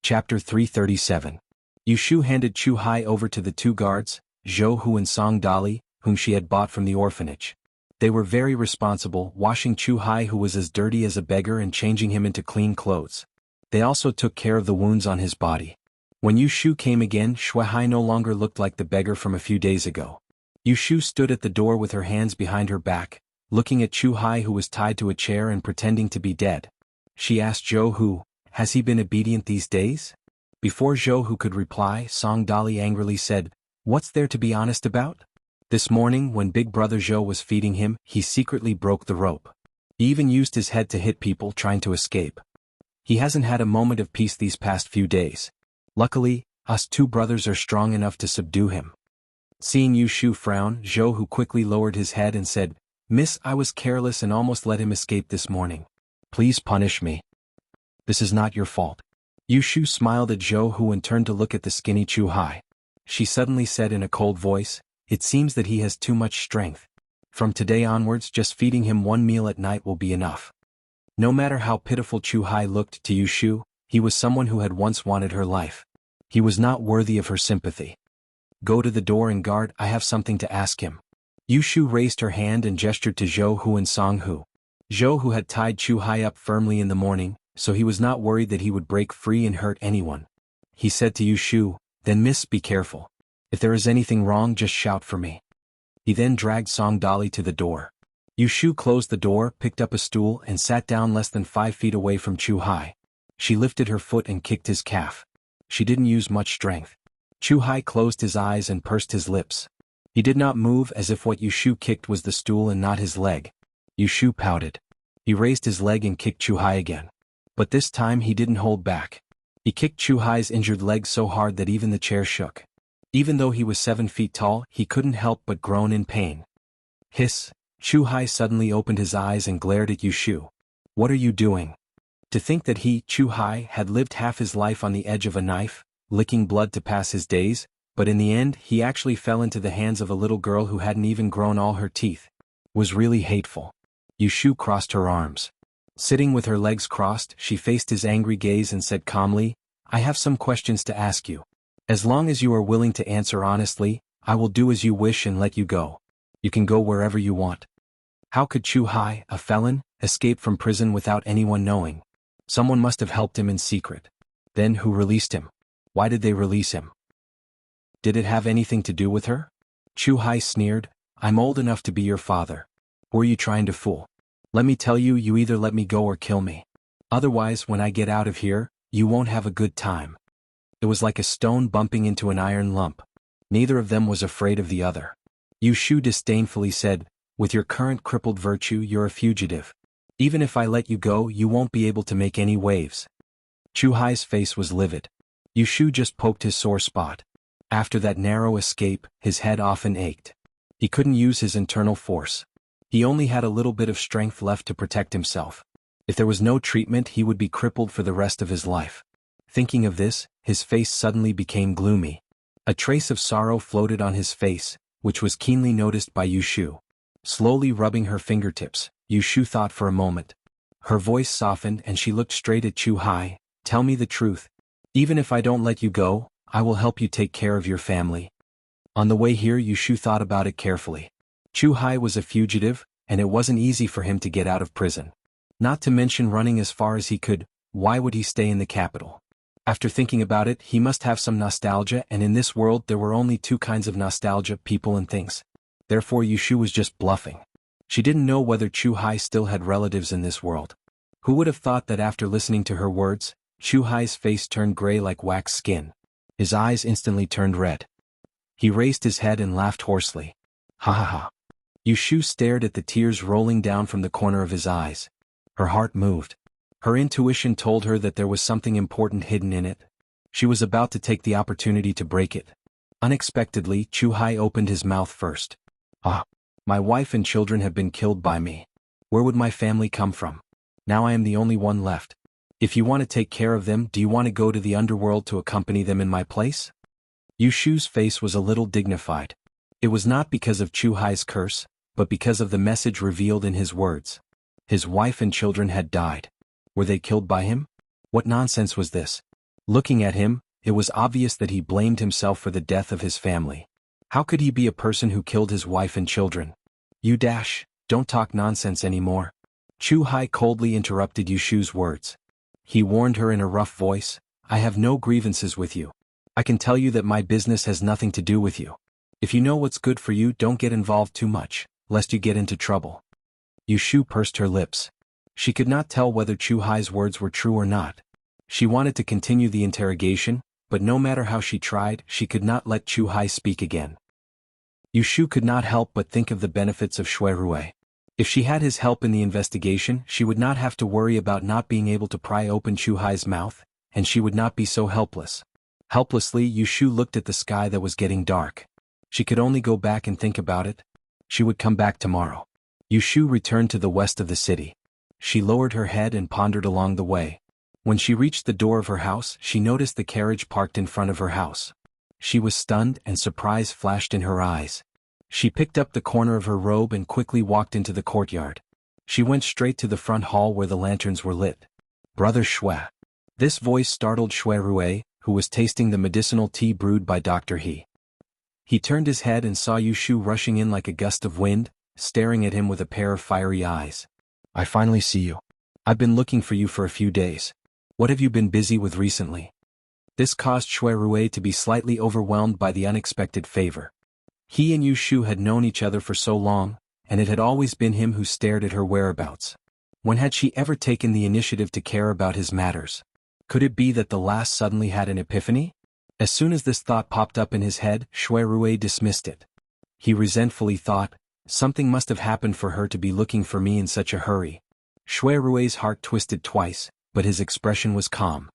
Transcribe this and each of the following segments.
Chapter 337. Yu Shu handed Chu Hai over to the two guards, Zhou Hu and Song Dali, whom she had bought from the orphanage. They were very responsible, washing Chu Hai, who was as dirty as a beggar, and changing him into clean clothes. They also took care of the wounds on his body. When Yu Shu came again, Shui Hai no longer looked like the beggar from a few days ago. Yu Shu stood at the door with her hands behind her back, looking at Chu Hai, who was tied to a chair and pretending to be dead. She asked Zhou Hu, "Has he been obedient these days?" Before Zhou Hu could reply, Song Dali angrily said, "What's there to be honest about? This morning, when Big Brother Zhou was feeding him, he secretly broke the rope. He even used his head to hit people trying to escape. He hasn't had a moment of peace these past few days. Luckily, us two brothers are strong enough to subdue him." Seeing Yu Shu frown, Zhou Hu quickly lowered his head and said, "Miss, I was careless and almost let him escape this morning. Please punish me. This is not your fault." Yu Shu smiled at Zhou Hu and turned to look at the skinny Chu Hai. She suddenly said in a cold voice, "It seems that he has too much strength. From today onwards, just feeding him one meal at night will be enough." No matter how pitiful Chu Hai looked to Yu Shu, he was someone who had once wanted her life. He was not worthy of her sympathy. "Go to the door and guard, I have something to ask him." Yu Shu raised her hand and gestured to Zhou Hu and Song Hu. Zhou Hu had tied Chu Hai up firmly in the morning, so he was not worried that he would break free and hurt anyone. He said to Yu Shu, "Then miss, be careful. If there is anything wrong, just shout for me." He then dragged Song Dali to the door. Yu Shu closed the door, picked up a stool, and sat down less than 5 feet away from Chu Hai. She lifted her foot and kicked his calf. She didn't use much strength. Chu Hai closed his eyes and pursed his lips. He did not move, as if what Yu Shu kicked was the stool and not his leg. Yu Shu pouted. He raised his leg and kicked Chu Hai again. But this time he didn't hold back. He kicked Chu Hai's injured leg so hard that even the chair shook. Even though he was 7 feet tall, he couldn't help but groan in pain. Hiss! Chu Hai suddenly opened his eyes and glared at Yu Shu. "What are you doing?" To think that he, Chu Hai, had lived half his life on the edge of a knife, licking blood to pass his days, but in the end he actually fell into the hands of a little girl who hadn't even grown all her teeth, was really hateful. Yu Shu crossed her arms. Sitting with her legs crossed, she faced his angry gaze and said calmly, "I have some questions to ask you. As long as you are willing to answer honestly, I will do as you wish and let you go. You can go wherever you want." How could Chu Hai, a felon, escape from prison without anyone knowing? Someone must have helped him in secret. Then who released him? Why did they release him? Did it have anything to do with her? Chu Hai sneered, "I'm old enough to be your father. Who are you trying to fool? Let me tell you, you either let me go or kill me. Otherwise, when I get out of here, you won't have a good time." It was like a stone bumping into an iron lump. Neither of them was afraid of the other. Yu Shu disdainfully said, "With your current crippled virtue, you're a fugitive. Even if I let you go, you won't be able to make any waves." Chu Hai's face was livid. Yu Shu just poked his sore spot. After that narrow escape, his head often ached. He couldn't use his internal force. He only had a little bit of strength left to protect himself. If there was no treatment, he would be crippled for the rest of his life. Thinking of this, his face suddenly became gloomy. A trace of sorrow floated on his face, which was keenly noticed by Yu Shu. Slowly rubbing her fingertips, Yu Shu thought for a moment. Her voice softened and she looked straight at Chu Hai. "Tell me the truth. Even if I don't let you go, I will help you take care of your family." On the way here, Yu Shu thought about it carefully. Chu Hai was a fugitive, and it wasn't easy for him to get out of prison. Not to mention running as far as he could. Why would he stay in the capital? After thinking about it, he must have some nostalgia, and in this world there were only two kinds of nostalgia, people and things. Therefore Yu Shu was just bluffing. She didn't know whether Chu Hai still had relatives in this world. Who would have thought that after listening to her words, Chu Hai's face turned gray like wax skin. His eyes instantly turned red. He raised his head and laughed hoarsely. Ha ha ha. Yu Shu stared at the tears rolling down from the corner of his eyes. Her heart moved. Her intuition told her that there was something important hidden in it. She was about to take the opportunity to break it. Unexpectedly, Chu Hai opened his mouth first. "Ah, my wife and children have been killed by me. Where would my family come from? Now I am the only one left. If you want to take care of them, do you want to go to the underworld to accompany them in my place?" Yu Shu's face was a little dignified. It was not because of Chu Hai's curse, but because of the message revealed in his words. His wife and children had died. Were they killed by him? What nonsense was this? Looking at him, it was obvious that he blamed himself for the death of his family. How could he be a person who killed his wife and children? Don't talk nonsense anymore. Chu Hai coldly interrupted Yushu's words. He warned her in a rough voice, I have no grievances with you. I can tell you that my business has nothing to do with you. If you know what's good for you, don't get involved too much, lest you get into trouble. Yushu pursed her lips. She could not tell whether Chu Hai's words were true or not. She wanted to continue the interrogation, but no matter how she tried, she could not let Chu Hai speak again. Yushu could not help but think of the benefits of Shui Rui. If she had his help in the investigation, she would not have to worry about not being able to pry open Chu Hai's mouth, and she would not be so helpless. Helplessly, Yushu looked at the sky that was getting dark. She could only go back and think about it. She would come back tomorrow. Yushu returned to the west of the city. She lowered her head and pondered along the way. When she reached the door of her house, she noticed the carriage parked in front of her house. She was stunned and surprise flashed in her eyes. She picked up the corner of her robe and quickly walked into the courtyard. She went straight to the front hall where the lanterns were lit. Brother Shui. This voice startled Shui Rui, who was tasting the medicinal tea brewed by Dr. He. He turned his head and saw Yushu rushing in like a gust of wind, staring at him with a pair of fiery eyes. I finally see you. I've been looking for you for a few days. What have you been busy with recently? This caused Shui Rui to be slightly overwhelmed by the unexpected favor. He and Yushu had known each other for so long, and it had always been him who stared at her whereabouts. When had she ever taken the initiative to care about his matters? Could it be that the last suddenly had an epiphany? As soon as this thought popped up in his head, Shui Rui dismissed it. He resentfully thought, something must have happened for her to be looking for me in such a hurry. Shui Rui's heart twisted twice, but his expression was calm.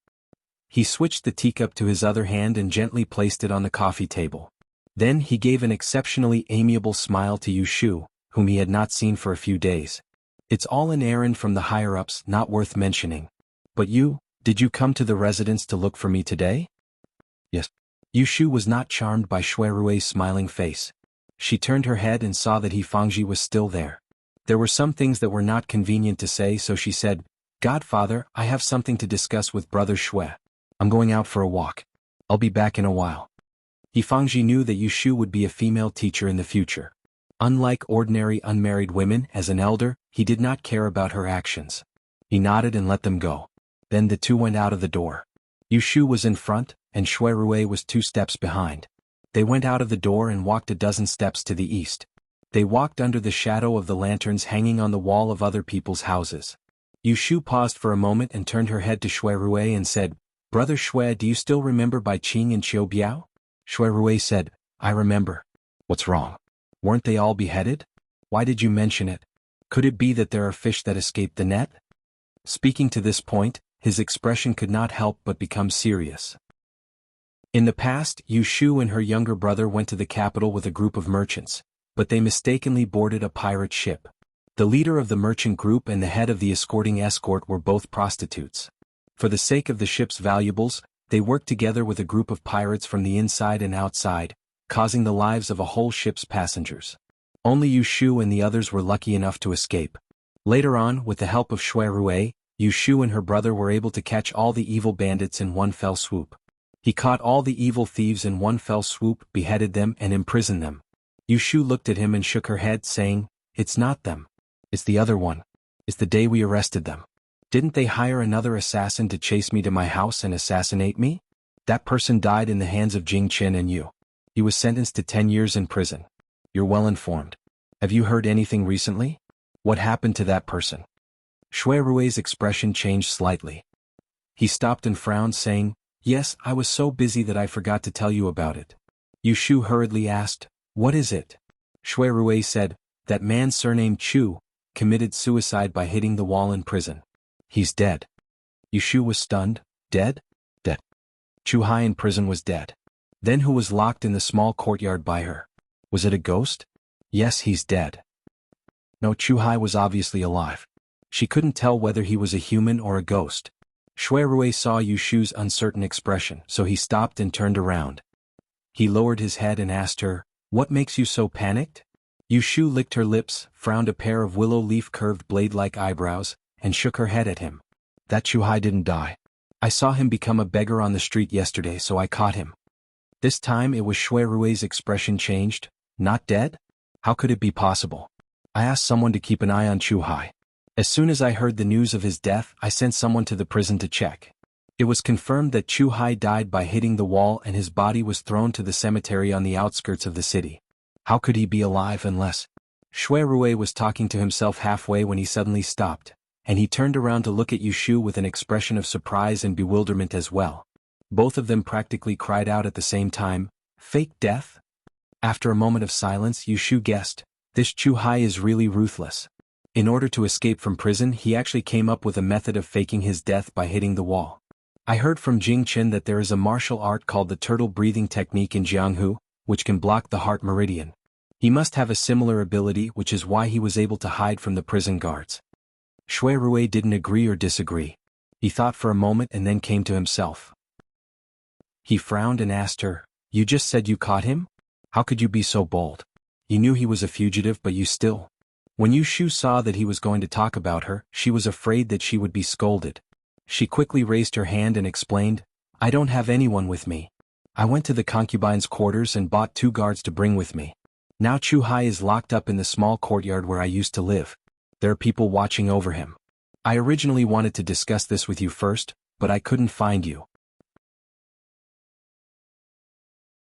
He switched the teacup to his other hand and gently placed it on the coffee table. Then he gave an exceptionally amiable smile to Yushu, whom he had not seen for a few days. It's all an errand from the higher-ups, not worth mentioning. But did you come to the residence to look for me today? Yes. Yushu was not charmed by Shui Rui's smiling face. She turned her head and saw that He Fangji was still there. There were some things that were not convenient to say, so she said, Godfather, I have something to discuss with Brother Shui. I'm going out for a walk. I'll be back in a while. He Fangji knew that Yushu would be a female teacher in the future. Unlike ordinary unmarried women, as an elder, he did not care about her actions. He nodded and let them go. Then the two went out of the door. Yushu was in front, and Shui Rui was 2 steps behind. They went out of the door and walked a dozen steps to the east. They walked under the shadow of the lanterns hanging on the wall of other people's houses. Yushu paused for a moment and turned her head to Shui Rui and said, Brother Shui, do you still remember Bai Qing and Qiu Biao? Shui Rui said, I remember. What's wrong? Weren't they all beheaded? Why did you mention it? Could it be that there are fish that escaped the net? Speaking to this point, his expression could not help but become serious. In the past, Yushu and her younger brother went to the capital with a group of merchants, but they mistakenly boarded a pirate ship. The leader of the merchant group and the head of the escorting escort were both prostitutes. For the sake of the ship's valuables, they worked together with a group of pirates from the inside and outside, causing the lives of a whole ship's passengers. Only Yushu and the others were lucky enough to escape. Later on, with the help of Shui Rui, Yushu and her brother were able to catch all the evil bandits in one fell swoop. He caught all the evil thieves in one fell swoop, beheaded them and imprisoned them. Yushu looked at him and shook her head, saying, It's not them. It's the other one. It's the day we arrested them. Didn't they hire another assassin to chase me to my house and assassinate me? That person died in the hands of Jing Qin and you. He was sentenced to 10 years in prison. You're well informed. Have you heard anything recently? What happened to that person? Shui Rui's expression changed slightly. He stopped and frowned, saying, Yes, I was so busy that I forgot to tell you about it. Yushu hurriedly asked, What is it? Shui Rui said, That man surnamed Chu committed suicide by hitting the wall in prison. He's dead. Yushu was stunned. Dead? Dead. Chu Hai in prison was dead. Then who was locked in the small courtyard by her? Was it a ghost? Yes, he's dead. No, Chu Hai was obviously alive. She couldn't tell whether he was a human or a ghost. Shui Rui saw Yushu's uncertain expression, so he stopped and turned around. He lowered his head and asked her, What makes you so panicked? Yushu licked her lips, frowned a pair of willow leaf curved blade-like eyebrows, and shook her head at him. That Chu Hai didn't die. I saw him become a beggar on the street yesterday, so I caught him. This time it was Shui Rui's expression changed. Not dead? How could it be possible? I asked someone to keep an eye on Chu Hai. As soon as I heard the news of his death, I sent someone to the prison to check. It was confirmed that Chu Hai died by hitting the wall and his body was thrown to the cemetery on the outskirts of the city. How could he be alive unless... Shui Rui was talking to himself halfway when he suddenly stopped, and he turned around to look at Yushu with an expression of surprise and bewilderment as well. Both of them practically cried out at the same time, "Fake death?" After a moment of silence, Yushu guessed, this Chu Hai is really ruthless. In order to escape from prison, he actually came up with a method of faking his death by hitting the wall. I heard from Jing Chen that there is a martial art called the turtle breathing technique in Jianghu, which can block the heart meridian. He must have a similar ability, which is why he was able to hide from the prison guards. Shui Rui didn't agree or disagree. He thought for a moment and then came to himself. He frowned and asked her, "You just said you caught him? How could you be so bold? You knew he was a fugitive, but you still..." When Yushu saw that he was going to talk about her, she was afraid that she would be scolded. She quickly raised her hand and explained, "I don't have anyone with me. I went to the concubine's quarters and bought 2 guards to bring with me. Now Chu Hai is locked up in the small courtyard where I used to live. There are people watching over him. I originally wanted to discuss this with you first, but I couldn't find you."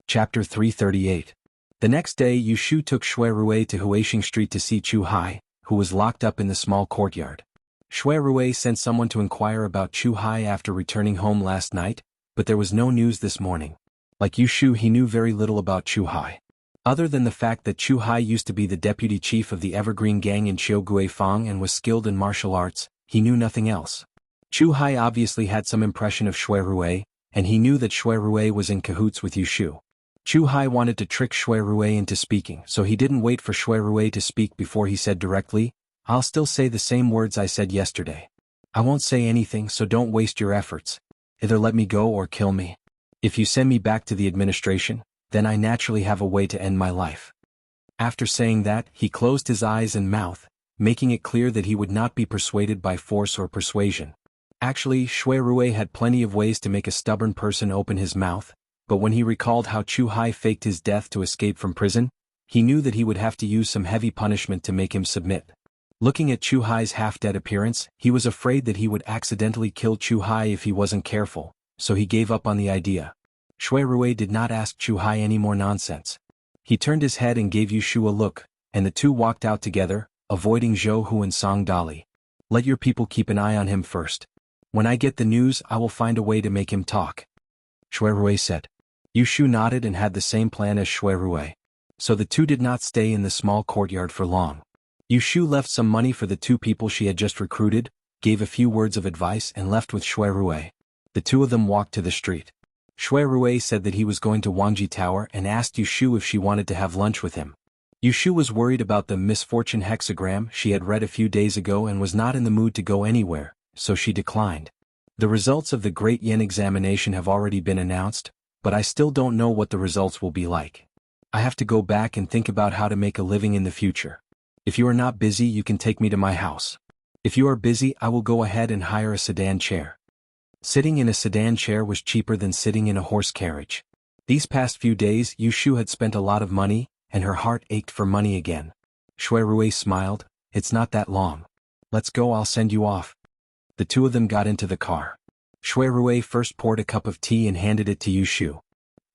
Chapter 338. The next day Yushu took Shui Rui to Huixing Street to see Chu Hai, who was locked up in the small courtyard. Shui Rui sent someone to inquire about Chu Hai after returning home last night, but there was no news this morning. Like Yushu, he knew very little about Chu Hai. Other than the fact that Chu Hai used to be the deputy chief of the Evergreen Gang in Qiuguifang and was skilled in martial arts, he knew nothing else. Chu Hai obviously had some impression of Shui Rui, and he knew that Shui Rui was in cahoots with Yushu. Chu Hai wanted to trick Shui Rui into speaking, so he didn't wait for Shui Rui to speak before he said directly, "I'll still say the same words I said yesterday. I won't say anything, so don't waste your efforts. Either let me go or kill me. If you send me back to the administration, then I naturally have a way to end my life." After saying that, he closed his eyes and mouth, making it clear that he would not be persuaded by force or persuasion. Actually, Shui Rui had plenty of ways to make a stubborn person open his mouth, but when he recalled how Chu Hai faked his death to escape from prison, he knew that he would have to use some heavy punishment to make him submit. Looking at Chu Hai's half-dead appearance, he was afraid that he would accidentally kill Chu Hai if he wasn't careful, so he gave up on the idea. Shui Rui did not ask Chu Hai any more nonsense. He turned his head and gave Yushu a look, and the two walked out together, avoiding Zhou Hu and Song Dali. "Let your people keep an eye on him first. When I get the news, I will find a way to make him talk," Shui Rui said. Yushu nodded and had the same plan as Shui Rui. So the two did not stay in the small courtyard for long. Yushu left some money for the 2 people she had just recruited, gave a few words of advice and left with Shui Rui. The 2 of them walked to the street. Shui Rui said that he was going to Wangji Tower and asked Yushu if she wanted to have lunch with him. Yushu was worried about the misfortune hexagram she had read a few days ago and was not in the mood to go anywhere, so she declined. The results of the Great Yen examination have already been announced, but I still don't know what the results will be like. I have to go back and think about how to make a living in the future. If you are not busy, you can take me to my house. If you are busy, I will go ahead and hire a sedan chair. Sitting in a sedan chair was cheaper than sitting in a horse carriage. These past few days, Yushu had spent a lot of money, and her heart ached for money again. Shui Rui smiled, "It's not that long. Let's go, I'll send you off." The 2 of them got into the car. Shui Rui first poured a cup of tea and handed it to Yushu.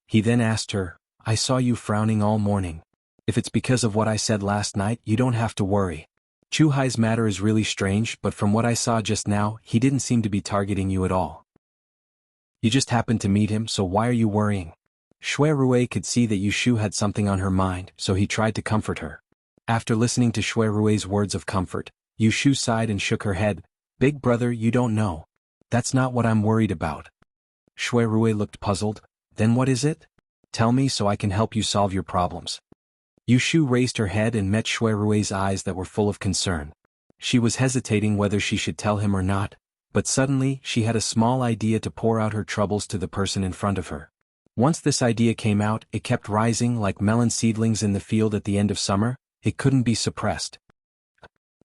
He then asked her, "I saw you frowning all morning. If it's because of what I said last night, you don't have to worry. Chu Hai's matter is really strange, but from what I saw just now, he didn't seem to be targeting you at all. You just happened to meet him, so why are you worrying?" Shui Rui could see that Yushu had something on her mind, so he tried to comfort her. After listening to Shui Rui's words of comfort, Yushu sighed and shook her head. "Big brother, you don't know. That's not what I'm worried about." Shui Rui looked puzzled. "Then what is it? Tell me so I can help you solve your problems." Yushu raised her head and met Shui Rui's eyes that were full of concern. She was hesitating whether she should tell him or not, but suddenly she had a small idea to pour out her troubles to the person in front of her. Once this idea came out, it kept rising like melon seedlings in the field at the end of summer. It couldn't be suppressed.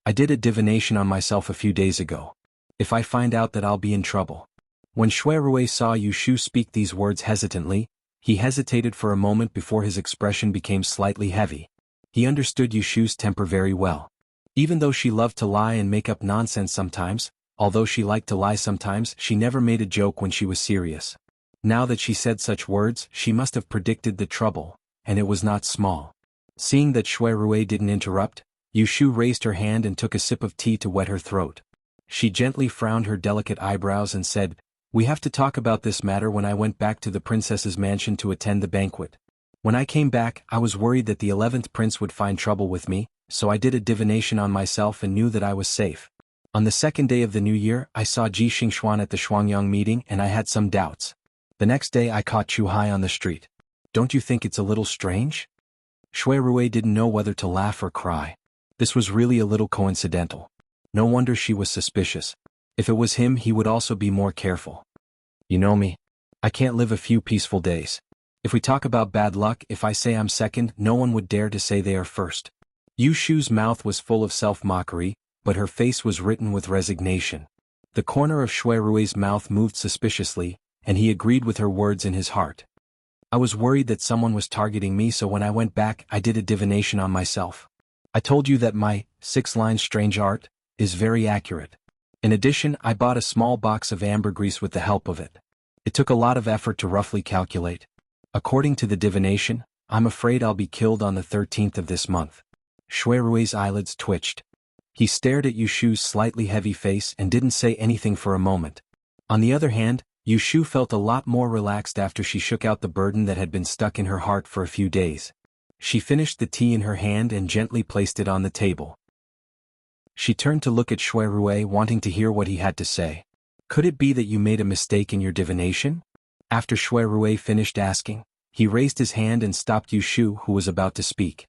"I did a divination on myself a few days ago. If I find out that I'll be in trouble, When Shui Rui saw Yu Shu speak these words hesitantly, he hesitated for a moment before his expression became slightly heavy. He understood Yu Shu's temper very well. Even though she loved to lie and make up nonsense sometimes, although she liked to lie sometimes, she never made a joke when she was serious. Now that she said such words, she must have predicted the trouble, and it was not small. Seeing that Shui Rui didn't interrupt, Yu Shu raised her hand and took a sip of tea to wet her throat. She gently frowned her delicate eyebrows and said, "We have to talk about this matter. When I went back to the princess's mansion to attend the banquet. When I came back, I was worried that the 11th prince would find trouble with me, so I did a divination on myself and knew that I was safe. On the second day of the new year, I saw Ji Xingxuan at the Shuangyang meeting and I had some doubts. The next day I caught Chu Hai on the street. Don't you think it's a little strange?" Shui Rui didn't know whether to laugh or cry. This was really a little coincidental. No wonder she was suspicious. If it was him, he would also be more careful. "You know me. I can't live a few peaceful days. If we talk about bad luck, if I say I'm second, no one would dare to say they are first." Yu Shu's mouth was full of self-mockery, but her face was written with resignation. The corner of Shui Rui's mouth moved suspiciously, and he agreed with her words in his heart. "I was worried that someone was targeting me, so when I went back, I did a divination on myself. I told you that my 6-line strange art is very accurate. In addition, I bought a small box of ambergris with the help of it. It took a lot of effort to roughly calculate. According to the divination, I'm afraid I'll be killed on the 13th of this month." Shui Rui's eyelids twitched. He stared at Yu Shu's slightly heavy face and didn't say anything for a moment. On the other hand, Yu Shu felt a lot more relaxed after she shook out the burden that had been stuck in her heart for a few days. She finished the tea in her hand and gently placed it on the table. She turned to look at Shui Rui, wanting to hear what he had to say. "Could it be that you made a mistake in your divination?" After Shui Rui finished asking, he raised his hand and stopped Yu Shu, who was about to speak.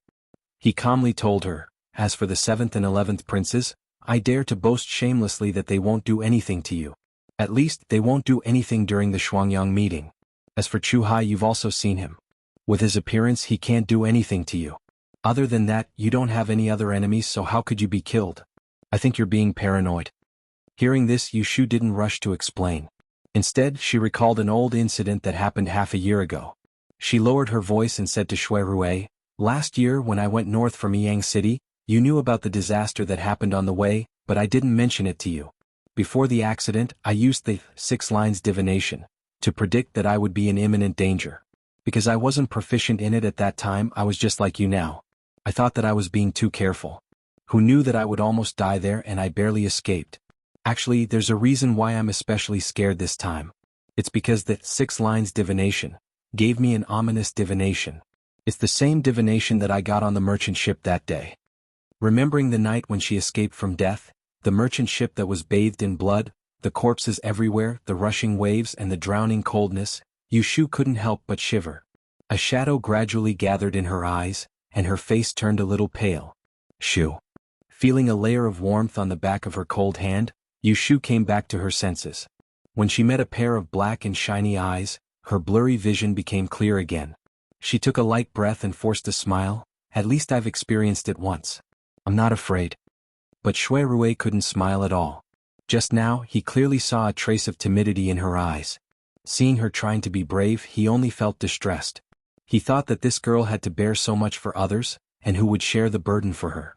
He calmly told her, "As for the 7th and 11th princes, I dare to boast shamelessly that they won't do anything to you. At least, they won't do anything during the Shuangyang meeting. As for Chu Hai, you've also seen him. With his appearance, he can't do anything to you. Other than that, you don't have any other enemies, so how could you be killed? I think you're being paranoid." Hearing this, Yu Shu didn't rush to explain. Instead, she recalled an old incident that happened half a year ago. She lowered her voice and said to Shui Rui, "Last year when I went north from Yang City, you knew about the disaster that happened on the way, but I didn't mention it to you. Before the accident, I used the 6 lines divination to predict that I would be in imminent danger. Because I wasn't proficient in it at that time, I was just like you now. I thought that I was being too careful. Who knew that I would almost die there and I barely escaped? Actually, there's a reason why I'm especially scared this time. It's because the 6 lines divination gave me an ominous divination. It's the same divination that I got on the merchant ship that day." Remembering the night when she escaped from death, the merchant ship that was bathed in blood, the corpses everywhere, the rushing waves and the drowning coldness, Yu Shu couldn't help but shiver. A shadow gradually gathered in her eyes, and her face turned a little pale. "Shu." Feeling a layer of warmth on the back of her cold hand, Yu Shu came back to her senses. When she met a pair of black and shiny eyes, her blurry vision became clear again. She took a light breath and forced a smile. "At least I've experienced it once. I'm not afraid." But Shui Rui couldn't smile at all. Just now, he clearly saw a trace of timidity in her eyes. Seeing her trying to be brave, he only felt distressed. He thought that this girl had to bear so much for others, and who would share the burden for her.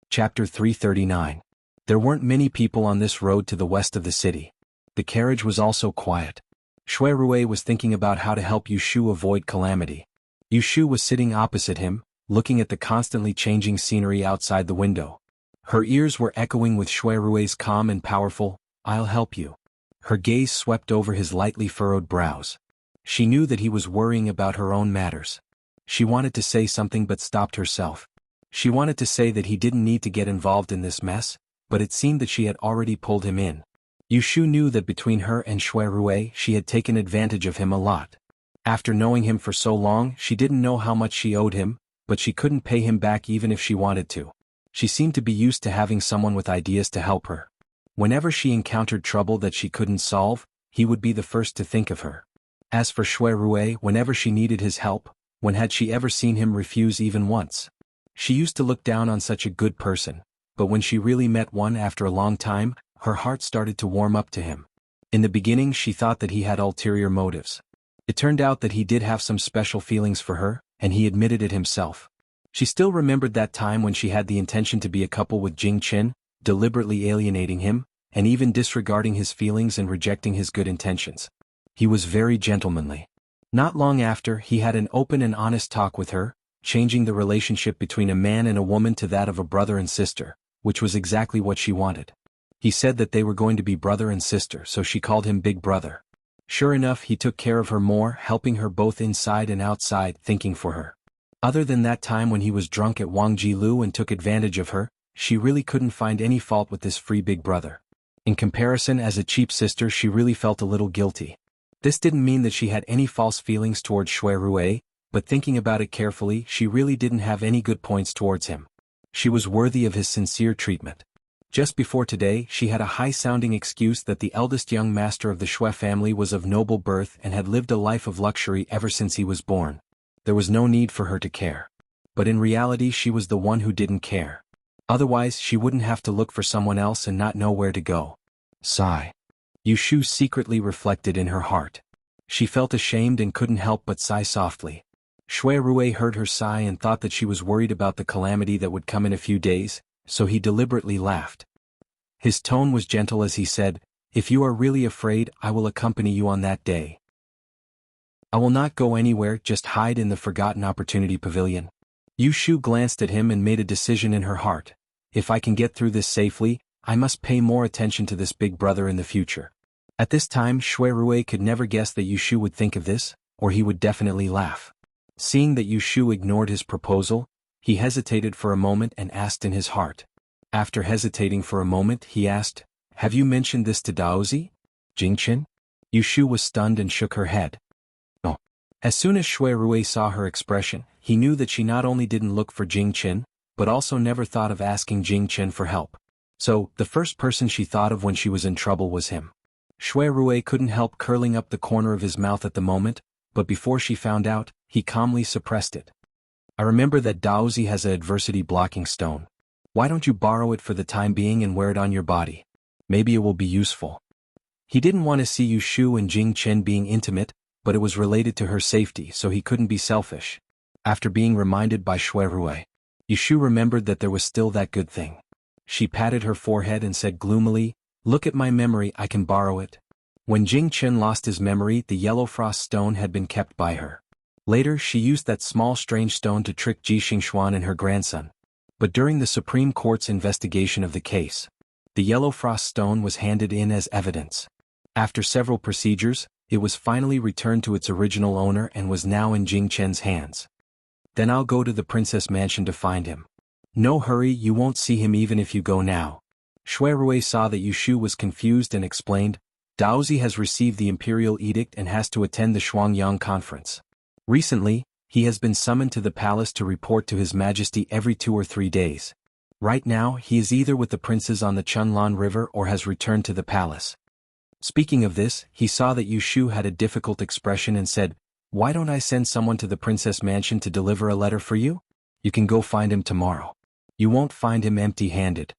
Chapter 339. There weren't many people on this road to the west of the city. The carriage was also quiet. Shui Rui was thinking about how to help Yu Shu avoid calamity. Yu Shu was sitting opposite him, looking at the constantly changing scenery outside the window. Her ears were echoing with Shui Rui's calm and powerful, "I'll help you." Her gaze swept over his lightly furrowed brows. She knew that he was worrying about her own matters. She wanted to say something but stopped herself. She wanted to say that he didn't need to get involved in this mess, but it seemed that she had already pulled him in. Yu Shu knew that between her and Shui Rui, she had taken advantage of him a lot. After knowing him for so long, she didn't know how much she owed him, but she couldn't pay him back even if she wanted to. She seemed to be used to having someone with ideas to help her. Whenever she encountered trouble that she couldn't solve, he would be the first to think of her. As for Shui Rui, whenever she needed his help, when had she ever seen him refuse even once? She used to look down on such a good person, but when she really met one after a long time, her heart started to warm up to him. In the beginning she thought that he had ulterior motives. It turned out that he did have some special feelings for her, and he admitted it himself. She still remembered that time when she had the intention to be a couple with Jing Chen, deliberately alienating him, and even disregarding his feelings and rejecting his good intentions. He was very gentlemanly. Not long after, he had an open and honest talk with her, changing the relationship between a man and a woman to that of a brother and sister, which was exactly what she wanted. He said that they were going to be brother and sister, so she called him Big Brother. Sure enough, he took care of her more, helping her both inside and outside, thinking for her. Other than that time when he was drunk at Wang Jilu and took advantage of her, she really couldn't find any fault with this free Big Brother. In comparison, as a cheap sister, she really felt a little guilty. This didn't mean that she had any false feelings towards Shui Rui, but thinking about it carefully, she really didn't have any good points towards him. She was worthy of his sincere treatment. Just before today, she had a high-sounding excuse that the eldest young master of the Shui family was of noble birth and had lived a life of luxury ever since he was born. There was no need for her to care. But in reality she was the one who didn't care. Otherwise she wouldn't have to look for someone else and not know where to go. Sigh. Yushu secretly reflected in her heart. She felt ashamed and couldn't help but sigh softly. Shui Rui heard her sigh and thought that she was worried about the calamity that would come in a few days, so he deliberately laughed. His tone was gentle as he said, "If you are really afraid, I will accompany you on that day. I will not go anywhere, just hide in the Forgotten Opportunity Pavilion." Yushu glanced at him and made a decision in her heart. If I can get through this safely, I must pay more attention to this Big Brother in the future. At this time Shui Rui could never guess that Yushu would think of this, or he would definitely laugh. Seeing that Yushu ignored his proposal, he hesitated for a moment and asked in his heart. After hesitating for a moment, he asked, "Have you mentioned this to Daozi? Jingchen?" Yushu was stunned and shook her head. No. As soon as Shui Rui saw her expression, he knew that she not only didn't look for Jingchen, but also never thought of asking Jingchen for help. So, the first person she thought of when she was in trouble was him. Shui Rui couldn't help curling up the corner of his mouth at the moment, but before she found out, he calmly suppressed it. "I remember that Daozi has an adversity blocking stone. Why don't you borrow it for the time being and wear it on your body? Maybe it will be useful." He didn't want to see Yushu and Jing Chen being intimate, but it was related to her safety, so he couldn't be selfish. After being reminded by Shui Rui, Yushu remembered that there was still that good thing. She patted her forehead and said gloomily, "Look at my memory, I can borrow it." When Jing Chen lost his memory, the yellow frost stone had been kept by her. Later she used that small strange stone to trick Ji Xingxuan and her grandson. But during the Supreme Court's investigation of the case, the yellow frost stone was handed in as evidence. After several procedures, it was finally returned to its original owner and was now in Jing Chen's hands. "Then I'll go to the princess mansion to find him." "No hurry, you won't see him even if you go now." Shui Rui saw that Yushu was confused and explained, "Daozi has received the imperial edict and has to attend the Shuangyang conference. Recently, he has been summoned to the palace to report to His Majesty every 2 or 3 days. Right now, he is either with the princes on the Chunlan River or has returned to the palace." Speaking of this, he saw that Yushu had a difficult expression and said, "Why don't I send someone to the princess mansion to deliver a letter for you? You can go find him tomorrow. You won't find him empty-handed."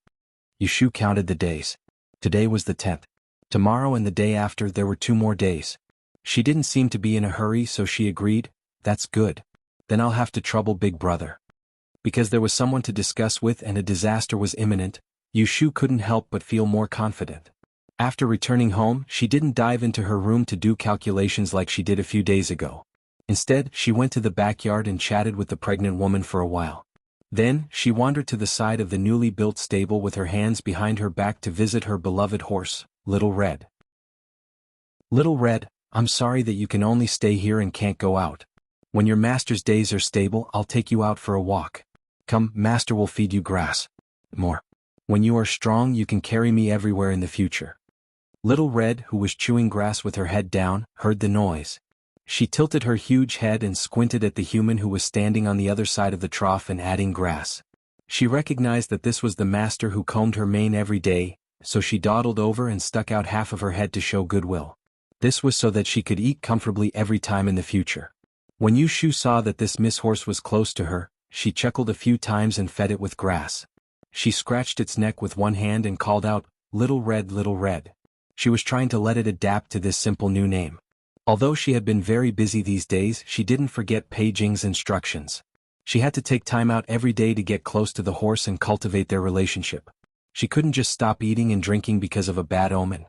Yushu counted the days. Today was the 10th. Tomorrow and the day after there were 2 more days. She didn't seem to be in a hurry, so she agreed, "That's good. Then I'll have to trouble Big Brother." Because there was someone to discuss with and a disaster was imminent, Yushu couldn't help but feel more confident. After returning home, she didn't dive into her room to do calculations like she did a few days ago. Instead, she went to the backyard and chatted with the pregnant woman for a while. Then, she wandered to the side of the newly built stable with her hands behind her back to visit her beloved horse, Little Red. "Little Red, I'm sorry that you can only stay here and can't go out. When your master's days are stable, I'll take you out for a walk. Come, master will feed you grass. More. When you are strong, you can carry me everywhere in the future." Little Red, who was chewing grass with her head down, heard the noise. She tilted her huge head and squinted at the human who was standing on the other side of the trough and adding grass. She recognized that this was the master who combed her mane every day, so she dawdled over and stuck out half of her head to show goodwill. This was so that she could eat comfortably every time in the future. When Yushu saw that this Miss Horse was close to her, she chuckled a few times and fed it with grass. She scratched its neck with one hand and called out, Little Red, Little Red. She was trying to let it adapt to this simple new name. Although she had been very busy these days, she didn't forget Pei Jing's instructions. She had to take time out every day to get close to the horse and cultivate their relationship. She couldn't just stop eating and drinking because of a bad omen.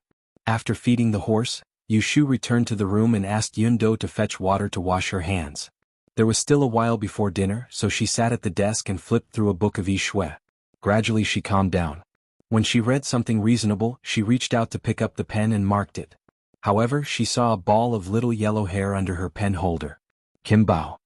After feeding the horse, Yu Shu returned to the room and asked Yun Do to fetch water to wash her hands. There was still a while before dinner, so she sat at the desk and flipped through a book of Yi Shui. Gradually she calmed down. When she read something reasonable, she reached out to pick up the pen and marked it. However, she saw a ball of little yellow hair under her pen holder. Kim Bao.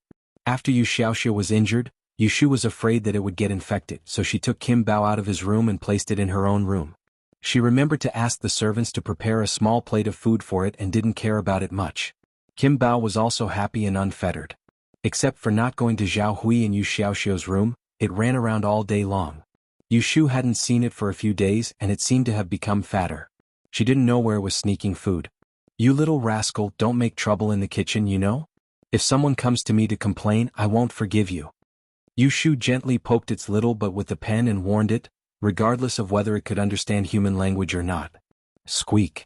After Yu Xiaoxia was injured, Yu Shu was afraid that it would get infected, so she took Kim Bao out of his room and placed it in her own room. She remembered to ask the servants to prepare a small plate of food for it and didn't care about it much. Kim Bao was also happy and unfettered. Except for not going to Zhao Hui and Yu Xiaoxia's room, it ran around all day long. Yu Shu hadn't seen it for a few days and it seemed to have become fatter. She didn't know where it was sneaking food. You little rascal, don't make trouble in the kitchen, you know? If someone comes to me to complain, I won't forgive you. Yu Shu gently poked its little butt with the pen and warned it, regardless of whether it could understand human language or not. Squeak.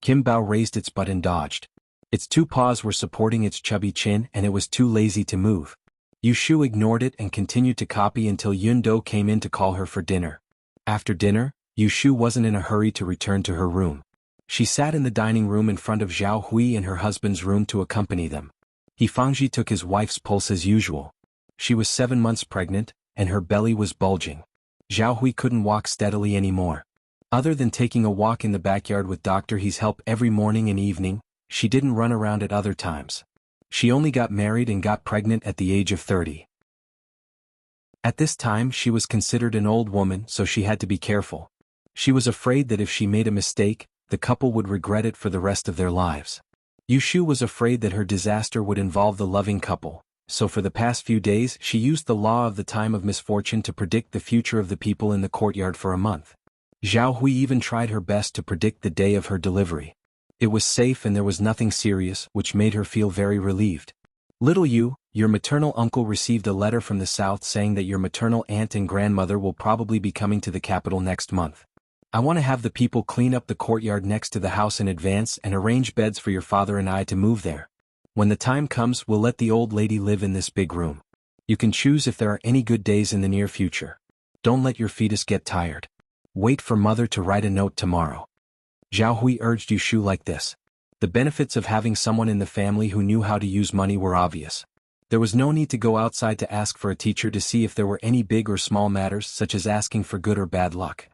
Kim Bao raised its butt and dodged. Its two paws were supporting its chubby chin and it was too lazy to move. Yu Shu ignored it and continued to copy until Yun Do came in to call her for dinner. After dinner, Yu Shu wasn't in a hurry to return to her room. She sat in the dining room in front of Zhao Hui and her husband's room to accompany them. He Fangji took his wife's pulse as usual. She was 7 months pregnant, and her belly was bulging. Zhao Hui couldn't walk steadily anymore. Other than taking a walk in the backyard with Dr. He's help every morning and evening, she didn't run around at other times. She only got married and got pregnant at the age of 30. At this time she was considered an old woman, so she had to be careful. She was afraid that if she made a mistake, the couple would regret it for the rest of their lives. Yu Shu was afraid that her disaster would involve the loving couple, so for the past few days she used the law of the time of misfortune to predict the future of the people in the courtyard for a month. Zhao Hui even tried her best to predict the day of her delivery. It was safe and there was nothing serious, which made her feel very relieved. Little Yu, your maternal uncle received a letter from the south saying that your maternal aunt and grandmother will probably be coming to the capital next month. I want to have the people clean up the courtyard next to the house in advance and arrange beds for your father and I to move there. When the time comes, we'll let the old lady live in this big room. You can choose if there are any good days in the near future. Don't let your fetus get tired. Wait for mother to write a note tomorrow. Zhao Hui urged Yu Shu like this. The benefits of having someone in the family who knew how to use money were obvious. There was no need to go outside to ask for a teacher to see if there were any big or small matters, such as asking for good or bad luck.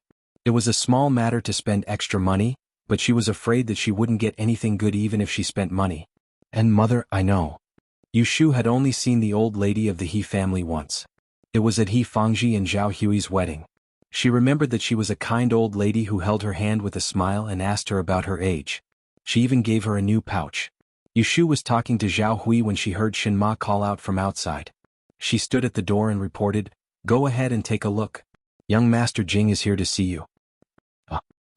It was a small matter to spend extra money, but she was afraid that she wouldn't get anything good even if she spent money. And mother, I know. Yu Shu had only seen the old lady of the He family once. It was at He Fangji and Zhao Hui's wedding. She remembered that she was a kind old lady who held her hand with a smile and asked her about her age. She even gave her a new pouch. Yu Shu was talking to Zhao Hui when she heard Shin Ma call out from outside. She stood at the door and reported, "Go ahead and take a look. Young Master Jing is here to see you."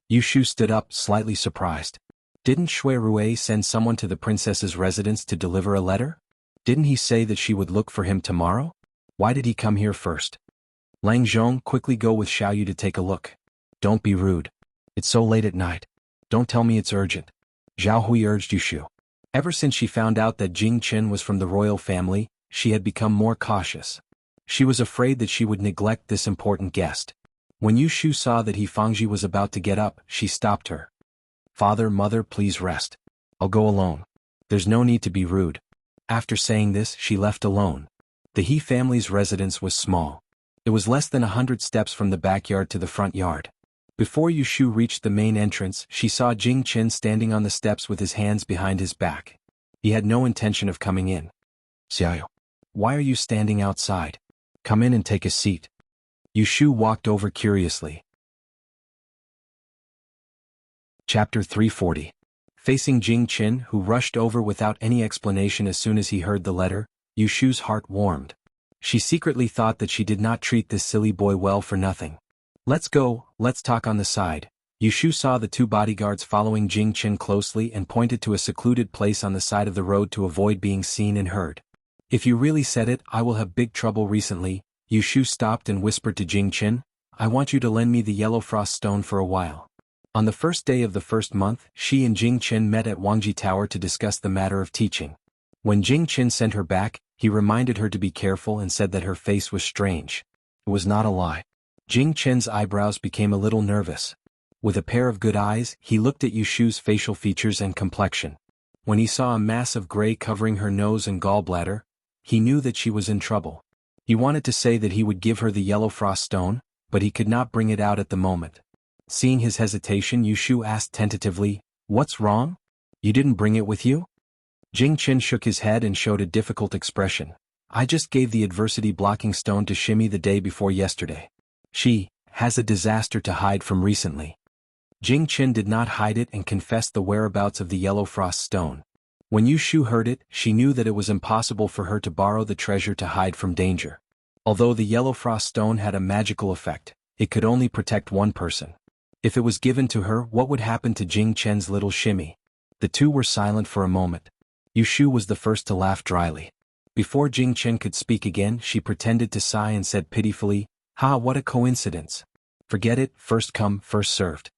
Yu Shu stood up, slightly surprised. Didn't Shui Rui send someone to the princess's residence to deliver a letter? Didn't he say that she would look for him tomorrow? Why did he come here first? Lang Zhong, quickly go with Xiao Yu to take a look. Don't be rude. It's so late at night. Don't tell me it's urgent. Zhao Hui urged Yu Shu. Ever since she found out that Jing Chen was from the royal family, she had become more cautious. She was afraid that she would neglect this important guest. When Yu Shu saw that He Fangji was about to get up, she stopped her. Father, mother, please rest. I'll go alone. There's no need to be rude. After saying this, she left alone. The He family's residence was small. It was less than 100 steps from the backyard to the front yard. Before Yu Shu reached the main entrance, she saw Jing Chen standing on the steps with his hands behind his back. He had no intention of coming in. Xiaoyu, why are you standing outside? Come in and take a seat. Yu Shu walked over curiously. Chapter 340. Facing Jing Chen, who rushed over without any explanation as soon as he heard the letter, Yu Shu's heart warmed. She secretly thought that she did not treat this silly boy well for nothing. Let's go, let's talk on the side. Yu Shu saw the two bodyguards following Jing Chen closely and pointed to a secluded place on the side of the road to avoid being seen and heard. If you really said it, I will have big trouble recently. Yu Shu stopped and whispered to Jing Chen, I want you to lend me the yellow frost stone for a while. On the first day of the first month, she and Jing Chen met at Wangji Tower to discuss the matter of teaching. When Jing Chen sent her back, he reminded her to be careful and said that her face was strange. It was not a lie. Jing Chen's eyebrows became a little nervous. With a pair of good eyes, he looked at Yushu's facial features and complexion. When he saw a mass of gray covering her nose and gallbladder, he knew that she was in trouble. He wanted to say that he would give her the yellow frost stone, but he could not bring it out at the moment. Seeing his hesitation, Yushu asked tentatively, "What's wrong? You didn't bring it with you?" Jing Chen shook his head and showed a difficult expression. "I just gave the adversity blocking stone to Shimmy the day before yesterday. She has a disaster to hide from recently." Jing Chen did not hide it and confessed the whereabouts of the yellow frost stone. When Yushu heard it, she knew that it was impossible for her to borrow the treasure to hide from danger. Although the yellow frost stone had a magical effect, it could only protect one person. If it was given to her, what would happen to Jing Chen's little Shimmy? The two were silent for a moment. Yushu was the first to laugh dryly. Before Jing Chen could speak again, she pretended to sigh and said pitifully, "Ha, what a coincidence. Forget it, first come, first served."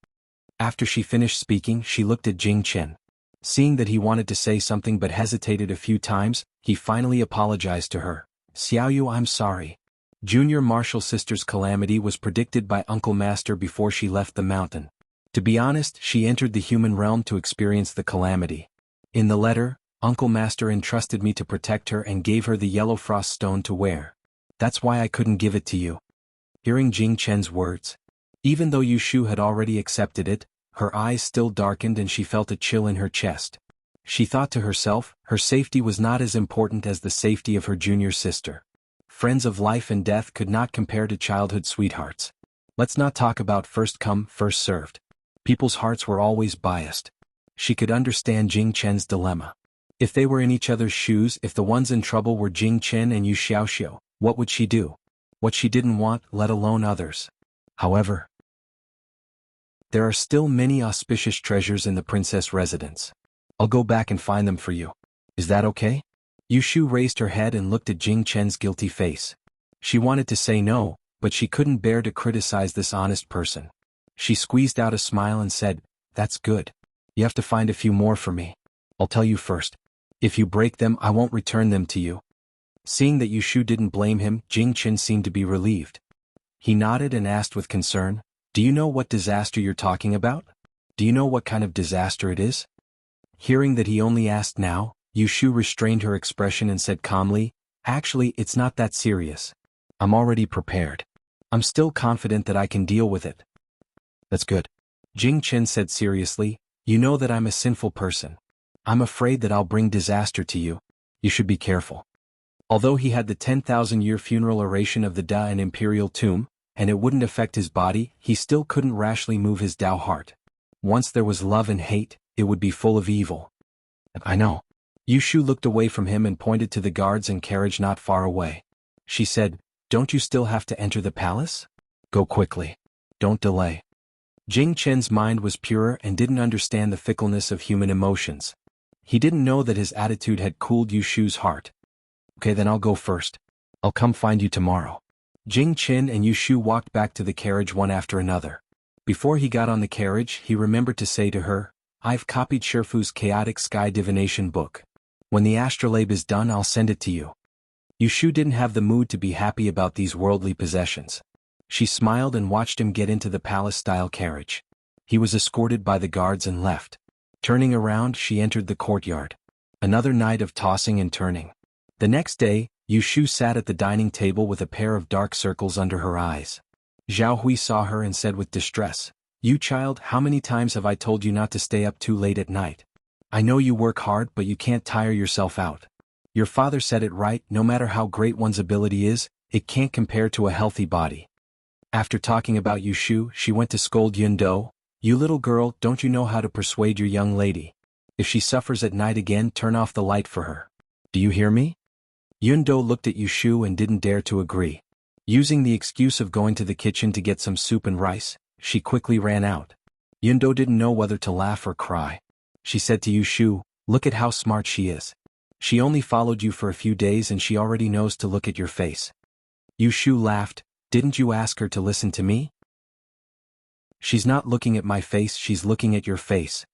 After she finished speaking, she looked at Jing Chen. Seeing that he wanted to say something but hesitated a few times, he finally apologized to her. "Xiaoyu, I'm sorry. Junior Martial Sister's calamity was predicted by Uncle Master before she left the mountain. To be honest, she entered the human realm to experience the calamity. In the letter, Uncle Master entrusted me to protect her and gave her the yellow frost stone to wear. That's why I couldn't give it to you." Hearing Jing Chen's words, even though Yushu had already accepted it, her eyes still darkened and she felt a chill in her chest. She thought to herself, her safety was not as important as the safety of her junior sister. Friends of life and death could not compare to childhood sweethearts. Let's not talk about first come, first served. People's hearts were always biased. She could understand Jing Chen's dilemma. If they were in each other's shoes, if the ones in trouble were Jing Chen and Yu Xiaoxiu, what would she do? What she didn't want, let alone others. However, there are still many auspicious treasures in the princess residence. I'll go back and find them for you. Is that okay? Yushu raised her head and looked at Jing Chen's guilty face. She wanted to say no, but she couldn't bear to criticize this honest person. She squeezed out a smile and said, "That's good. You have to find a few more for me. I'll tell you first. If you break them, I won't return them to you." Seeing that Yushu didn't blame him, Jing Chen seemed to be relieved. He nodded and asked with concern, "Do you know what disaster you're talking about? Do you know what kind of disaster it is?" Hearing that he only asked now, Yushu restrained her expression and said calmly, "Actually, it's not that serious. I'm already prepared. I'm still confident that I can deal with it." "That's good." Jing Chen said seriously, "You know that I'm a sinful person. I'm afraid that I'll bring disaster to you. You should be careful." Although he had the 10,000-year funeral oration of the Da and imperial tomb, and it wouldn't affect his body, he still couldn't rashly move his Dao heart. Once there was love and hate, it would be full of evil. "I know." Yushu looked away from him and pointed to the guards and carriage not far away. She said, "Don't you still have to enter the palace? Go quickly. Don't delay." Jing Chen's mind was pure and didn't understand the fickleness of human emotions. He didn't know that his attitude had cooled Yushu's heart. "Okay, then I'll go first. I'll come find you tomorrow." Jing Chen and Yushu walked back to the carriage one after another. Before he got on the carriage, he remembered to say to her, "I've copied Sherfu's Chaotic Sky Divination book. When the astrolabe is done, I'll send it to you." Yushu didn't have the mood to be happy about these worldly possessions. She smiled and watched him get into the palace-style carriage. He was escorted by the guards and left. Turning around, she entered the courtyard. Another night of tossing and turning. The next day, Yushu sat at the dining table with a pair of dark circles under her eyes. Zhao Hui saw her and said with distress, "You child, how many times have I told you not to stay up too late at night? I know you work hard, but you can't tire yourself out. Your father said it right, no matter how great one's ability is, it can't compare to a healthy body." After talking about Yushu, she went to scold Yundo. "You little girl, don't you know how to persuade your young lady? If she suffers at night again, turn off the light for her. Do you hear me?" Yundo looked at Yushu and didn't dare to agree. Using the excuse of going to the kitchen to get some soup and rice, she quickly ran out. Yundo didn't know whether to laugh or cry. She said to Yushu, "Look at how smart she is. She only followed you for a few days and she already knows to look at your face." Yushu laughed. "Didn't you ask her to listen to me?" She's not looking at my face, she's looking at your face.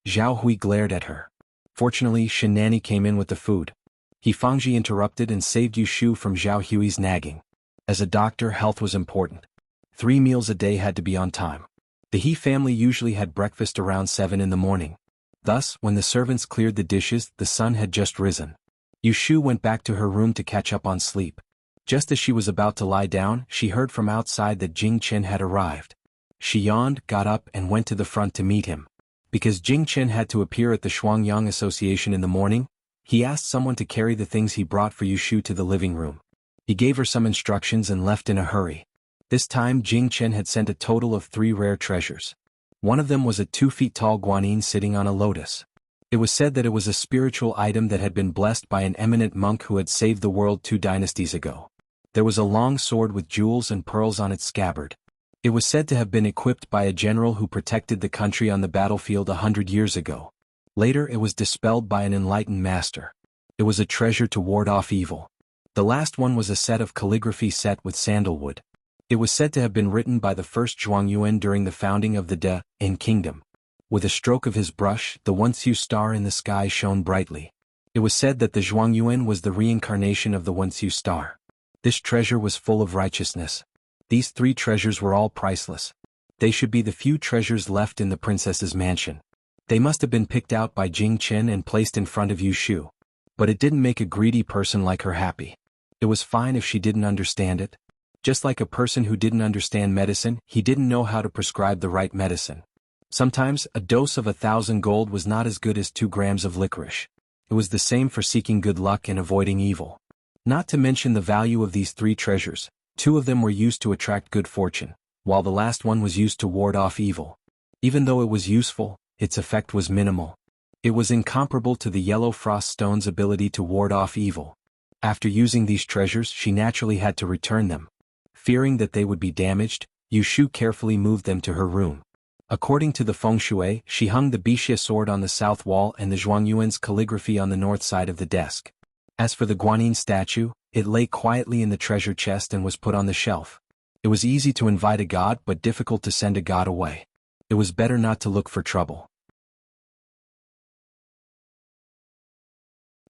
Zhao Hui glared at her. Fortunately, Shen Nani came in with the food. He Fangji interrupted and saved Yushu from Zhao Hui's nagging. As a doctor, health was important. 3 meals a day had to be on time. The He family usually had breakfast around 7 in the morning. Thus, when the servants cleared the dishes, the sun had just risen. Yushu went back to her room to catch up on sleep. Just as she was about to lie down, she heard from outside that Jing Chen had arrived. She yawned, got up and went to the front to meet him. Because Jing Chen had to appear at the Shuangyang Association in the morning, he asked someone to carry the things he brought for Yushu to the living room. He gave her some instructions and left in a hurry. This time Jing Chen had sent a total of 3 rare treasures. One of them was a 2 feet tall guanyin sitting on a lotus. It was said that it was a spiritual item that had been blessed by an eminent monk who had saved the world 2 dynasties ago. There was a long sword with jewels and pearls on its scabbard. It was said to have been equipped by a general who protected the country on the battlefield 100 years ago. Later it was dispelled by an enlightened master. It was a treasure to ward off evil. The last one was a set of calligraphy set with sandalwood. It was said to have been written by the first Zhuangyuan during the founding of the De-In kingdom. With a stroke of his brush, the Wuxia star in the sky shone brightly. It was said that the Zhuangyuan was the reincarnation of the Wuxia star. This treasure was full of righteousness. These 3 treasures were all priceless. They should be the few treasures left in the princess's mansion. They must have been picked out by Jing Chen and placed in front of Yushu. But it didn't make a greedy person like her happy. It was fine if she didn't understand it. Just like a person who didn't understand medicine, he didn't know how to prescribe the right medicine. Sometimes, a dose of 1,000 gold was not as good as 2 grams of licorice. It was the same for seeking good luck and avoiding evil. Not to mention the value of these 3 treasures. 2 of them were used to attract good fortune, while the last one was used to ward off evil. Even though it was useful, its effect was minimal. It was incomparable to the yellow frost stone's ability to ward off evil. After using these treasures, she naturally had to return them. Fearing that they would be damaged, Yushu carefully moved them to her room. According to the feng shui, she hung the Bixia sword on the south wall and the Zhuangyuan's calligraphy on the north side of the desk. As for the guanyin statue, it lay quietly in the treasure chest and was put on the shelf. It was easy to invite a god but difficult to send a god away. It was better not to look for trouble.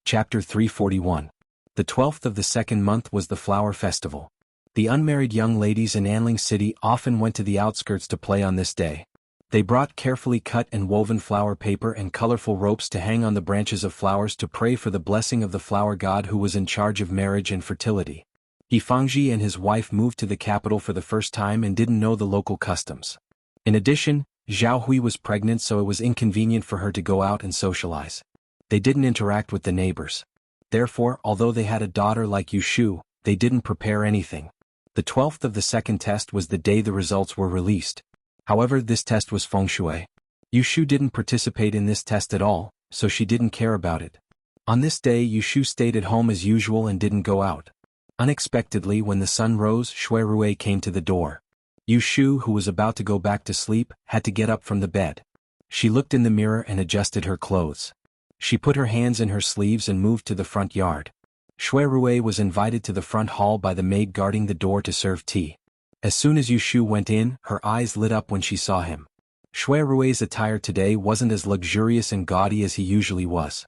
Chapter 341. The 12th of the 2nd month was the flower festival. The unmarried young ladies in Anling City often went to the outskirts to play on this day. They brought carefully cut and woven flower paper and colorful ropes to hang on the branches of flowers to pray for the blessing of the flower god who was in charge of marriage and fertility. He Fangji and his wife moved to the capital for the first time and didn't know the local customs. In addition, Zhao Hui was pregnant, so it was inconvenient for her to go out and socialize. They didn't interact with the neighbors. Therefore, although they had a daughter like Yushu, they didn't prepare anything. The 12th of the 2nd test was the day the results were released. However, this test was feng shui. Yushu didn't participate in this test at all, so she didn't care about it. On this day Yushu stayed at home as usual and didn't go out. Unexpectedly, when the sun rose, Shui Rui came to the door. Yushu, who was about to go back to sleep, had to get up from the bed. She looked in the mirror and adjusted her clothes. She put her hands in her sleeves and moved to the front yard. Shui Rui was invited to the front hall by the maid guarding the door to serve tea. As soon as Yushu went in, her eyes lit up when she saw him. Shui Rui's attire today wasn't as luxurious and gaudy as he usually was.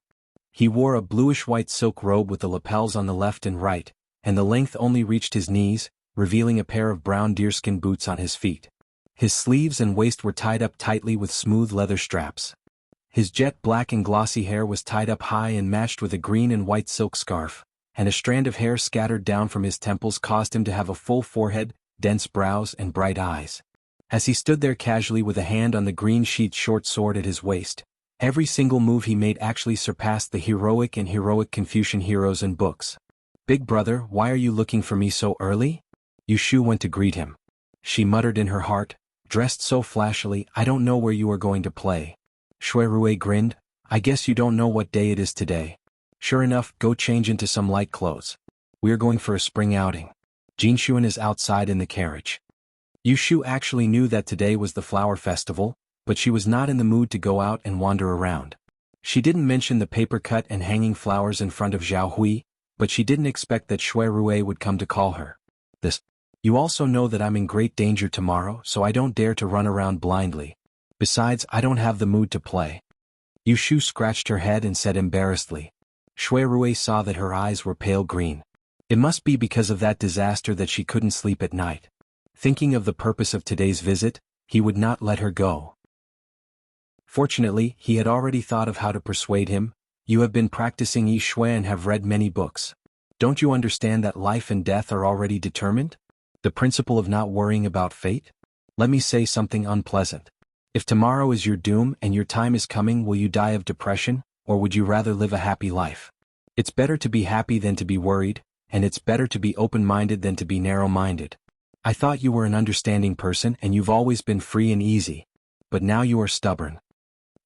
He wore a bluish-white silk robe with the lapels on the left and right, and the length only reached his knees, revealing a pair of brown deerskin boots on his feet. His sleeves and waist were tied up tightly with smooth leather straps. His jet black and glossy hair was tied up high and matched with a green and white silk scarf, and a strand of hair scattered down from his temples caused him to have a full forehead, dense brows and bright eyes. As he stood there casually with a hand on the green-sheathed short sword at his waist, every single move he made actually surpassed the heroic and heroic Confucian heroes in books. "Big brother, why are you looking for me so early?" Yushu went to greet him. She muttered in her heart, "Dressed so flashily, I don't know where you are going to play." Shui Rui grinned, "I guess you don't know what day it is today. Sure enough, go change into some light clothes. We are going for a spring outing. Jinshuan is outside in the carriage." Yushu actually knew that today was the flower festival, but she was not in the mood to go out and wander around. She didn't mention the paper cut and hanging flowers in front of Zhao Hui, but she didn't expect that Shui Rui would come to call her. This You also know that I'm in great danger tomorrow, so I don't dare to run around blindly. Besides, I don't have the mood to play." Yushu scratched her head and said embarrassedly. Shui Rui saw that her eyes were pale green. It must be because of that disaster that she couldn't sleep at night. Thinking of the purpose of today's visit, he would not let her go. Fortunately, he had already thought of how to persuade him. "You have been practicing Yi Shui and have read many books. Don't you understand that life and death are already determined? The principle of not worrying about fate? Let me say something unpleasant. If tomorrow is your doom and your time is coming, will you die of depression, or would you rather live a happy life? It's better to be happy than to be worried, and it's better to be open-minded than to be narrow-minded. I thought you were an understanding person and you've always been free and easy. But now you are stubborn."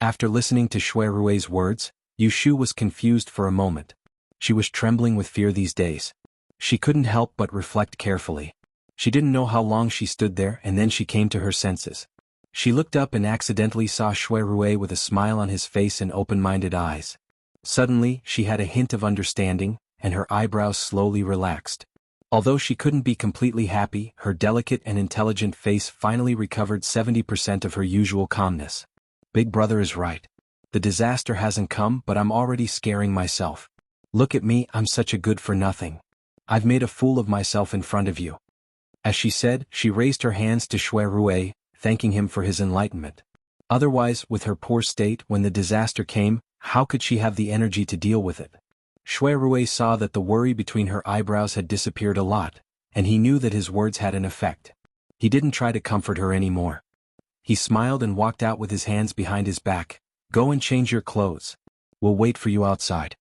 After listening to Shui Rui's words, Yushu was confused for a moment. She was trembling with fear these days. She couldn't help but reflect carefully. She didn't know how long she stood there, and then she came to her senses. She looked up and accidentally saw Shui Rui with a smile on his face and open-minded eyes. Suddenly, she had a hint of understanding, and her eyebrows slowly relaxed. Although she couldn't be completely happy, her delicate and intelligent face finally recovered 70% of her usual calmness. Big brother is right. The disaster hasn't come, but I'm already scaring myself. Look at me, I'm such a good-for-nothing. I've made a fool of myself in front of you. As she said, she raised her hands to Shui Rui, thanking him for his enlightenment. Otherwise, with her poor state, when the disaster came, how could she have the energy to deal with it? Shui Rui saw that the worry between her eyebrows had disappeared a lot, and he knew that his words had an effect. He didn't try to comfort her anymore. He smiled and walked out with his hands behind his back. "Go and change your clothes. We'll wait for you outside."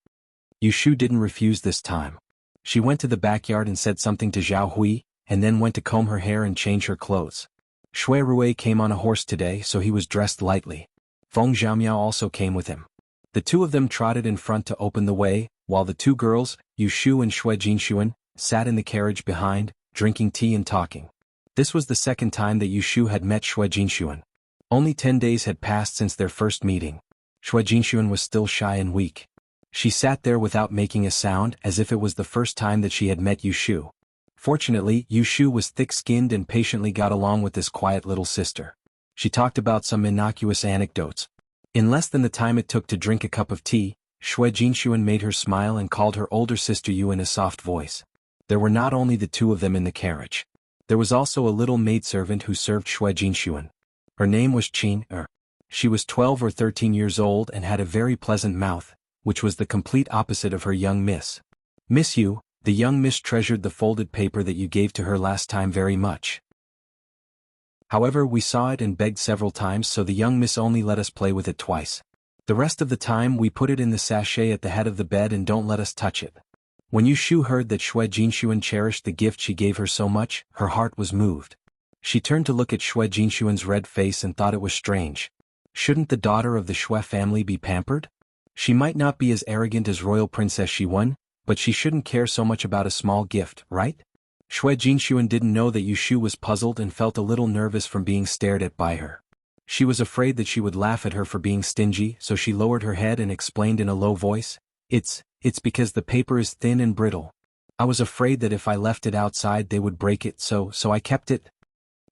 Yushu didn't refuse this time. She went to the backyard and said something to Zhao Hui, and then went to comb her hair and change her clothes. Shui Rui came on a horse today, so he was dressed lightly. Feng Xiaomiao also came with him. The two of them trotted in front to open the way, while the two girls, Yushu and Shui Jinshuan, sat in the carriage behind, drinking tea and talking. This was the second time that Yushu had met Shui Jinshuan. Only 10 days had passed since their first meeting. Shui Jinshuan was still shy and weak. She sat there without making a sound, as if it was the first time that she had met Yushu. Fortunately, Yushu was thick-skinned and patiently got along with this quiet little sister. She talked about some innocuous anecdotes. In less than the time it took to drink a cup of tea, Shui Jinshuan made her smile and called her older sister Yu in a soft voice. There were not only the two of them in the carriage. There was also a little maidservant who served Shui Jinshuan. Her name was Qin Er. She was 12 or 13 years old and had a very pleasant mouth, which was the complete opposite of her young miss. "Miss Yu, the young miss treasured the folded paper that you gave to her last time very much. However, we saw it and begged several times, so the young miss only let us play with it twice. The rest of the time we put it in the sachet at the head of the bed and don't let us touch it." When Yushu heard that Shui Jinshuan cherished the gift she gave her so much, her heart was moved. She turned to look at Shui Jinshuan's red face and thought it was strange. Shouldn't the daughter of the Shui family be pampered? She might not be as arrogant as royal Princess Shiwen, but she shouldn't care so much about a small gift, right? Shui Jinshuan didn't know that Yushu was puzzled and felt a little nervous from being stared at by her. She was afraid that she would laugh at her for being stingy, so she lowered her head and explained in a low voice, It's because the paper is thin and brittle. I was afraid that if I left it outside they would break it, so I kept it."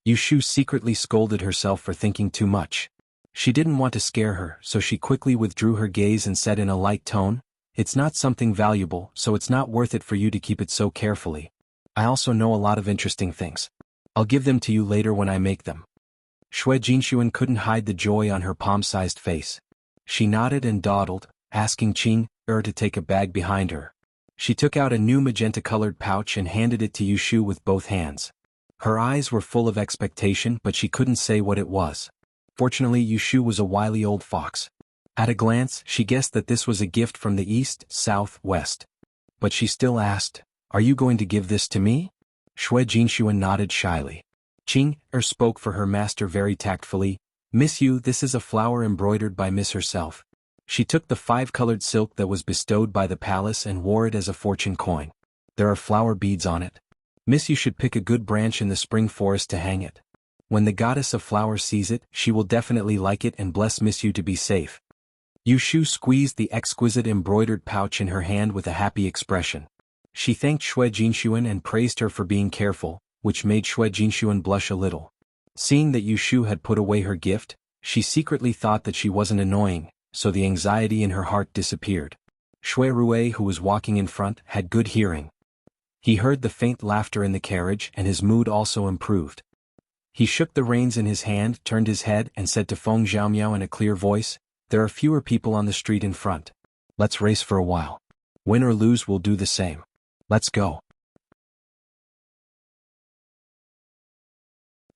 Yushu secretly scolded herself for thinking too much. She didn't want to scare her, so she quickly withdrew her gaze and said in a light tone, "It's not something valuable, so it's not worth it for you to keep it so carefully. I also know a lot of interesting things. I'll give them to you later when I make them." Shui Jinshuan couldn't hide the joy on her palm-sized face. She nodded and dawdled, asking Qin Er to take a bag behind her. She took out a new magenta-colored pouch and handed it to Yushu with both hands. Her eyes were full of expectation, but she couldn't say what it was. Fortunately, Yushu was a wily old fox. At a glance, she guessed that this was a gift from the east, south, west. But she still asked, "Are you going to give this to me?" Shui Jinshuan nodded shyly. Qin Er spoke for her master very tactfully, "Miss Yu, this is a flower embroidered by Miss herself." She took the 5-colored silk that was bestowed by the palace and wore it as a fortune coin. There are flower beads on it. Miss Yu should pick a good branch in the spring forest to hang it. When the goddess of flowers sees it, she will definitely like it and bless Miss Yu to be safe. Yushu squeezed the exquisite embroidered pouch in her hand with a happy expression. She thanked Shui Jinshuan and praised her for being careful, which made Xue Jinshuan blush a little. Seeing that Yu Shu had put away her gift, she secretly thought that she wasn't annoying, so the anxiety in her heart disappeared. Xue Rui, who was walking in front, had good hearing. He heard the faint laughter in the carriage and his mood also improved. He shook the reins in his hand, turned his head and said to Feng Xiaomiao in a clear voice, "There are fewer people on the street in front. Let's race for a while. Win or lose we'll do the same. Let's go."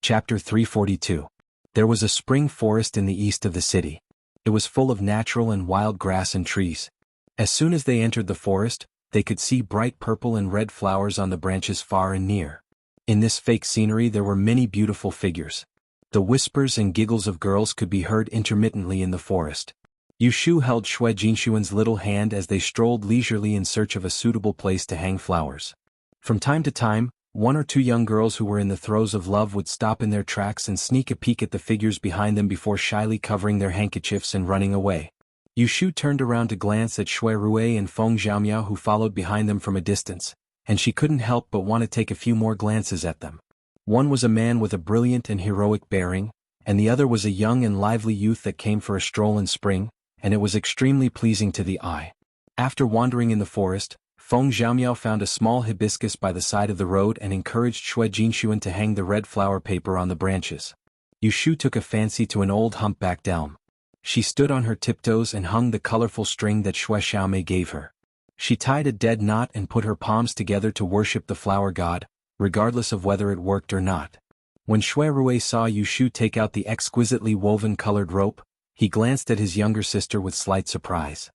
Chapter 342. There was a spring forest in the east of the city. It was full of natural and wild grass and trees. As soon as they entered the forest, they could see bright purple and red flowers on the branches far and near. In this fake scenery there were many beautiful figures. The whispers and giggles of girls could be heard intermittently in the forest. Yu Shu held Xue Jinshuan's little hand as they strolled leisurely in search of a suitable place to hang flowers. From time to time, one or two young girls who were in the throes of love would stop in their tracks and sneak a peek at the figures behind them before shyly covering their handkerchiefs and running away. Yu Shu turned around to glance at Xue Rui and Feng Xiaomiao who followed behind them from a distance, and she couldn't help but want to take a few more glances at them. One was a man with a brilliant and heroic bearing, and the other was a young and lively youth that came for a stroll in spring, and it was extremely pleasing to the eye. After wandering in the forest, Feng Xiaomiao found a small hibiscus by the side of the road and encouraged Xue Jinshuan to hang the red flower paper on the branches. Yu Shu took a fancy to an old humpbacked elm. She stood on her tiptoes and hung the colorful string that Xue Xiaomei gave her. She tied a dead knot and put her palms together to worship the flower god, regardless of whether it worked or not. When Xue Rui saw Yu Shu take out the exquisitely woven colored rope, he glanced at his younger sister with slight surprise.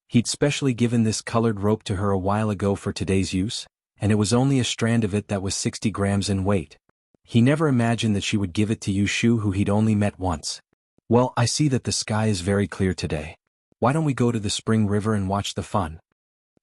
He'd specially given this colored rope to her a while ago for today's use, and it was only a strand of it that was 60 grams in weight. He never imagined that she would give it to Yu Shu, who he'd only met once. "Well, I see that the sky is very clear today. Why don't we go to the spring river and watch the fun?"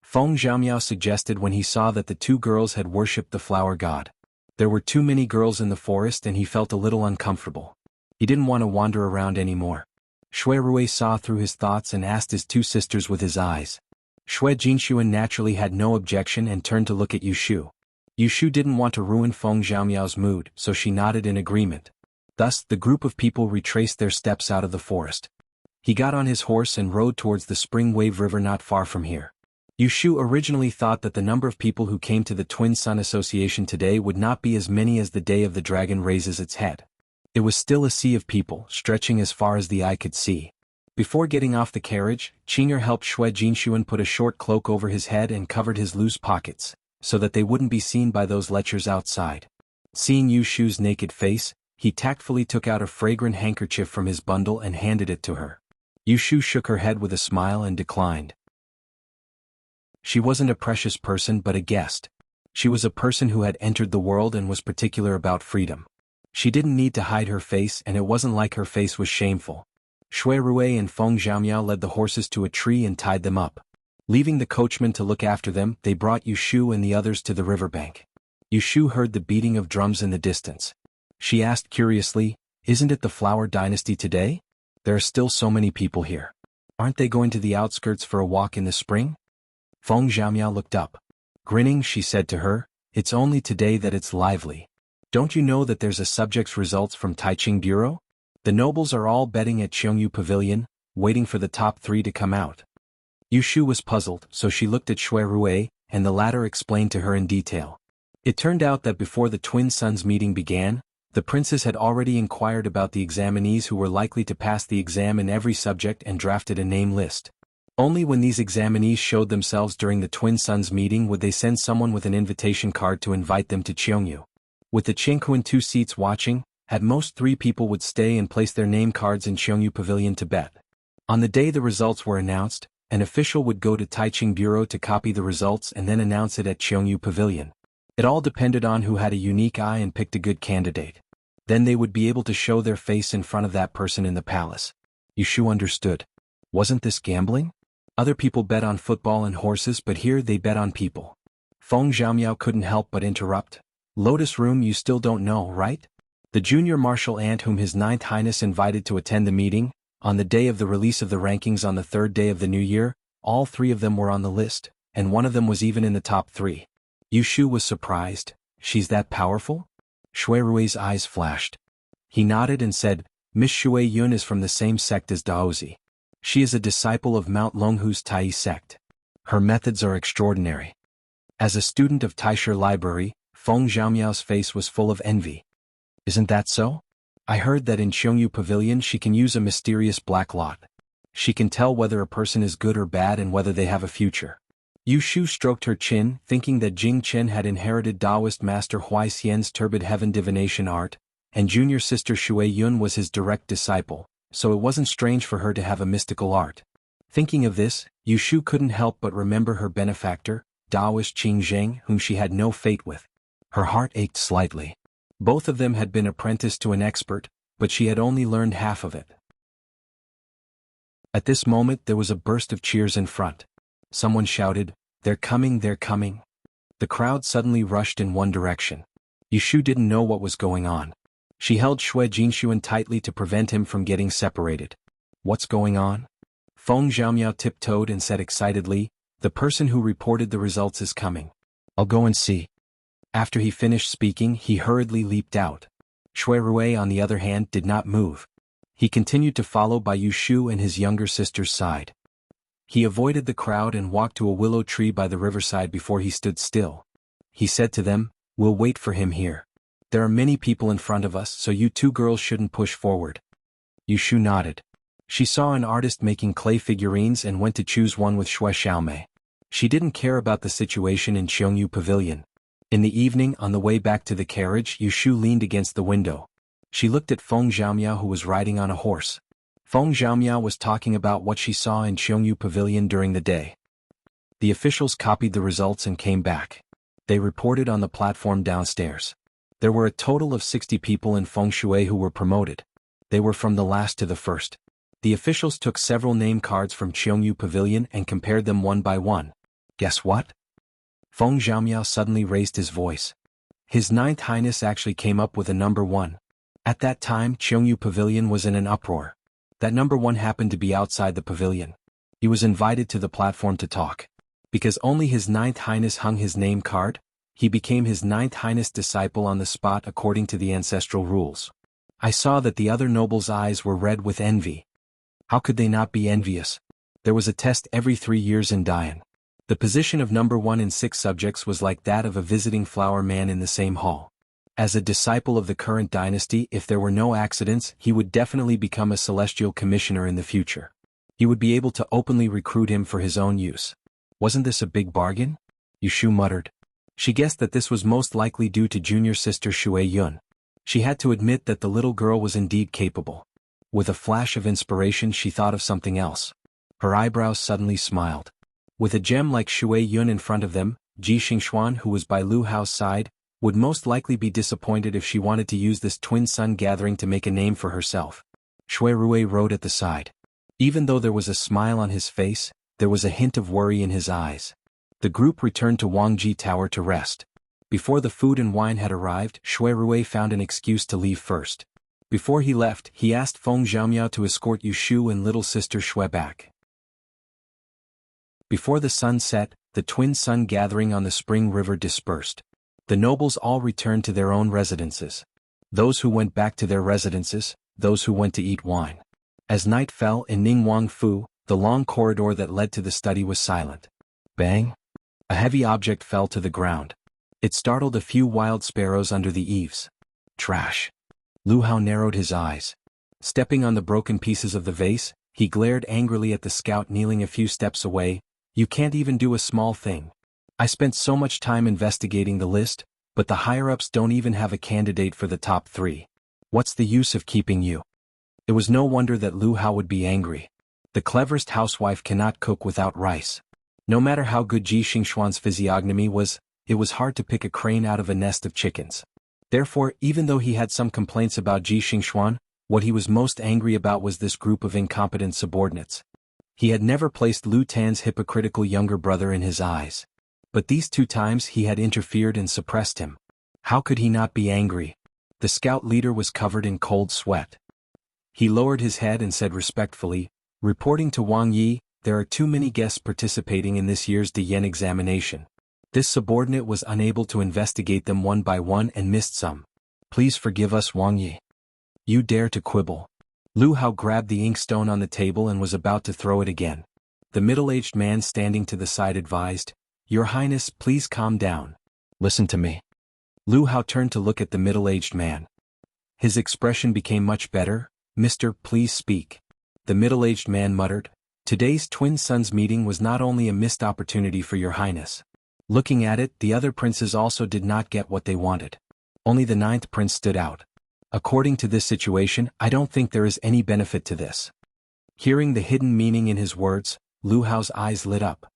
Feng Xiaomiao suggested when he saw that the two girls had worshipped the flower god. There were too many girls in the forest and he felt a little uncomfortable. He didn't want to wander around anymore. Xue Rui saw through his thoughts and asked his two sisters with his eyes. Xue Jinshuan naturally had no objection and turned to look at Yu Shu. Yu Shu didn't want to ruin Feng Xiaomiao's mood, so she nodded in agreement. Thus, the group of people retraced their steps out of the forest. He got on his horse and rode towards the Spring Wave River not far from here. Yu Shu originally thought that the number of people who came to the Twin Sun Association today would not be as many as the day of the dragon raises its head. It was still a sea of people, stretching as far as the eye could see. Before getting off the carriage, Qing'er helped Xue Jinshuan put a short cloak over his head and covered his loose pockets, so that they wouldn't be seen by those lechers outside. Seeing Yu Shu's naked face, he tactfully took out a fragrant handkerchief from his bundle and handed it to her. Yu Shu shook her head with a smile and declined. She wasn't a precious person but a guest. She was a person who had entered the world and was particular about freedom. She didn't need to hide her face, and it wasn't like her face was shameful. Xue Rui and Feng Xiaomiao led the horses to a tree and tied them up. Leaving the coachman to look after them, they brought Yu Shu and the others to the riverbank. Yu Shu heard the beating of drums in the distance. She asked curiously, "Isn't it the flower dynasty today? There are still so many people here. Aren't they going to the outskirts for a walk in the spring?" Feng Xiaomiao looked up. Grinning, she said to her, "It's only today that it's lively. Don't you know that there's a subject's results from Taiching Bureau? The nobles are all betting at Qiongyu Pavilion, waiting for the top 3 to come out." Yu Shu was puzzled, so she looked at Xue Rui, and the latter explained to her in detail. It turned out that before the Twin Suns meeting began, the princes had already inquired about the examinees who were likely to pass the exam in every subject and drafted a name list. Only when these examinees showed themselves during the Twin Suns meeting would they send someone with an invitation card to invite them to Qiongyu. With the Qingquan 2 seats watching, at most 3 people would stay and place their name cards in Qiongyu Pavilion to bet. On the day the results were announced, an official would go to Taiching Bureau to copy the results and then announce it at Qiongyu Pavilion. It all depended on who had a unique eye and picked a good candidate. Then they would be able to show their face in front of that person in the palace. Yu Shu understood. Wasn't this gambling? Other people bet on football and horses, but here they bet on people. Feng Xiaomiao couldn't help but interrupt. "Lotus Room, you still don't know, right? The junior martial ant whom His Ninth Highness invited to attend the meeting, on the day of the release of the rankings on the 3rd day of the new year, all 3 of them were on the list, and one of them was even in the top 3. Yu Shu was surprised. She's that powerful? Shui Rui's eyes flashed. He nodded and said, Miss Shui Yun is from the same sect as Daozi. She is a disciple of Mount Longhu's Tai sect. Her methods are extraordinary. As a student of Taisher Library, Feng Zhaomiao's face was full of envy. Isn't that so? I heard that in Xiongyu Pavilion she can use a mysterious black lot. She can tell whether a person is good or bad and whether they have a future. Yu Shu stroked her chin, thinking that Jing Chen had inherited Taoist master Huai Xian's turbid heaven divination art, and junior sister Shui Yun was his direct disciple, so it wasn't strange for her to have a mystical art. Thinking of this, Yu Shu couldn't help but remember her benefactor, Taoist Qing Zheng, whom she had no fate with. Her heart ached slightly. Both of them had been apprenticed to an expert, but she had only learned half of it. At this moment there was a burst of cheers in front. Someone shouted, "They're coming, they're coming." The crowd suddenly rushed in one direction. Yu Shu didn't know what was going on. She held Shui Jinshuan tightly to prevent him from getting separated. What's going on? Feng Zhaomiao tiptoed and said excitedly, "The person who reported the results is coming. I'll go and see." After he finished speaking, he hurriedly leaped out. Shui Rui, on the other hand, did not move. He continued to follow by Yu Shu and his younger sister's side. He avoided the crowd and walked to a willow tree by the riverside before he stood still. He said to them, "We'll wait for him here. There are many people in front of us, so you two girls shouldn't push forward." Yu Shu nodded. She saw an artist making clay figurines and went to choose one with Shui Xiaomei. She didn't care about the situation in Xiongyu Pavilion. In the evening, on the way back to the carriage, Yu Shu leaned against the window. She looked at Feng Zhaomiao, who was riding on a horse. Feng Zhaomiao was talking about what she saw in Xiongyu Pavilion during the day. The officials copied the results and came back. They reported on the platform downstairs. There were a total of 60 people in Feng Shui who were promoted. They were from the last to the first. The officials took several name cards from Xiongyu Pavilion and compared them one by one. Guess what? Feng Zhaomiao suddenly raised his voice. His Ninth Highness actually came up with a number 1. At that time, Xiongyu Pavilion was in an uproar. That number 1 happened to be outside the pavilion. He was invited to the platform to talk. Because only his Ninth Highness hung his name card, he became his Ninth Highness disciple on the spot according to the ancestral rules. I saw that the other nobles' eyes were red with envy. How could they not be envious? There was a test every 3 years in Dian. The position of number 1 in 6 subjects was like that of a visiting flower man in the same hall. As a disciple of the current dynasty, if there were no accidents, he would definitely become a celestial commissioner in the future. He would be able to openly recruit him for his own use. Wasn't this a big bargain? Yu Shu muttered. She guessed that this was most likely due to junior sister Shui Yun. She had to admit that the little girl was indeed capable. With a flash of inspiration, she thought of something else. Her eyebrows suddenly smiled. With a gem like Shui Yun in front of them, Ji Xingxuan, who was by Lu Hao's side, would most likely be disappointed if she wanted to use this twin sun gathering to make a name for herself. Shui Rui rode at the side. Even though there was a smile on his face, there was a hint of worry in his eyes. The group returned to Wangji Tower to rest. Before the food and wine had arrived, Shui Rui found an excuse to leave first. Before he left, he asked Feng Zhaomiao to escort Yu Shu and little sister Shui back. Before the sun set, the twin sun gathering on the spring river dispersed. The nobles all returned to their own residences. Those who went back to their residences, those who went to eat wine. As night fell in Ningwang Fu, the long corridor that led to the study was silent. Bang! A heavy object fell to the ground. It startled a few wild sparrows under the eaves. Trash! Lu Hao narrowed his eyes. Stepping on the broken pieces of the vase, he glared angrily at the scout kneeling a few steps away. "You can't even do a small thing. I spent so much time investigating the list, but the higher-ups don't even have a candidate for the top 3. What's the use of keeping you?" It was no wonder that Lu Hao would be angry. The cleverest housewife cannot cook without rice. No matter how good Ji Xingxuan's physiognomy was, it was hard to pick a crane out of a nest of chickens. Therefore, even though he had some complaints about Ji Xingxuan, what he was most angry about was this group of incompetent subordinates. He had never placed Lu Tan's hypocritical younger brother in his eyes. But these 2 times he had interfered and suppressed him. How could he not be angry? The scout leader was covered in cold sweat. He lowered his head and said respectfully, "Reporting to Wang Yi, there are too many guests participating in this year's Diyan examination. This subordinate was unable to investigate them one by one and missed some. Please forgive us, Wang Yi. You dare to quibble. Lu Hao grabbed the inkstone on the table and was about to throw it again. The middle-aged man standing to the side advised, Your Highness, please calm down. Listen to me. Lu Hao turned to look at the middle-aged man. His expression became much better. Mister, please speak. The middle-aged man muttered, Today's twin sons meeting was not only a missed opportunity for Your Highness. Looking at it, the other princes also did not get what they wanted. Only the 9th prince stood out. According to this situation, I don't think there is any benefit to this. Hearing the hidden meaning in his words, Lu Hao's eyes lit up.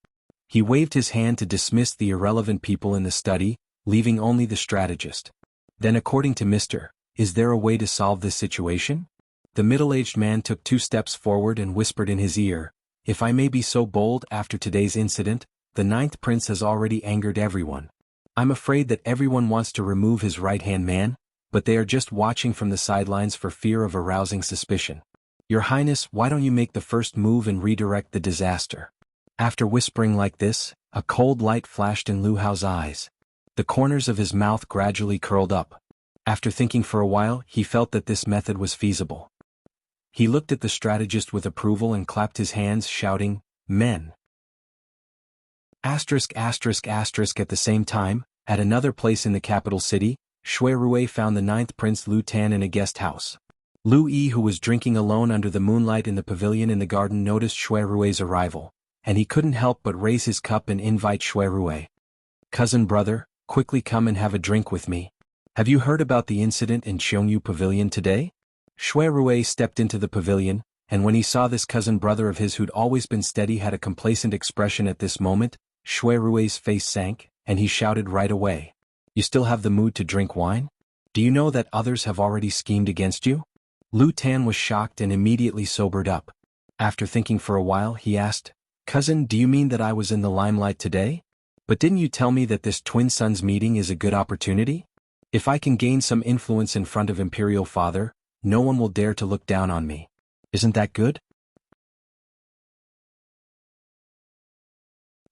He waved his hand to dismiss the irrelevant people in the study, leaving only the strategist. Then according to Mr., is there a way to solve this situation? The middle-aged man took 2 steps forward and whispered in his ear, If I may be so bold, after today's incident, the 9th prince has already angered everyone. I'm afraid that everyone wants to remove his right-hand man, but they are just watching from the sidelines for fear of arousing suspicion. Your Highness, why don't you make the first move and redirect the disaster? After whispering like this, a cold light flashed in Lu Hao's eyes. The corners of his mouth gradually curled up. After thinking for a while, he felt that this method was feasible. He looked at the strategist with approval and clapped his hands, shouting, Men! At the same time, at another place in the capital city, Shui Rui found the 9th prince Lu Tan in a guest house. Lu Yi, who was drinking alone under the moonlight in the pavilion in the garden, noticed Shui Rui's arrival, and he couldn't help but raise his cup and invite Shui Rui. Cousin brother, quickly come and have a drink with me. Have you heard about the incident in Qiongyu Pavilion today? Shui Rui stepped into the pavilion, and when he saw this cousin brother of his who'd always been steady had a complacent expression at this moment, Shui Rui's face sank, and he shouted right away. You still have the mood to drink wine? Do you know that others have already schemed against you? Lu Tan was shocked and immediately sobered up. After thinking for a while, he asked, Cousin, do you mean that I was in the limelight today? But didn't you tell me that this twin sons meeting is a good opportunity? If I can gain some influence in front of Imperial Father, no one will dare to look down on me. Isn't that good?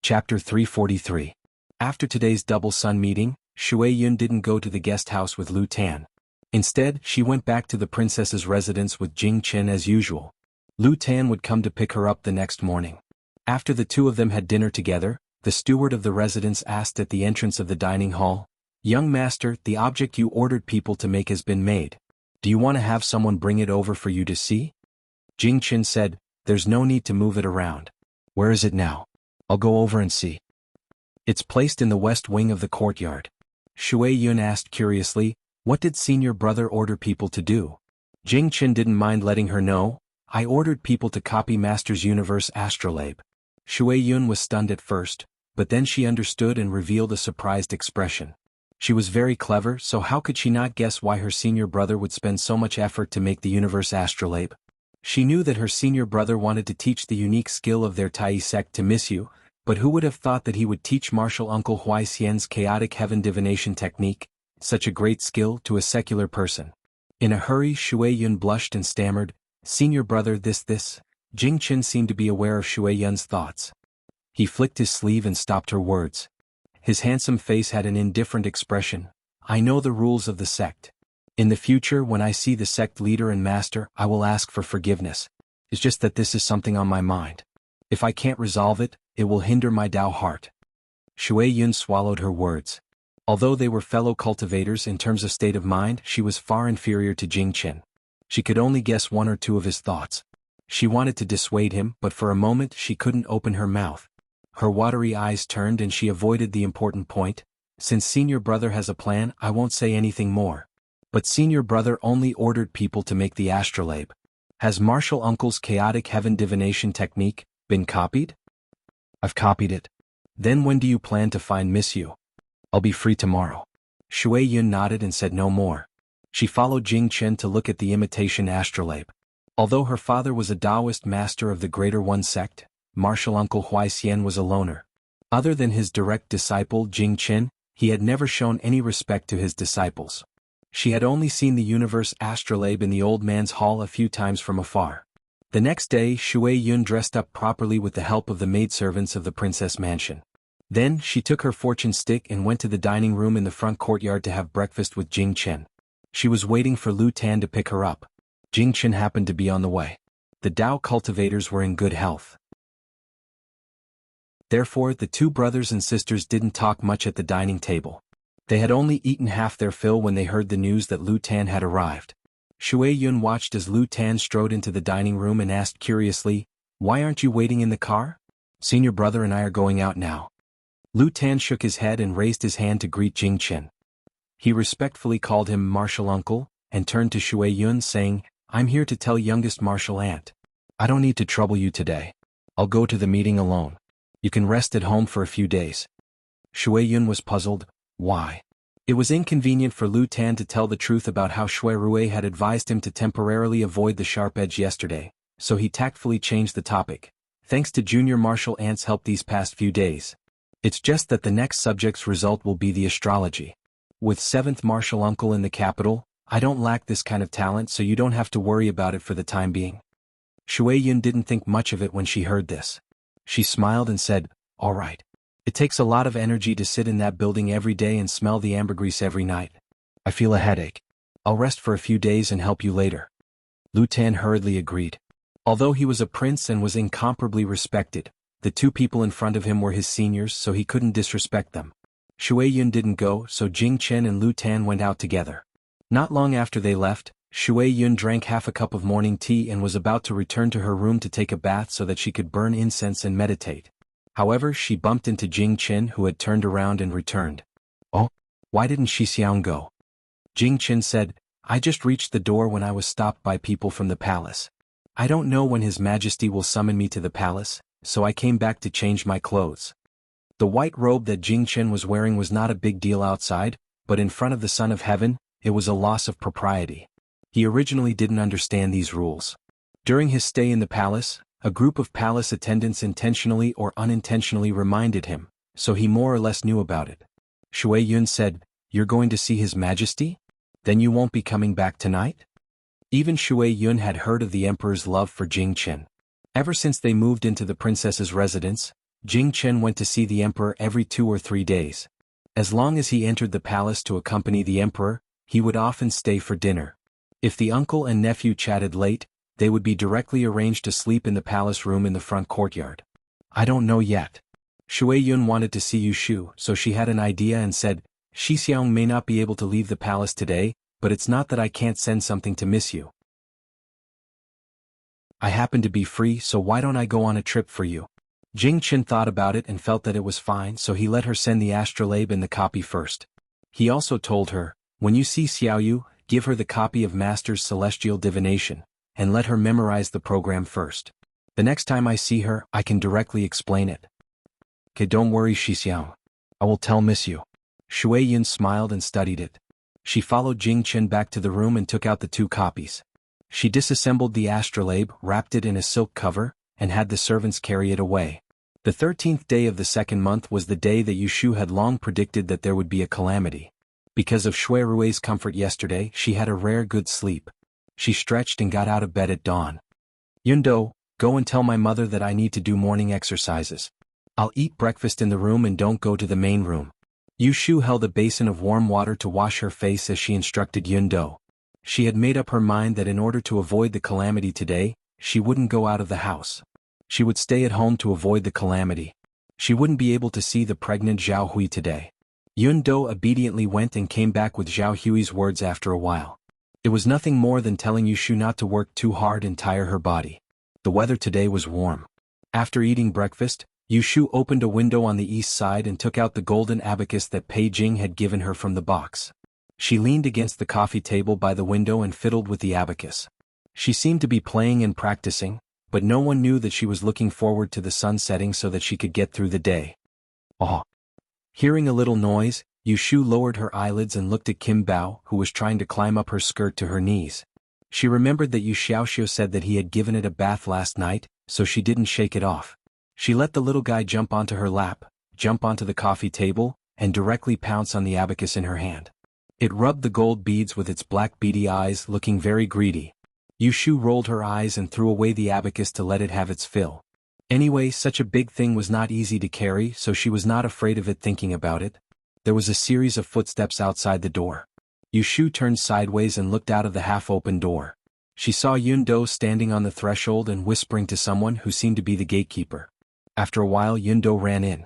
Chapter 343. After today's double sun meeting, Shui Yun didn't go to the guest house with Lu Tan. Instead, she went back to the princess's residence with Jing Chen as usual. Lu Tan would come to pick her up the next morning. After the two of them had dinner together, the steward of the residence asked at the entrance of the dining hall, Young master, the object you ordered people to make has been made. Do you want to have someone bring it over for you to see? Jing Chen said, There's no need to move it around. Where is it now? I'll go over and see. It's placed in the west wing of the courtyard. Shui Yun asked curiously, What did senior brother order people to do? Jing Chen didn't mind letting her know, I ordered people to copy Master's Universe Astrolabe. Shui Yun was stunned at first, but then she understood and revealed a surprised expression. She was very clever, so how could she not guess why her senior brother would spend so much effort to make the Universe Astrolabe? She knew that her senior brother wanted to teach the unique skill of their Tai sect to Misyu, but who would have thought that he would teach martial uncle Huai Xian's chaotic heaven divination technique, such a great skill, to a secular person? In a hurry, Shui Yun blushed and stammered, Senior brother this. Jing Chen seemed to be aware of Shui Yun's thoughts. He flicked his sleeve and stopped her words. His handsome face had an indifferent expression. I know the rules of the sect. In the future, when I see the sect leader and master, I will ask for forgiveness. It's just that this is something on my mind. If I can't resolve it, it will hinder my Tao heart. Shui Yun swallowed her words. Although they were fellow cultivators in terms of state of mind, she was far inferior to Jing Chen. She could only guess one or two of his thoughts. She wanted to dissuade him, but for a moment she couldn't open her mouth. Her watery eyes turned and she avoided the important point. Since senior brother has a plan, I won't say anything more. But senior brother only ordered people to make the astrolabe. Has martial uncle's chaotic heaven divination technique been copied? I've copied it. Then when do you plan to find Misyu? I'll be free tomorrow. Shui Yun nodded and said no more. She followed Jing Chen to look at the imitation astrolabe. Although her father was a Taoist master of the Greater One sect, martial uncle Huai Xian was a loner. Other than his direct disciple Jing Chen, he had never shown any respect to his disciples. She had only seen the universe astrolabe in the old man's hall a few times from afar. The next day, Shui Yun dressed up properly with the help of the maidservants of the princess mansion. Then, she took her fortune stick and went to the dining room in the front courtyard to have breakfast with Jing Chen. She was waiting for Lu Tan to pick her up. Jing Chen happened to be on the way. The Dao cultivators were in good health. Therefore, the two brothers and sisters didn't talk much at the dining table. They had only eaten half their fill when they heard the news that Lu Tan had arrived. Shui Yun watched as Lu Tan strode into the dining room and asked curiously, "Why aren't you waiting in the car? Senior brother and I are going out now." Lu Tan shook his head and raised his hand to greet Jing Chen. He respectfully called him martial uncle, and turned to Shui Yun saying, "I'm here to tell youngest martial aunt. I don't need to trouble you today. I'll go to the meeting alone. You can rest at home for a few days." Shui Yun was puzzled. Why? It was inconvenient for Lu Tan to tell the truth about how Shui Rui had advised him to temporarily avoid the sharp edge yesterday, so he tactfully changed the topic. "Thanks to junior martial aunt's help these past few days. It's just that the next subject's result will be the astrology. With 7th martial uncle in the capital, I don't lack this kind of talent, so you don't have to worry about it for the time being." Shui Yun didn't think much of it when she heard this. She smiled and said, "All right. It takes a lot of energy to sit in that building every day and smell the ambergris every night. I feel a headache. I'll rest for a few days and help you later." Lu Tan hurriedly agreed. Although he was a prince and was incomparably respected, the two people in front of him were his seniors, so he couldn't disrespect them. Shui Yun didn't go, so Jing Chen and Lu Tan went out together. Not long after they left, Shui Yun drank half a cup of morning tea and was about to return to her room to take a bath so that she could burn incense and meditate. However, she bumped into Jing Chen, who had turned around and returned. "Oh, why didn't Xixiang go?" Jing Chen said, "I just reached the door when I was stopped by people from the palace. I don't know when His Majesty will summon me to the palace, so I came back to change my clothes." The white robe that Jing Chen was wearing was not a big deal outside, but in front of the Son of Heaven, it was a loss of propriety. He originally didn't understand these rules. During his stay in the palace, a group of palace attendants intentionally or unintentionally reminded him, so he more or less knew about it. Shui Yun said, "You're going to see His Majesty? Then you won't be coming back tonight?" Even Shui Yun had heard of the emperor's love for Jing Chen. Ever since they moved into the princess's residence, Jing Chen went to see the emperor every 2 or 3 days. As long as he entered the palace to accompany the emperor, he would often stay for dinner. If the uncle and nephew chatted late, they would be directly arranged to sleep in the palace room in the front courtyard. "I don't know yet." Shui Yun wanted to see Yushu, so she had an idea and said, "Xixiang may not be able to leave the palace today, but it's not that I can't send something to miss you. I happen to be free, so why don't I go on a trip for you?" Jing Chen thought about it and felt that it was fine, so he let her send the astrolabe and the copy first. He also told her, "When you see Xiaoyu, give her the copy of Master's Celestial Divination, and let her memorize the program first. The next time I see her, I can directly explain it." "Okay, don't worry, Xixiang. I will tell Miss Yu." Shui Yun smiled and studied it. She followed Jing Chen back to the room and took out the 2 copies. She disassembled the astrolabe, wrapped it in a silk cover, and had the servants carry it away. The 13th day of the 2nd month was the day that Yushu had long predicted that there would be a calamity. Because of Shui Rui's comfort yesterday, she had a rare good sleep. She stretched and got out of bed at dawn. "Yundo, go and tell my mother that I need to do morning exercises. I'll eat breakfast in the room and don't go to the main room." Yushu held a basin of warm water to wash her face as she instructed Yundo. She had made up her mind that in order to avoid the calamity today, she wouldn't go out of the house. She would stay at home to avoid the calamity. She wouldn't be able to see the pregnant Zhao Hui today. Yundo obediently went and came back with Zhao Hui's words after a while. It was nothing more than telling Yushu not to work too hard and tire her body. The weather today was warm. After eating breakfast, Yushu opened a window on the east side and took out the golden abacus that Pei Jing had given her from the box. She leaned against the coffee table by the window and fiddled with the abacus. She seemed to be playing and practicing, but no one knew that she was looking forward to the sun setting so that she could get through the day. "Oh." Hearing a little noise, Yushu lowered her eyelids and looked at Kim Bao, who was trying to climb up her skirt to her knees. She remembered that Yu Xiaoxiu said that he had given it a bath last night, so she didn't shake it off. She let the little guy jump onto her lap, jump onto the coffee table, and directly pounce on the abacus in her hand. It rubbed the gold beads with its black beady eyes, looking very greedy. Yushu rolled her eyes and threw away the abacus to let it have its fill. Anyway, such a big thing was not easy to carry, so she was not afraid of it thinking about it. There was a series of footsteps outside the door. Yushu turned sideways and looked out of the half-open door. She saw Yundo standing on the threshold and whispering to someone who seemed to be the gatekeeper. After a while Yundo ran in.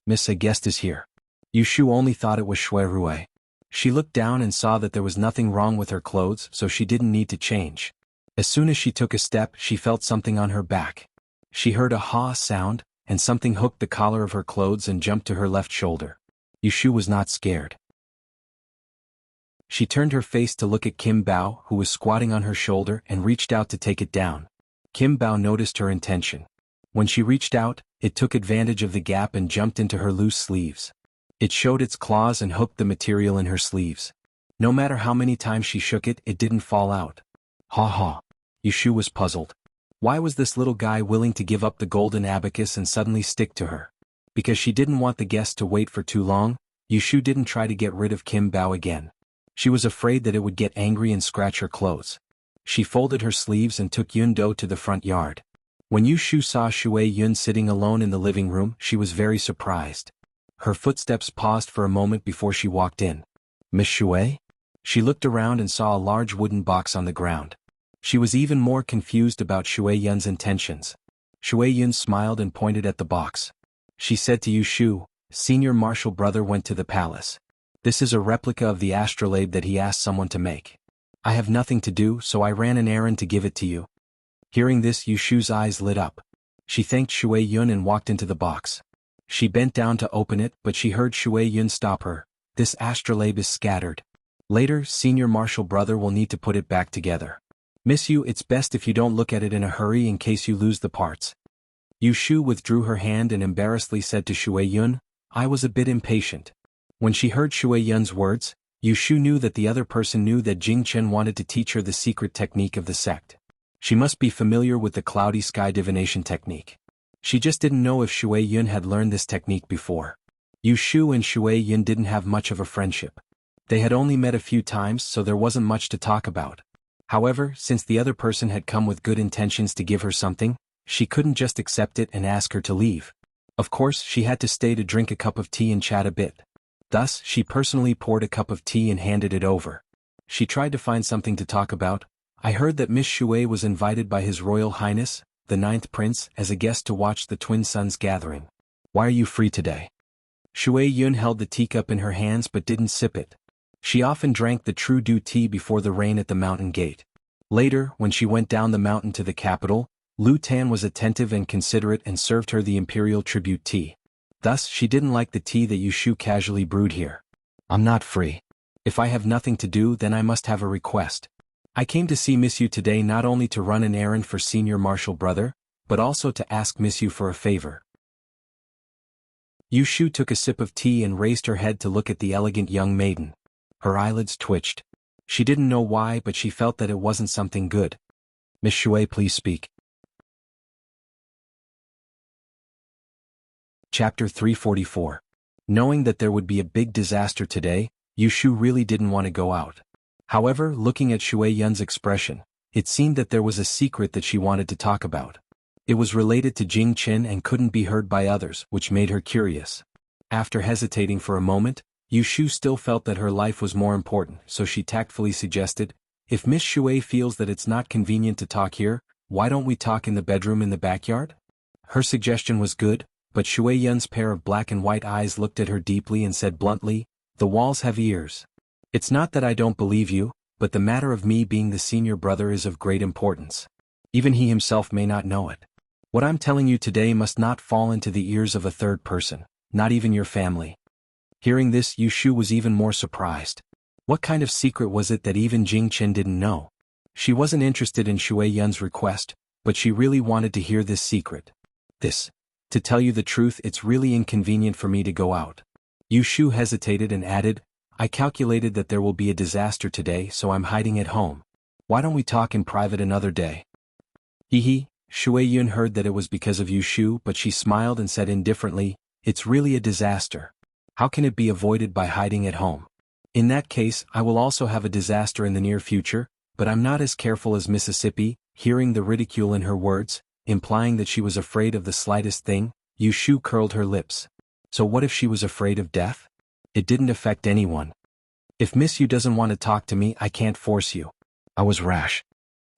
"Miss, a guest is here." Yushu only thought it was Shui Rui. She looked down and saw that there was nothing wrong with her clothes, so she didn't need to change. As soon as she took a step, she felt something on her back. She heard a "ha" sound, and something hooked the collar of her clothes and jumped to her left shoulder. Yushu was not scared. She turned her face to look at Kim Bao, who was squatting on her shoulder, and reached out to take it down. Kim Bao noticed her intention. When she reached out, it took advantage of the gap and jumped into her loose sleeves. It showed its claws and hooked the material in her sleeves. No matter how many times she shook it, it didn't fall out. Ha ha. Yushu was puzzled. Why was this little guy willing to give up the golden abacus and suddenly stick to her? Because she didn't want the guest to wait for too long, Yushu didn't try to get rid of Kim Bao again. She was afraid that it would get angry and scratch her clothes. She folded her sleeves and took Yundo to the front yard. When Yushu saw Shui Yun sitting alone in the living room, she was very surprised. Her footsteps paused for a moment before she walked in. "Miss Shui?" She looked around and saw a large wooden box on the ground. She was even more confused about Shui Yun's intentions. Shui Yun smiled and pointed at the box. She said to Yushu, "Senior Marshal Brother went to the palace. This is a replica of the astrolabe that he asked someone to make. I have nothing to do, so I ran an errand to give it to you." Hearing this, Yushu's eyes lit up. She thanked Shui Yun and walked into the box. She bent down to open it, but she heard Shui Yun stop her. "This astrolabe is scattered. Later, Senior Marshal Brother will need to put it back together. Miss Yu, it's best if you don't look at it in a hurry in case you lose the parts." Yushu withdrew her hand and embarrassedly said to Shui Yun, "I was a bit impatient." When she heard Shui Yun's words, Yushu knew that the other person knew that Jing Chen wanted to teach her the secret technique of the sect. She must be familiar with the cloudy sky divination technique. She just didn't know if Shui Yun had learned this technique before. Yushu and Shui Yun didn't have much of a friendship. They had only met a few times, so there wasn't much to talk about. However, since the other person had come with good intentions to give her something, she couldn't just accept it and ask her to leave. Of course, she had to stay to drink a cup of tea and chat a bit. Thus, she personally poured a cup of tea and handed it over. She tried to find something to talk about. "I heard that Miss Shui was invited by His Royal Highness, the 9th Prince, as a guest to watch the Twin Sons gathering. Why are you free today?" Shui Yun held the teacup in her hands but didn't sip it. She often drank the true dew tea before the rain at the mountain gate. Later, when she went down the mountain to the capital, Lu Tan was attentive and considerate and served her the imperial tribute tea. Thus, she didn't like the tea that Yushu casually brewed here. "I'm not free. If I have nothing to do, then I must have a request. I came to see Miss Yu today not only to run an errand for Senior Marshal Brother, but also to ask Miss Yu for a favor." Yushu took a sip of tea and raised her head to look at the elegant young maiden. Her eyelids twitched. She didn't know why, but she felt that it wasn't something good. "Miss Shui, please speak." Chapter 344. Knowing that there would be a big disaster today, Yushu really didn't want to go out. However, looking at Shui Yun's expression, it seemed that there was a secret that she wanted to talk about. It was related to Jing Chen and couldn't be heard by others, which made her curious. After hesitating for a moment, Yushu still felt that her life was more important, so she tactfully suggested, "If Miss Shui feels that it's not convenient to talk here, why don't we talk in the bedroom in the backyard?" Her suggestion was good, but Shui Yun's pair of black and white eyes looked at her deeply and said bluntly, "The walls have ears. It's not that I don't believe you, but the matter of me being the senior brother is of great importance. Even he himself may not know it. What I'm telling you today must not fall into the ears of a third person, not even your family." Hearing this, Yushu was even more surprised. What kind of secret was it that even Jing Chen didn't know? She wasn't interested in Shui Yun's request, but she really wanted to hear this secret. To tell you the truth, it's really inconvenient for me to go out." Yushu hesitated and added, "I calculated that there will be a disaster today, so I'm hiding at home. Why don't we talk in private another day?" Hee. Shui Yun heard that it was because of Yushu, but she smiled and said indifferently, "It's really a disaster. How can it be avoided by hiding at home? In that case, I will also have a disaster in the near future, but I'm not as careful as Mississippi." Hearing the ridicule in her words, implying that she was afraid of the slightest thing. Yu Shu curled her lips. So what if she was afraid of death? It didn't affect anyone. If Miss Yu doesn't want to talk to me, I can't force you. I was rash.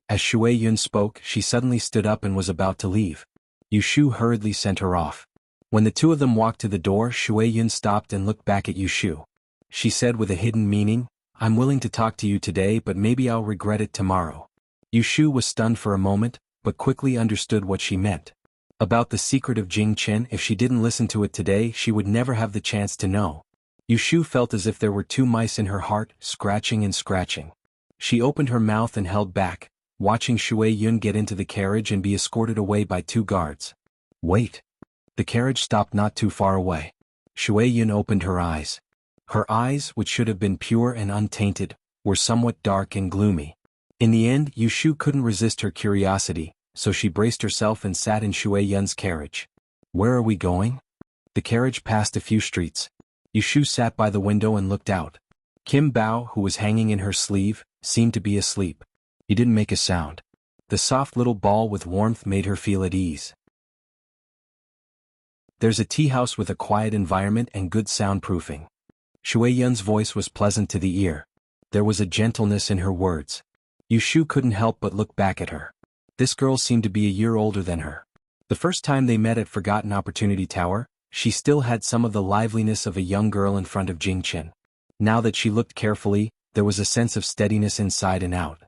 As Shui Yun spoke, she suddenly stood up and was about to leave. Yu Shu hurriedly sent her off. When the two of them walked to the door, Shui Yun stopped and looked back at Yu Shu. She said with a hidden meaning, I'm willing to talk to you today, but maybe I'll regret it tomorrow. Yu Shu was stunned for a moment, but quickly understood what she meant. About the secret of Jing Chen, if she didn't listen to it today, she would never have the chance to know. Yu Shu felt as if there were two mice in her heart, scratching and scratching. She opened her mouth and held back, watching Shui Yun get into the carriage and be escorted away by two guards. Wait. The carriage stopped not too far away. Shui Yun opened her eyes. Her eyes, which should have been pure and untainted, were somewhat dark and gloomy. In the end, Yu Shu couldn't resist her curiosity, so she braced herself and sat in Shui Yun's carriage. Where are we going? The carriage passed a few streets. Yu Shu sat by the window and looked out. Kim Bao, who was hanging in her sleeve, seemed to be asleep. He didn't make a sound. The soft little ball with warmth made her feel at ease. There's a tea house with a quiet environment and good soundproofing. Shui Yun's voice was pleasant to the ear. There was a gentleness in her words. Yu Shu couldn't help but look back at her. This girl seemed to be a year older than her. The first time they met at Forgotten Opportunity Tower, she still had some of the liveliness of a young girl in front of Jing Chen. Now that she looked carefully, there was a sense of steadiness inside and out.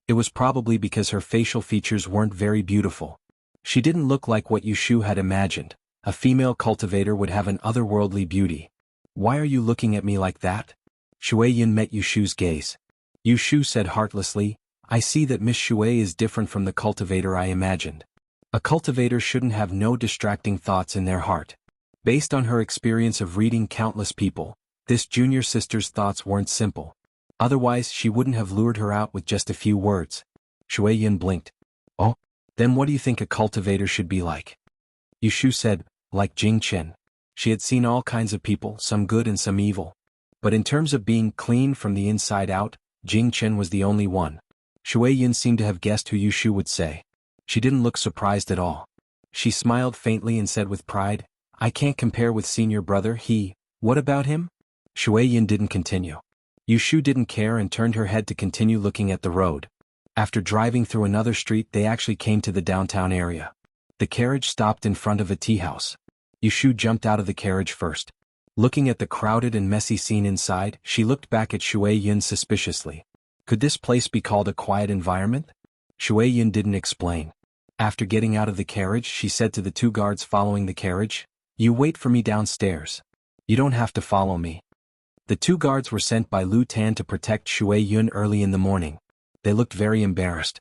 It was probably because her facial features weren't very beautiful. She didn't look like what Yu Shu had imagined. A female cultivator would have an otherworldly beauty. Why are you looking at me like that? Shui Yun met Yu Shu's gaze. Yu Shu said heartlessly, I see that Miss Shui is different from the cultivator I imagined. A cultivator shouldn't have no distracting thoughts in their heart. Based on her experience of reading countless people, this junior sister's thoughts weren't simple. Otherwise she wouldn't have lured her out with just a few words. Shui Yun blinked. Oh? Then what do you think a cultivator should be like? Yu Shu said, like Jing Chen. She had seen all kinds of people, some good and some evil. But in terms of being clean from the inside out, Jing Chen was the only one. Shui Yun seemed to have guessed who Yu Shu would say. She didn't look surprised at all. She smiled faintly and said with pride, I can't compare with senior brother, what about him? Shui Yun didn't continue. Yu Shu didn't care and turned her head to continue looking at the road. After driving through another street, they actually came to the downtown area. The carriage stopped in front of a tea house. Yu Shu jumped out of the carriage first. Looking at the crowded and messy scene inside, she looked back at Shui Yun suspiciously. Could this place be called a quiet environment? Shui Yun didn't explain. After getting out of the carriage, she said to the two guards following the carriage, You wait for me downstairs. You don't have to follow me. The two guards were sent by Lu Tan to protect Shui Yun early in the morning. They looked very embarrassed.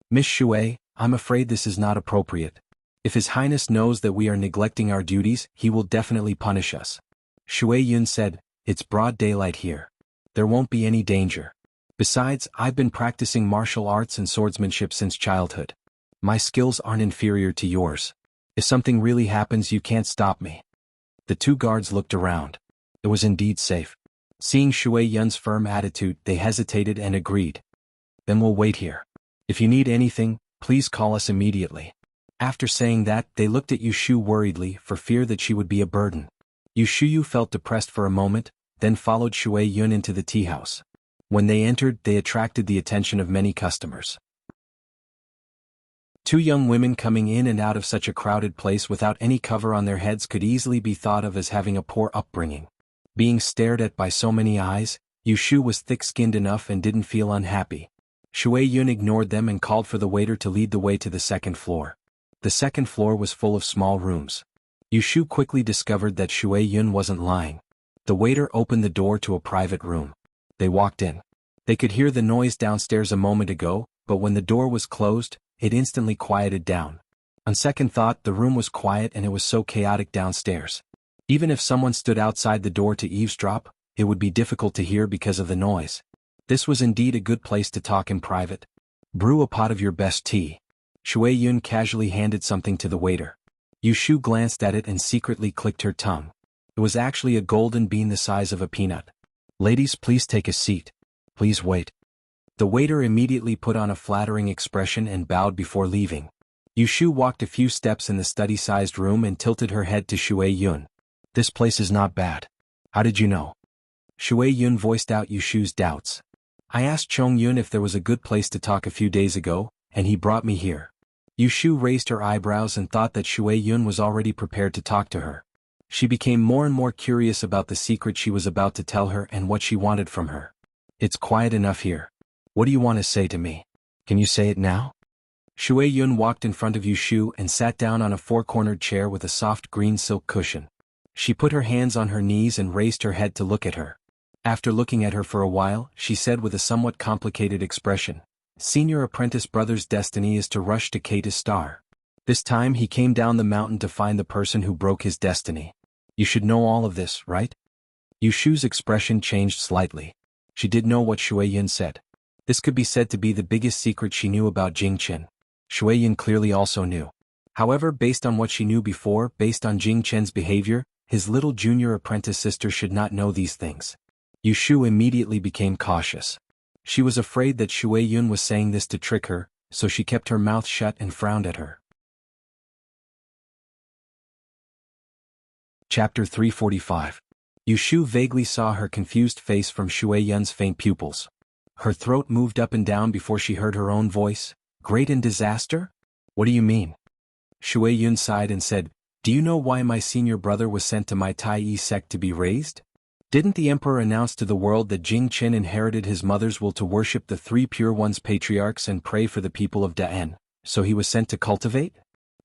Miss Shui, I'm afraid this is not appropriate. If His Highness knows that we are neglecting our duties, he will definitely punish us. Shui Yun said, It's broad daylight here. There won't be any danger. Besides, I've been practicing martial arts and swordsmanship since childhood. My skills aren't inferior to yours. If something really happens, you can't stop me. The two guards looked around. It was indeed safe. Seeing Shui Yun's firm attitude, they hesitated and agreed. Then we'll wait here. If you need anything, please call us immediately. After saying that, they looked at Yu Shu worriedly for fear that she would be a burden. Yu Shu felt depressed for a moment, then followed Shui Yun into the tea house. When they entered, they attracted the attention of many customers. Two young women coming in and out of such a crowded place without any cover on their heads could easily be thought of as having a poor upbringing. Being stared at by so many eyes, Yu Shu was thick-skinned enough and didn't feel unhappy. Shui Yun ignored them and called for the waiter to lead the way to the second floor. The second floor was full of small rooms. Yu Shu quickly discovered that Shui Yun wasn't lying. The waiter opened the door to a private room. They walked in. They could hear the noise downstairs a moment ago, but when the door was closed, it instantly quieted down. On second thought, the room was quiet and it was so chaotic downstairs. Even if someone stood outside the door to eavesdrop, it would be difficult to hear because of the noise. This was indeed a good place to talk in private. Brew a pot of your best tea. Shui Yun casually handed something to the waiter. Yu Shu glanced at it and secretly clicked her tongue. It was actually a golden bean the size of a peanut. Ladies, please take a seat. Please wait. The waiter immediately put on a flattering expression and bowed before leaving. Yushu walked a few steps in the study-sized room and tilted her head to Shui Yun. This place is not bad. How did you know? Shui Yun voiced out Yushu's doubts. I asked Chong Yun if there was a good place to talk a few days ago, and he brought me here. Yushu raised her eyebrows and thought that Shui Yun was already prepared to talk to her. She became more and more curious about the secret she was about to tell her and what she wanted from her. It's quiet enough here. What do you want to say to me? Can you say it now? Shui Yun walked in front of Yushu and sat down on a four-cornered chair with a soft green silk cushion. She put her hands on her knees and raised her head to look at her. After looking at her for a while, she said with a somewhat complicated expression, Senior Apprentice Brother's destiny is to rush to Kata Star. This time he came down the mountain to find the person who broke his destiny. You should know all of this, right? Yushu's expression changed slightly. She did know what Shui Yun said. This could be said to be the biggest secret she knew about Jing Chen. Shui Yun clearly also knew. However, based on what she knew before, based on Jing Chen's behavior, his little junior apprentice sister should not know these things. Yushu immediately became cautious. She was afraid that Shui Yun was saying this to trick her, so she kept her mouth shut and frowned at her. Chapter 345. Yushu vaguely saw her confused face from Shui Yun's faint pupils. Her throat moved up and down before she heard her own voice. Great in disaster? What do you mean? Shui Yun sighed and said, Do you know why my senior brother was sent to my Tai Yi sect to be raised? Didn't the emperor announce to the world that Jing Chen inherited his mother's will to worship the three pure ones patriarchs and pray for the people of Da'an, so he was sent to cultivate?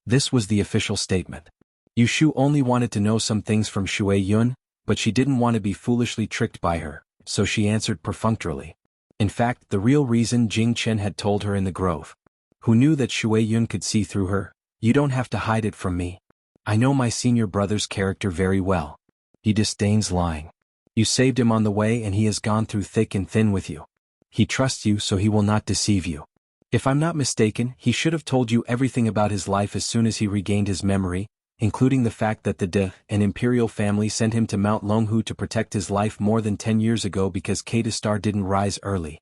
This was the official statement. Yushu only wanted to know some things from Shui Yun, but she didn't want to be foolishly tricked by her, so she answered perfunctorily. In fact, the real reason Jing Chen had told her in the grove. Who knew that Shui Yun could see through her? You don't have to hide it from me. I know my senior brother's character very well. He disdains lying. You saved him on the way and he has gone through thick and thin with you. He trusts you so he will not deceive you. If I'm not mistaken, he should have told you everything about his life as soon as he regained his memory, including the fact that an imperial family sent him to Mount Longhu to protect his life more than 10 years ago because Kata Star didn't rise early.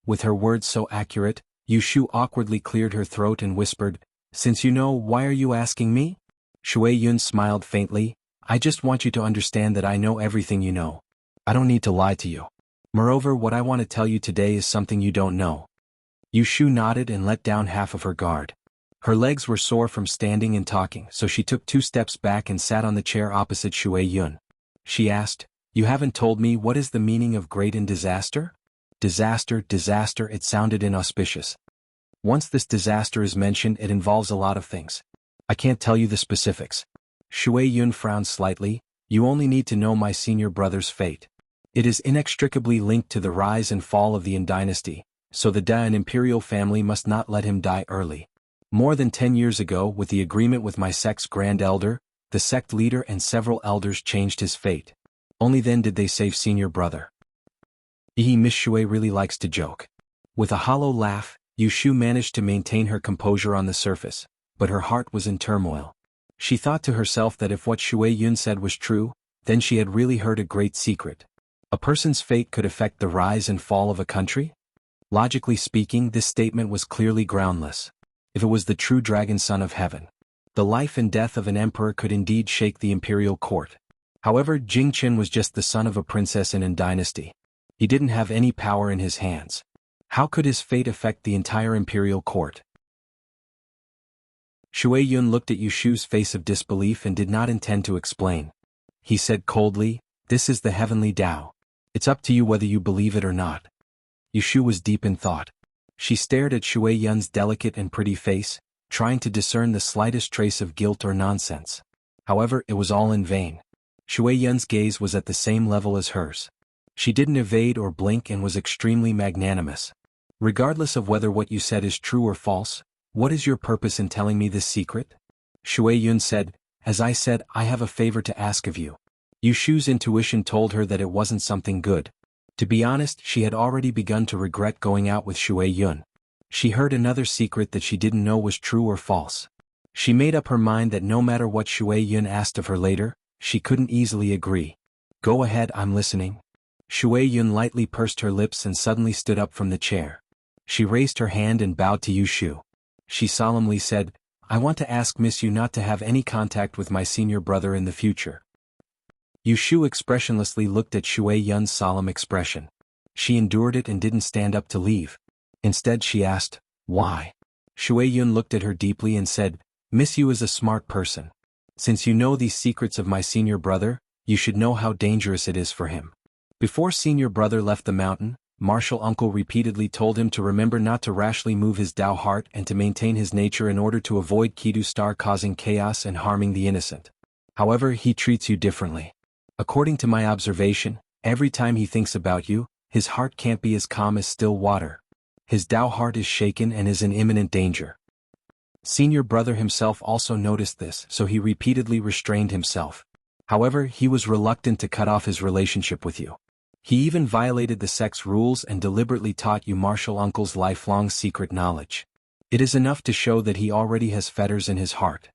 With her words so accurate, Yushu awkwardly cleared her throat and whispered, Since you know, why are you asking me? Shui Yun smiled faintly. I just want you to understand that I know everything you know. I don't need to lie to you. Moreover, what I want to tell you today is something you don't know. Yushu nodded and let down half of her guard. Her legs were sore from standing and talking, so she took 2 steps back and sat on the chair opposite Shui Yun. She asked, You haven't told me what is the meaning of great in disaster? Disaster, it sounded inauspicious. Once this disaster is mentioned, it involves a lot of things. I can't tell you the specifics. Shui Yun frowned slightly. You only need to know my senior brother's fate. It is inextricably linked to the rise and fall of the Yin dynasty, so the Da'an imperial family must not let him die early. More than 10 years ago, with the agreement with my sect's grand elder, the sect leader and several elders changed his fate. Only then did they save senior brother. Miss Shui really likes to joke. With a hollow laugh, Yushu managed to maintain her composure on the surface, but her heart was in turmoil. She thought to herself that if what Shui Yun said was true, then she had really heard a great secret. A person's fate could affect the rise and fall of a country? Logically speaking, this statement was clearly groundless. If it was the true dragon son of heaven, the life and death of an emperor could indeed shake the imperial court. However, Jing Chen was just the son of a princess in Yin dynasty. He didn't have any power in his hands. How could his fate affect the entire imperial court? Shui Yun looked at Yushu's face of disbelief and did not intend to explain. He said coldly, This is the heavenly Tao. It's up to you whether you believe it or not. Yushu was deep in thought. She stared at Shui Yun's delicate and pretty face, trying to discern the slightest trace of guilt or nonsense. However, it was all in vain. Shui Yun's gaze was at the same level as hers. She didn't evade or blink and was extremely magnanimous. Regardless of whether what you said is true or false, what is your purpose in telling me this secret? Shui Yun said, As I said, I have a favor to ask of you. Yushu's intuition told her that it wasn't something good. To be honest, she had already begun to regret going out with Shui Yun. She heard another secret that she didn't know was true or false. She made up her mind that no matter what Shui Yun asked of her later, she couldn't easily agree. Go ahead, I'm listening. Shui Yun lightly pursed her lips and suddenly stood up from the chair. She raised her hand and bowed to Yushu. She solemnly said, I want to ask Miss Yu not to have any contact with my senior brother in the future. Yu Shu expressionlessly looked at Shui Yun's solemn expression. She endured it and didn't stand up to leave. Instead she asked, "Why?" Shui Yun looked at her deeply and said, "Miss Yu is a smart person. Since you know these secrets of my senior brother, you should know how dangerous it is for him." Before senior brother left the mountain, martial uncle repeatedly told him to remember not to rashly move his Tao heart and to maintain his nature in order to avoid Kidu Star causing chaos and harming the innocent. However, he treats you differently. According to my observation, every time he thinks about you, his heart can't be as calm as still water. His Tao heart is shaken and is in imminent danger. Senior brother himself also noticed this, so he repeatedly restrained himself. However, he was reluctant to cut off his relationship with you. He even violated the sex rules and deliberately taught you martial uncle's lifelong secret knowledge. It is enough to show that he already has fetters in his heart.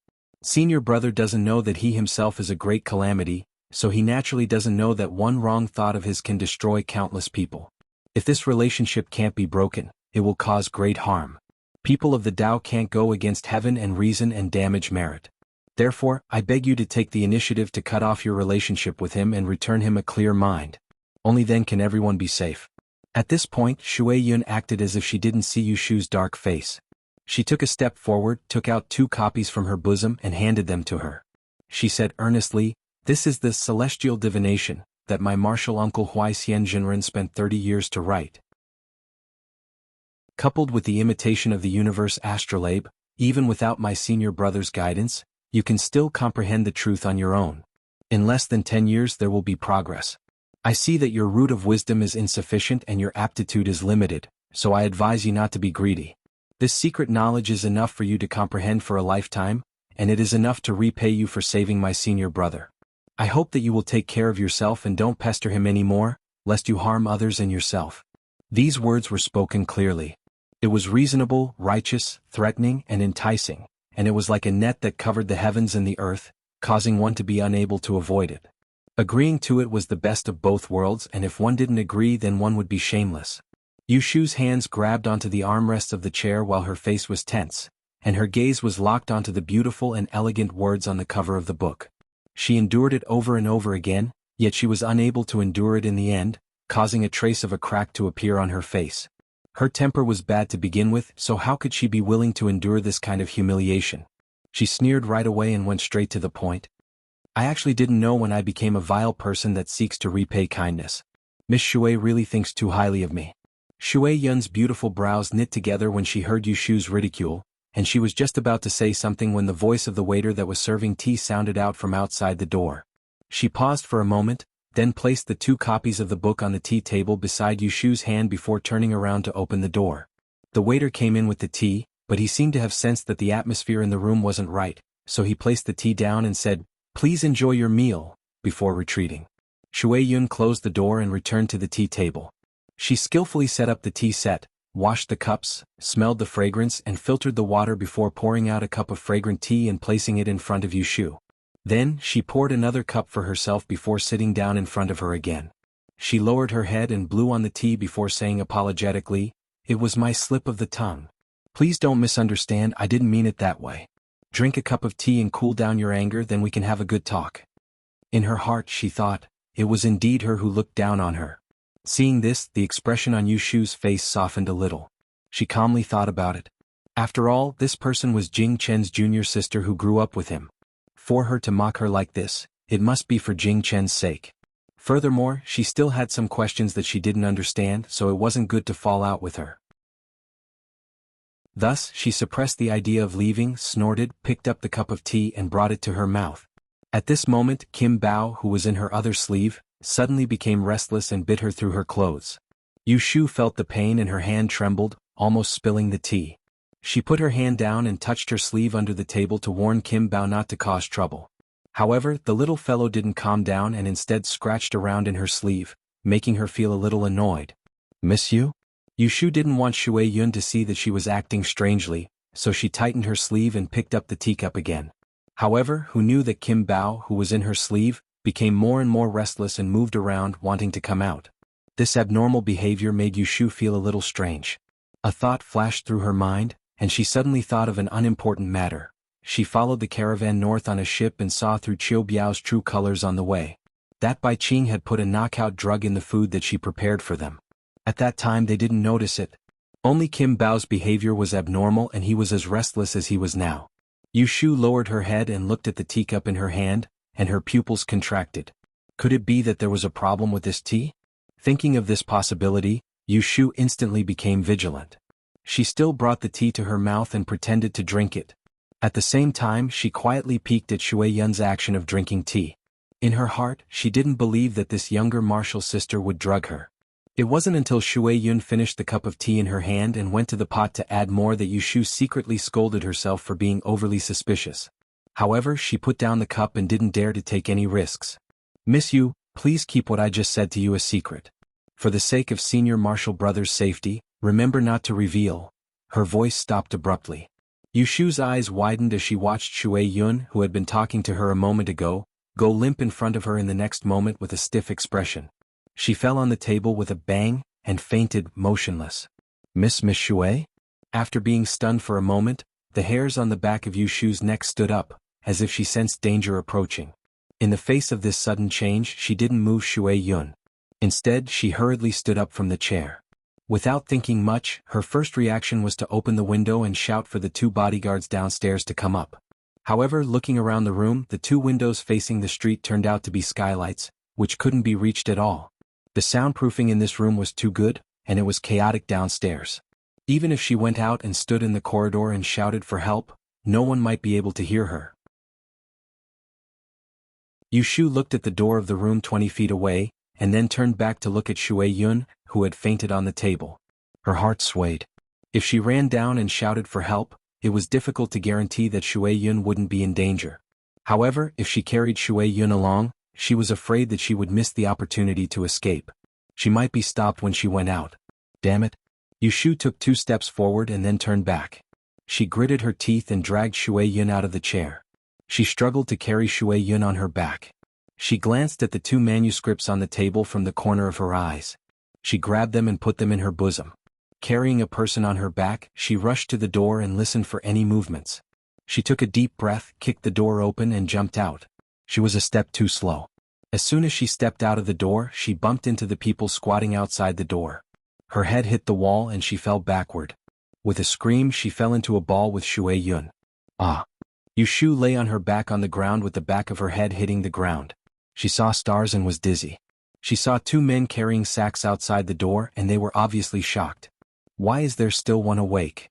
Senior brother doesn't know that he himself is a great calamity, so he naturally doesn't know that one wrong thought of his can destroy countless people. If this relationship can't be broken, it will cause great harm. People of the Tao can't go against heaven and reason and damage merit. Therefore, I beg you to take the initiative to cut off your relationship with him and return him a clear mind. Only then can everyone be safe. At this point, Shui Yun acted as if she didn't see Yu Shu's dark face. She took a step forward, took out 2 copies from her bosom and handed them to her. She said earnestly, "This is the celestial divination that my martial uncle Huaixian Jinren spent 30 years to write. Coupled with the imitation of the universe astrolabe, even without my senior brother's guidance, you can still comprehend the truth on your own. In less than 10 years there will be progress. I see that your root of wisdom is insufficient and your aptitude is limited, so I advise you not to be greedy. This secret knowledge is enough for you to comprehend for a lifetime, and it is enough to repay you for saving my senior brother. I hope that you will take care of yourself and don't pester him anymore, lest you harm others and yourself." These words were spoken clearly. It was reasonable, righteous, threatening, and enticing, and it was like a net that covered the heavens and the earth, causing one to be unable to avoid it. Agreeing to it was the best of both worlds, and if one didn't agree then one would be shameless. Yu Shu's hands grabbed onto the armrests of the chair while her face was tense, and her gaze was locked onto the beautiful and elegant words on the cover of the book. She endured it over and over again, yet she was unable to endure it in the end, causing a trace of a crack to appear on her face. Her temper was bad to begin with, so how could she be willing to endure this kind of humiliation? She sneered right away and went straight to the point. "I actually didn't know when I became a vile person that seeks to repay kindness. Miss Shui really thinks too highly of me." Shui Yun's beautiful brows knit together when she heard Yu Shu's ridicule, and she was just about to say something when the voice of the waiter that was serving tea sounded out from outside the door. She paused for a moment, then placed the 2 copies of the book on the tea table beside Yu Shu's hand before turning around to open the door. The waiter came in with the tea, but he seemed to have sensed that the atmosphere in the room wasn't right, so he placed the tea down and said, "Please enjoy your meal," before retreating. Shui Yun closed the door and returned to the tea table. She skillfully set up the tea set, washed the cups, smelled the fragrance and filtered the water before pouring out a cup of fragrant tea and placing it in front of Yu Shu. Then, she poured another cup for herself before sitting down in front of her again. She lowered her head and blew on the tea before saying apologetically, "It was my slip of the tongue. Please don't misunderstand, I didn't mean it that way. Drink a cup of tea and cool down your anger, then we can have a good talk." In her heart she thought, it was indeed her who looked down on her. Seeing this, the expression on Yu Shu's face softened a little. She calmly thought about it. After all, this person was Jing Chen's junior sister who grew up with him. For her to mock her like this, it must be for Jing Chen's sake. Furthermore, she still had some questions that she didn't understand, so it wasn't good to fall out with her. Thus, she suppressed the idea of leaving, snorted, picked up the cup of tea and brought it to her mouth. At this moment, Kim Bao, who was in her other sleeve, suddenly became restless and bit her through her clothes. Yu Shu felt the pain and her hand trembled, almost spilling the tea. She put her hand down and touched her sleeve under the table to warn Kim Bao not to cause trouble. However, the little fellow didn't calm down and instead scratched around in her sleeve, making her feel a little annoyed. "Miss Yu?" Yu Shu didn't want Shui Yun to see that she was acting strangely, so she tightened her sleeve and picked up the teacup again. However, who knew that Kim Bao, who was in her sleeve, became more and more restless and moved around wanting to come out. This abnormal behavior made Yu Shu feel a little strange. A thought flashed through her mind, and she suddenly thought of an unimportant matter. she followed the caravan north on a ship and saw through Qiu Biao's true colors on the way. That Bai Qing had put a knockout drug in the food that she prepared for them. At that time they didn't notice it. Only Kim Bao's behavior was abnormal and he was as restless as he was now. Yu Shu lowered her head and looked at the teacup in her hand, and her pupils contracted. Could it be that there was a problem with this tea? Thinking of this possibility, Yu Shu instantly became vigilant. She still brought the tea to her mouth and pretended to drink it. At the same time she quietly peeked at Shui Yun's action of drinking tea. In her heart, she didn't believe that this younger martial sister would drug her. It wasn't until Shui Yun finished the cup of tea in her hand and went to the pot to add more that Yu Shu secretly scolded herself for being overly suspicious. However, she put down the cup and didn't dare to take any risks. "Miss Yu, please keep what I just said to you a secret. For the sake of senior martial brother's safety, remember not to reveal." Her voice stopped abruptly. Yu Shu's eyes widened as she watched Shui Yun, who had been talking to her a moment ago, go limp in front of her in the next moment with a stiff expression. She fell on the table with a bang, and fainted, motionless. Miss Shui?" After being stunned for a moment, the hairs on the back of Yu Shu's neck stood up, as if she sensed danger approaching. In the face of this sudden change she didn't move Shui Yun. Instead she hurriedly stood up from the chair. Without thinking much, her first reaction was to open the window and shout for the 2 bodyguards downstairs to come up. However, looking around the room, the 2 windows facing the street turned out to be skylights, which couldn't be reached at all. The soundproofing in this room was too good, and it was chaotic downstairs. Even if she went out and stood in the corridor and shouted for help, no one might be able to hear her. Yu Shu looked at the door of the room 20 feet away, and then turned back to look at Shui Yun, who had fainted on the table. Her heart swayed. If she ran down and shouted for help, it was difficult to guarantee that Shui Yun wouldn't be in danger. However, if she carried Shui Yun along, she was afraid that she would miss the opportunity to escape. She might be stopped when she went out. Damn it. Yu Shu took 2 steps forward and then turned back. She gritted her teeth and dragged Shui Yun out of the chair. She struggled to carry Shui Yun on her back. She glanced at the 2 manuscripts on the table from the corner of her eyes. She grabbed them and put them in her bosom. Carrying a person on her back, she rushed to the door and listened for any movements. She took a deep breath, kicked the door open and jumped out. She was a step too slow. As soon as she stepped out of the door, she bumped into the people squatting outside the door. Her head hit the wall and she fell backward. With a scream she fell into a ball with Shui Yun. Ah! Yu Shu lay on her back on the ground with the back of her head hitting the ground. She saw stars and was dizzy. She saw 2 men carrying sacks outside the door and they were obviously shocked. Why is there still one awake?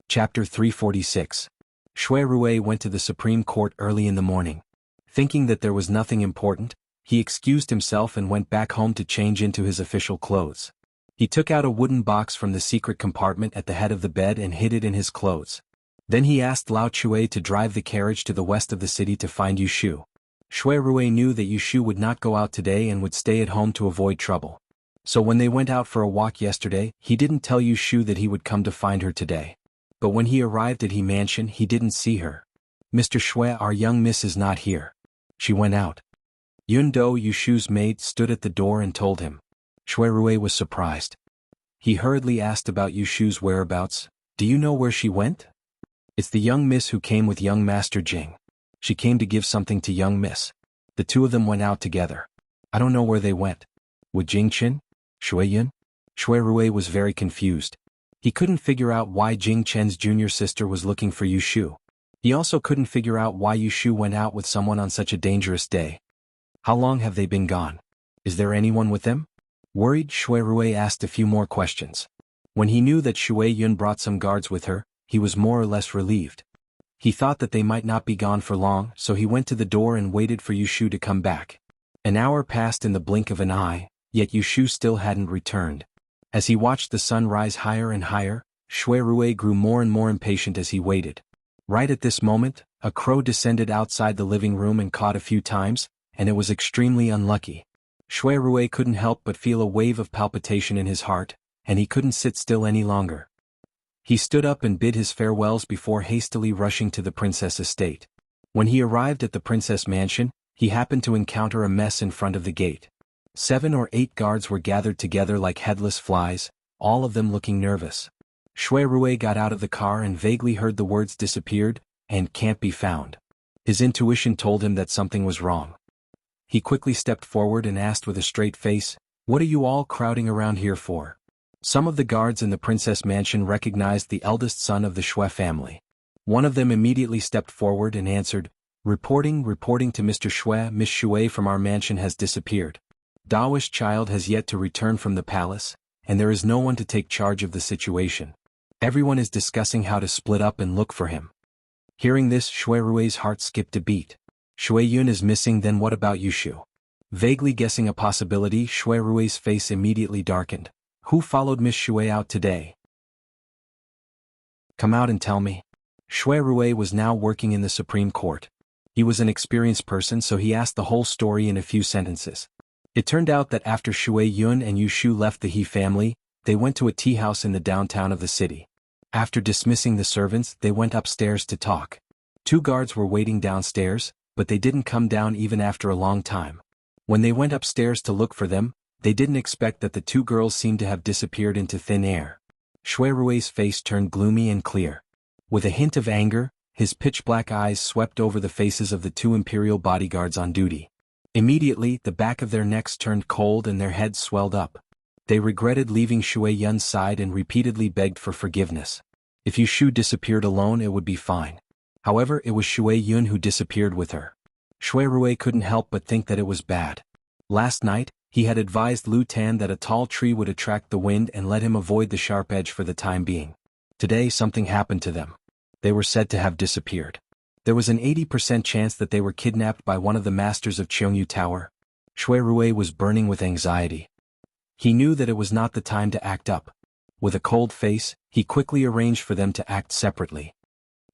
Chapter 346. Shui Rui went to the Supreme Court early in the morning. Thinking that there was nothing important, he excused himself and went back home to change into his official clothes. He took out a wooden box from the secret compartment at the head of the bed and hid it in his clothes. Then he asked Lao Chui to drive the carriage to the west of the city to find Yu Shu. Shui Rui knew that Yu Shu would not go out today and would stay at home to avoid trouble. So when they went out for a walk yesterday, he didn't tell Yu Shu that he would come to find her today. But when he arrived at He Mansion he didn't see her. "Mr. Shui, our young miss is not here. She went out." Yun Do, Yu Shu's maid, stood at the door and told him. Shui Rui was surprised. He hurriedly asked about Yu Shu's whereabouts. "Do you know where she went?" "It's the young miss who came with young Master Jing. She came to give something to young miss. The 2 of them went out together. I don't know where they went." "With Jing Chen? Shui Yun?" Shui Rui was very confused. He couldn't figure out why Jing Chen's junior sister was looking for Yu Shu. He also couldn't figure out why Yu Shu went out with someone on such a dangerous day. How long have they been gone? Is there anyone with them? Worried, Shui Rui asked a few more questions. When he knew that Shui Yun brought some guards with her, he was more or less relieved. He thought that they might not be gone for long, so he went to the door and waited for Yu Shu to come back. An hour passed in the blink of an eye, yet Yu Shu still hadn't returned. As he watched the sun rise higher and higher, Shui Rui grew more and more impatient as he waited. Right at this moment, a crow descended outside the living room and cawed a few times, and it was extremely unlucky. Shui Rui couldn't help but feel a wave of palpitation in his heart, and he couldn't sit still any longer. He stood up and bid his farewells before hastily rushing to the princess estate. When he arrived at the princess mansion, he happened to encounter a mess in front of the gate. 7 or 8 guards were gathered together like headless flies, all of them looking nervous. Shui Rui got out of the car and vaguely heard the words disappeared and can't be found. His intuition told him that something was wrong. He quickly stepped forward and asked with a straight face, "What are you all crowding around here for?" Some of the guards in the princess mansion recognized the eldest son of the Shui family. One of them immediately stepped forward and answered, reporting to Mr. Shui, Miss Shui from our mansion has disappeared. Daoist child has yet to return from the palace, and there is no one to take charge of the situation. Everyone is discussing how to split up and look for him." Hearing this, Shui Rui's heart skipped a beat. Shui Yun is missing, then what about Yushu? Vaguely guessing a possibility, Shui Rui's face immediately darkened. Who followed Miss Shui out today? Come out and tell me. Shui Rui was now working in the Supreme Court. He was an experienced person, so he asked the whole story in a few sentences. It turned out that after Shui Yun and Yushu left the He family, they went to a tea house in the downtown of the city. After dismissing the servants, they went upstairs to talk. 2 guards were waiting downstairs, but they didn't come down even after a long time. When they went upstairs to look for them, they didn't expect that the 2 girls seemed to have disappeared into thin air. Shui Rui's face turned gloomy and clear. With a hint of anger, his pitch-black eyes swept over the faces of the 2 imperial bodyguards on duty. Immediately, the back of their necks turned cold and their heads swelled up. They regretted leaving Shui Yun's side and repeatedly begged for forgiveness. If Yushu disappeared alone, it would be fine. However, it was Shui Yun who disappeared with her. Shui Rui couldn't help but think that it was bad. Last night, he had advised Lu Tan that a tall tree would attract the wind and let him avoid the sharp edge for the time being. Today something happened to them. They were said to have disappeared. There was an 80% chance that they were kidnapped by one of the masters of Cheongyu Tower. Shui Rui was burning with anxiety. He knew that it was not the time to act up. With a cold face, he quickly arranged for them to act separately.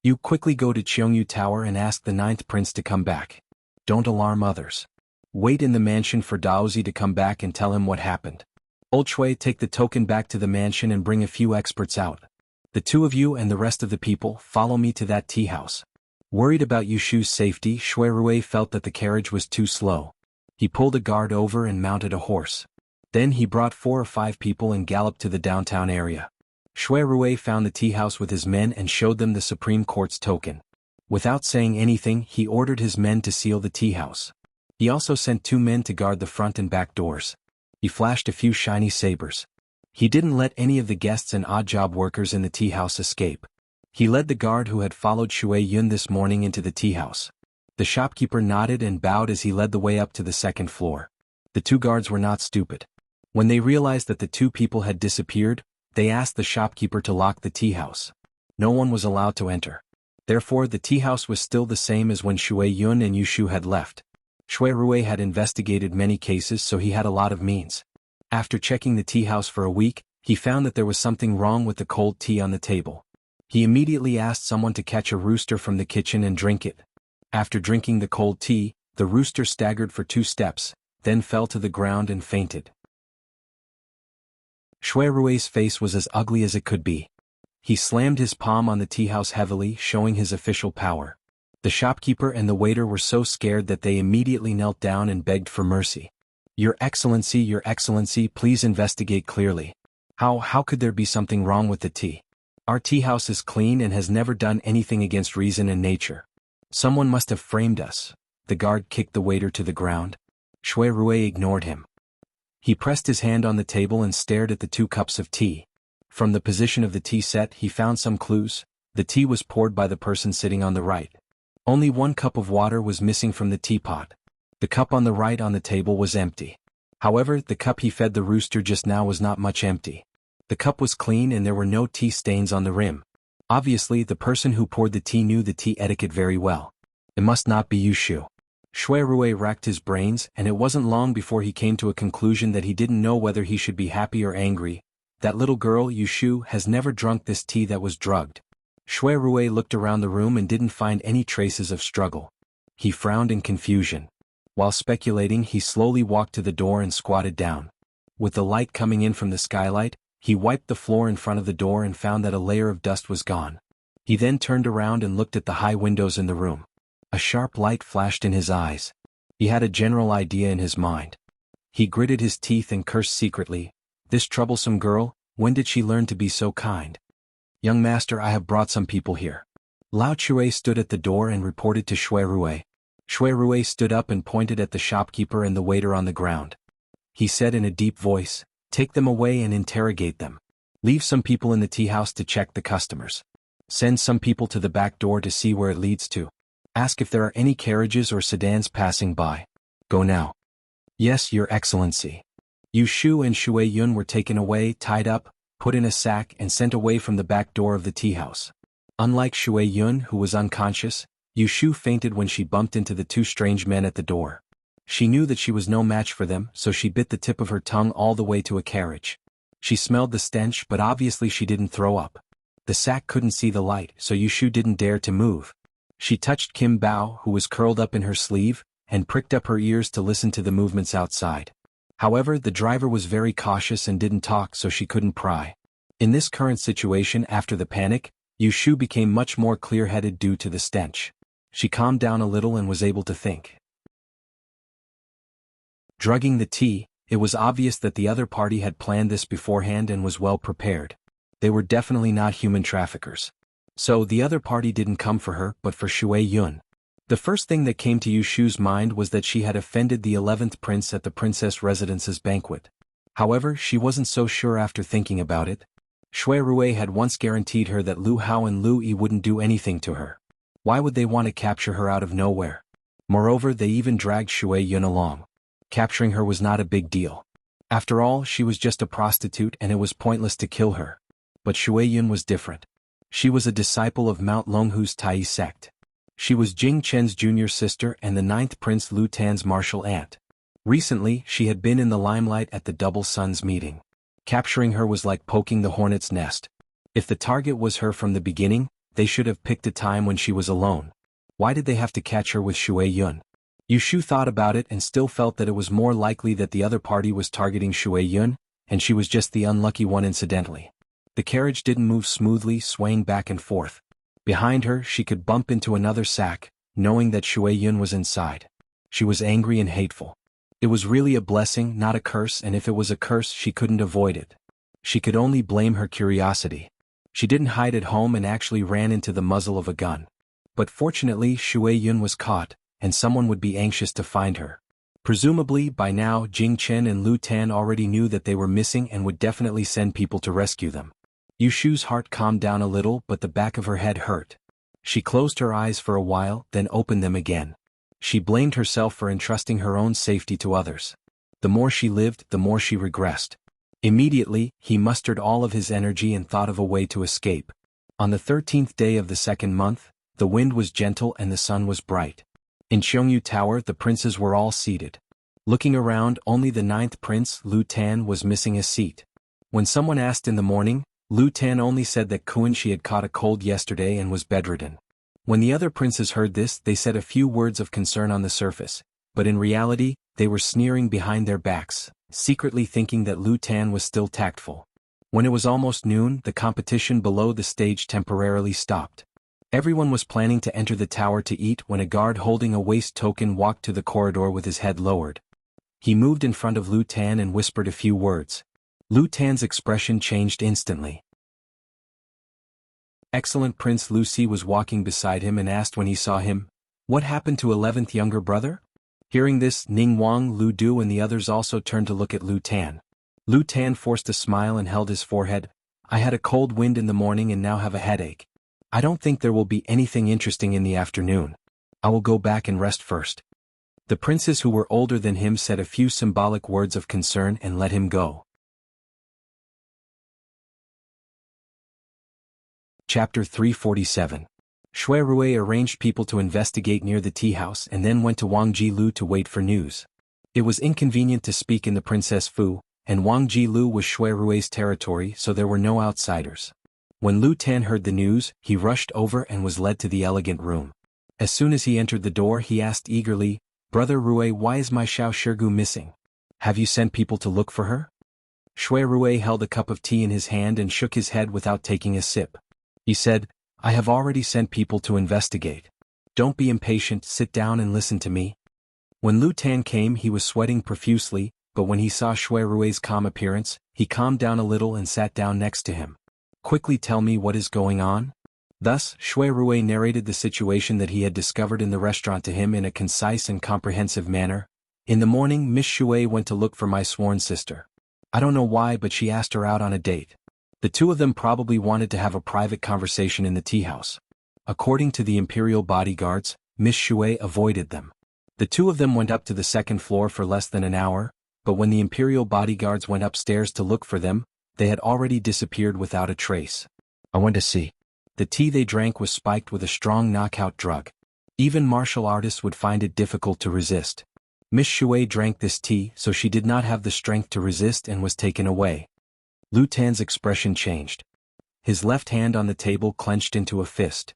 You quickly go to Cheongyu Tower and ask the 9th prince to come back. Don't alarm others. Wait in the mansion for Daozi to come back and tell him what happened. Old Shui, take the token back to the mansion and bring a few experts out. The 2 of you and the rest of the people follow me to that tea house. Worried about Yushu's safety, Shui Rui felt that the carriage was too slow. He pulled a guard over and mounted a horse. Then he brought 4 or 5 people and galloped to the downtown area. Shui Rui found the tea house with his men and showed them the Supreme Court's token. Without saying anything, he ordered his men to seal the tea house. He also sent 2 men to guard the front and back doors. He flashed a few shiny sabers. He didn't let any of the guests and odd job workers in the tea house escape. He led the guard who had followed Shui Yun this morning into the tea house. The shopkeeper nodded and bowed as he led the way up to the 2nd floor. The 2 guards were not stupid. When they realized that the 2 people had disappeared, they asked the shopkeeper to lock the tea house. No one was allowed to enter. Therefore, the tea house was still the same as when Shui Yun and Yushu had left. Shui Rui had investigated many cases, so he had a lot of means. After checking the tea house for a week, he found that there was something wrong with the cold tea on the table. He immediately asked someone to catch a rooster from the kitchen and drink it. After drinking the cold tea, the rooster staggered for 2 steps, then fell to the ground and fainted. Shui Rui's face was as ugly as it could be. He slammed his palm on the tea house heavily, showing his official power. The shopkeeper and the waiter were so scared that they immediately knelt down and begged for mercy. Your Excellency, please investigate clearly. How could there be something wrong with the tea? Our tea house is clean and has never done anything against reason and nature. Someone must have framed us. The guard kicked the waiter to the ground. Shui Rui ignored him. He pressed his hand on the table and stared at the 2 cups of tea. From the position of the tea set, he found some clues. The tea was poured by the person sitting on the right. Only 1 cup of water was missing from the teapot. The cup on the right on the table was empty. However, the cup he fed the rooster just now was not much empty. The cup was clean and there were no tea stains on the rim. Obviously, the person who poured the tea knew the tea etiquette very well. It must not be Yushu. Shui Rui racked his brains, and it wasn't long before he came to a conclusion that he didn't know whether he should be happy or angry. That little girl, Yushu, has never drunk this tea that was drugged. Shui Rui looked around the room and didn't find any traces of struggle. He frowned in confusion. While speculating, he slowly walked to the door and squatted down. With the light coming in from the skylight, he wiped the floor in front of the door and found that a layer of dust was gone. He then turned around and looked at the high windows in the room. A sharp light flashed in his eyes. He had a general idea in his mind. He gritted his teeth and cursed secretly. This troublesome girl, when did she learn to be so kind? "Young master, I have brought some people here." Lao Chue stood at the door and reported to Shui Rui. Shui Rui stood up and pointed at the shopkeeper and the waiter on the ground. He said in a deep voice, "Take them away and interrogate them. Leave some people in the tea house to check the customers. Send some people to the back door to see where it leads to. Ask if there are any carriages or sedans passing by. Go now." "Yes, Your Excellency." Yu Shu and Shui Yun were taken away, tied up, put in a sack and sent away from the back door of the tea house. Unlike Shui Yun, who was unconscious, Yu Shu fainted when she bumped into the two strange men at the door. She knew that she was no match for them, so she bit the tip of her tongue all the way to a carriage. She smelled the stench, but obviously she didn't throw up. The sack couldn't see the light, so Yu Shu didn't dare to move. She touched Kim Bao, who was curled up in her sleeve, and pricked up her ears to listen to the movements outside. However, the driver was very cautious and didn't talk, so she couldn't pry. In this current situation after the panic, Yu Shu became much more clear-headed due to the stench. She calmed down a little and was able to think. Drugging the tea, it was obvious that the other party had planned this beforehand and was well prepared. They were definitely not human traffickers. So the other party didn't come for her, but for Shui Yun. The first thing that came to Yu Shu's mind was that she had offended the 11th prince at the princess residence's banquet. However, she wasn't so sure after thinking about it. Shui Rui had once guaranteed her that Lu Hao and Lu Yi wouldn't do anything to her. Why would they want to capture her out of nowhere? Moreover, they even dragged Shui Yun along. Capturing her was not a big deal. After all, she was just a prostitute and it was pointless to kill her. But Shui Yun was different. She was a disciple of Mount Longhu's Tai sect. She was Jing Chen's junior sister and the 9th Prince Lu Tan's martial aunt. Recently, she had been in the limelight at the Double Suns meeting. Capturing her was like poking the hornet's nest. If the target was her from the beginning, they should have picked a time when she was alone. Why did they have to catch her with Shui Yun? Yu Shu thought about it and still felt that it was more likely that the other party was targeting Shui Yun, and she was just the unlucky one incidentally. The carriage didn't move smoothly, swaying back and forth. Behind her, she could bump into another sack, knowing that Shui Yun was inside. She was angry and hateful. It was really a blessing, not a curse, and if it was a curse, she couldn't avoid it. She could only blame her curiosity. She didn't hide at home and actually ran into the muzzle of a gun. But fortunately, Shui Yun was caught, and someone would be anxious to find her. Presumably, by now, Jing Chen and Lu Tan already knew that they were missing and would definitely send people to rescue them. Yu Shu's heart calmed down a little, but the back of her head hurt. She closed her eyes for a while, then opened them again. She blamed herself for entrusting her own safety to others. The more she lived, the more she regressed. Immediately, he mustered all of his energy and thought of a way to escape. On the 13th day of the 2nd month, the wind was gentle and the sun was bright. In Cheongyu Tower, the princes were all seated. Looking around, only the 9th prince, Lu Tan, was missing a seat. When someone asked in the morning, Lu Tan only said that She had caught a cold yesterday and was bedridden. When the other princes heard this, they said a few words of concern on the surface, but in reality, they were sneering behind their backs, secretly thinking that Lu Tan was still tactful. When it was almost noon, the competition below the stage temporarily stopped. Everyone was planning to enter the tower to eat when a guard holding a waist token walked to the corridor with his head lowered. He moved in front of Lu Tan and whispered a few words. Lu Tan's expression changed instantly. Excellent Prince Lu Si was walking beside him and asked when he saw him, "What happened to 11th younger brother?" Hearing this, Ning Wang, Lu Du and the others also turned to look at Lu Tan. Lu Tan forced a smile and held his forehead. "I had a cold wind in the morning and now have a headache. I don't think there will be anything interesting in the afternoon. I will go back and rest first." The princes who were older than him said a few symbolic words of concern and let him go. Chapter 347. Shui Rui arranged people to investigate near the tea house and then went to Wang Jilu to wait for news. It was inconvenient to speak in the Princess Fu, and Wang Jilu was Shui Rui's territory, so there were no outsiders. When Lu Tan heard the news, he rushed over and was led to the elegant room. As soon as he entered the door, he asked eagerly, "Brother Rui, why is my Xiao Shirgu missing? Have you sent people to look for her?" Shui Rui held a cup of tea in his hand and shook his head without taking a sip. He said, "I have already sent people to investigate. Don't be impatient, sit down and listen to me." When Lu Tan came, he was sweating profusely, but when he saw Shui Rui's calm appearance, he calmed down a little and sat down next to him. Quickly tell me what is going on? Thus, Shui Rui narrated the situation that he had discovered in the restaurant to him in a concise and comprehensive manner. In the morning, Miss Shui went to look for my sworn sister. I don't know why, but she asked her out on a date. The two of them probably wanted to have a private conversation in the tea house. According to the imperial bodyguards, Miss Shui avoided them. The two of them went up to the second floor for less than an hour, but when the imperial bodyguards went upstairs to look for them, they had already disappeared without a trace. I went to see. The tea they drank was spiked with a strong knockout drug. Even martial artists would find it difficult to resist. Miss Shui drank this tea, so she did not have the strength to resist and was taken away. Lu Tan's expression changed. His left hand on the table clenched into a fist.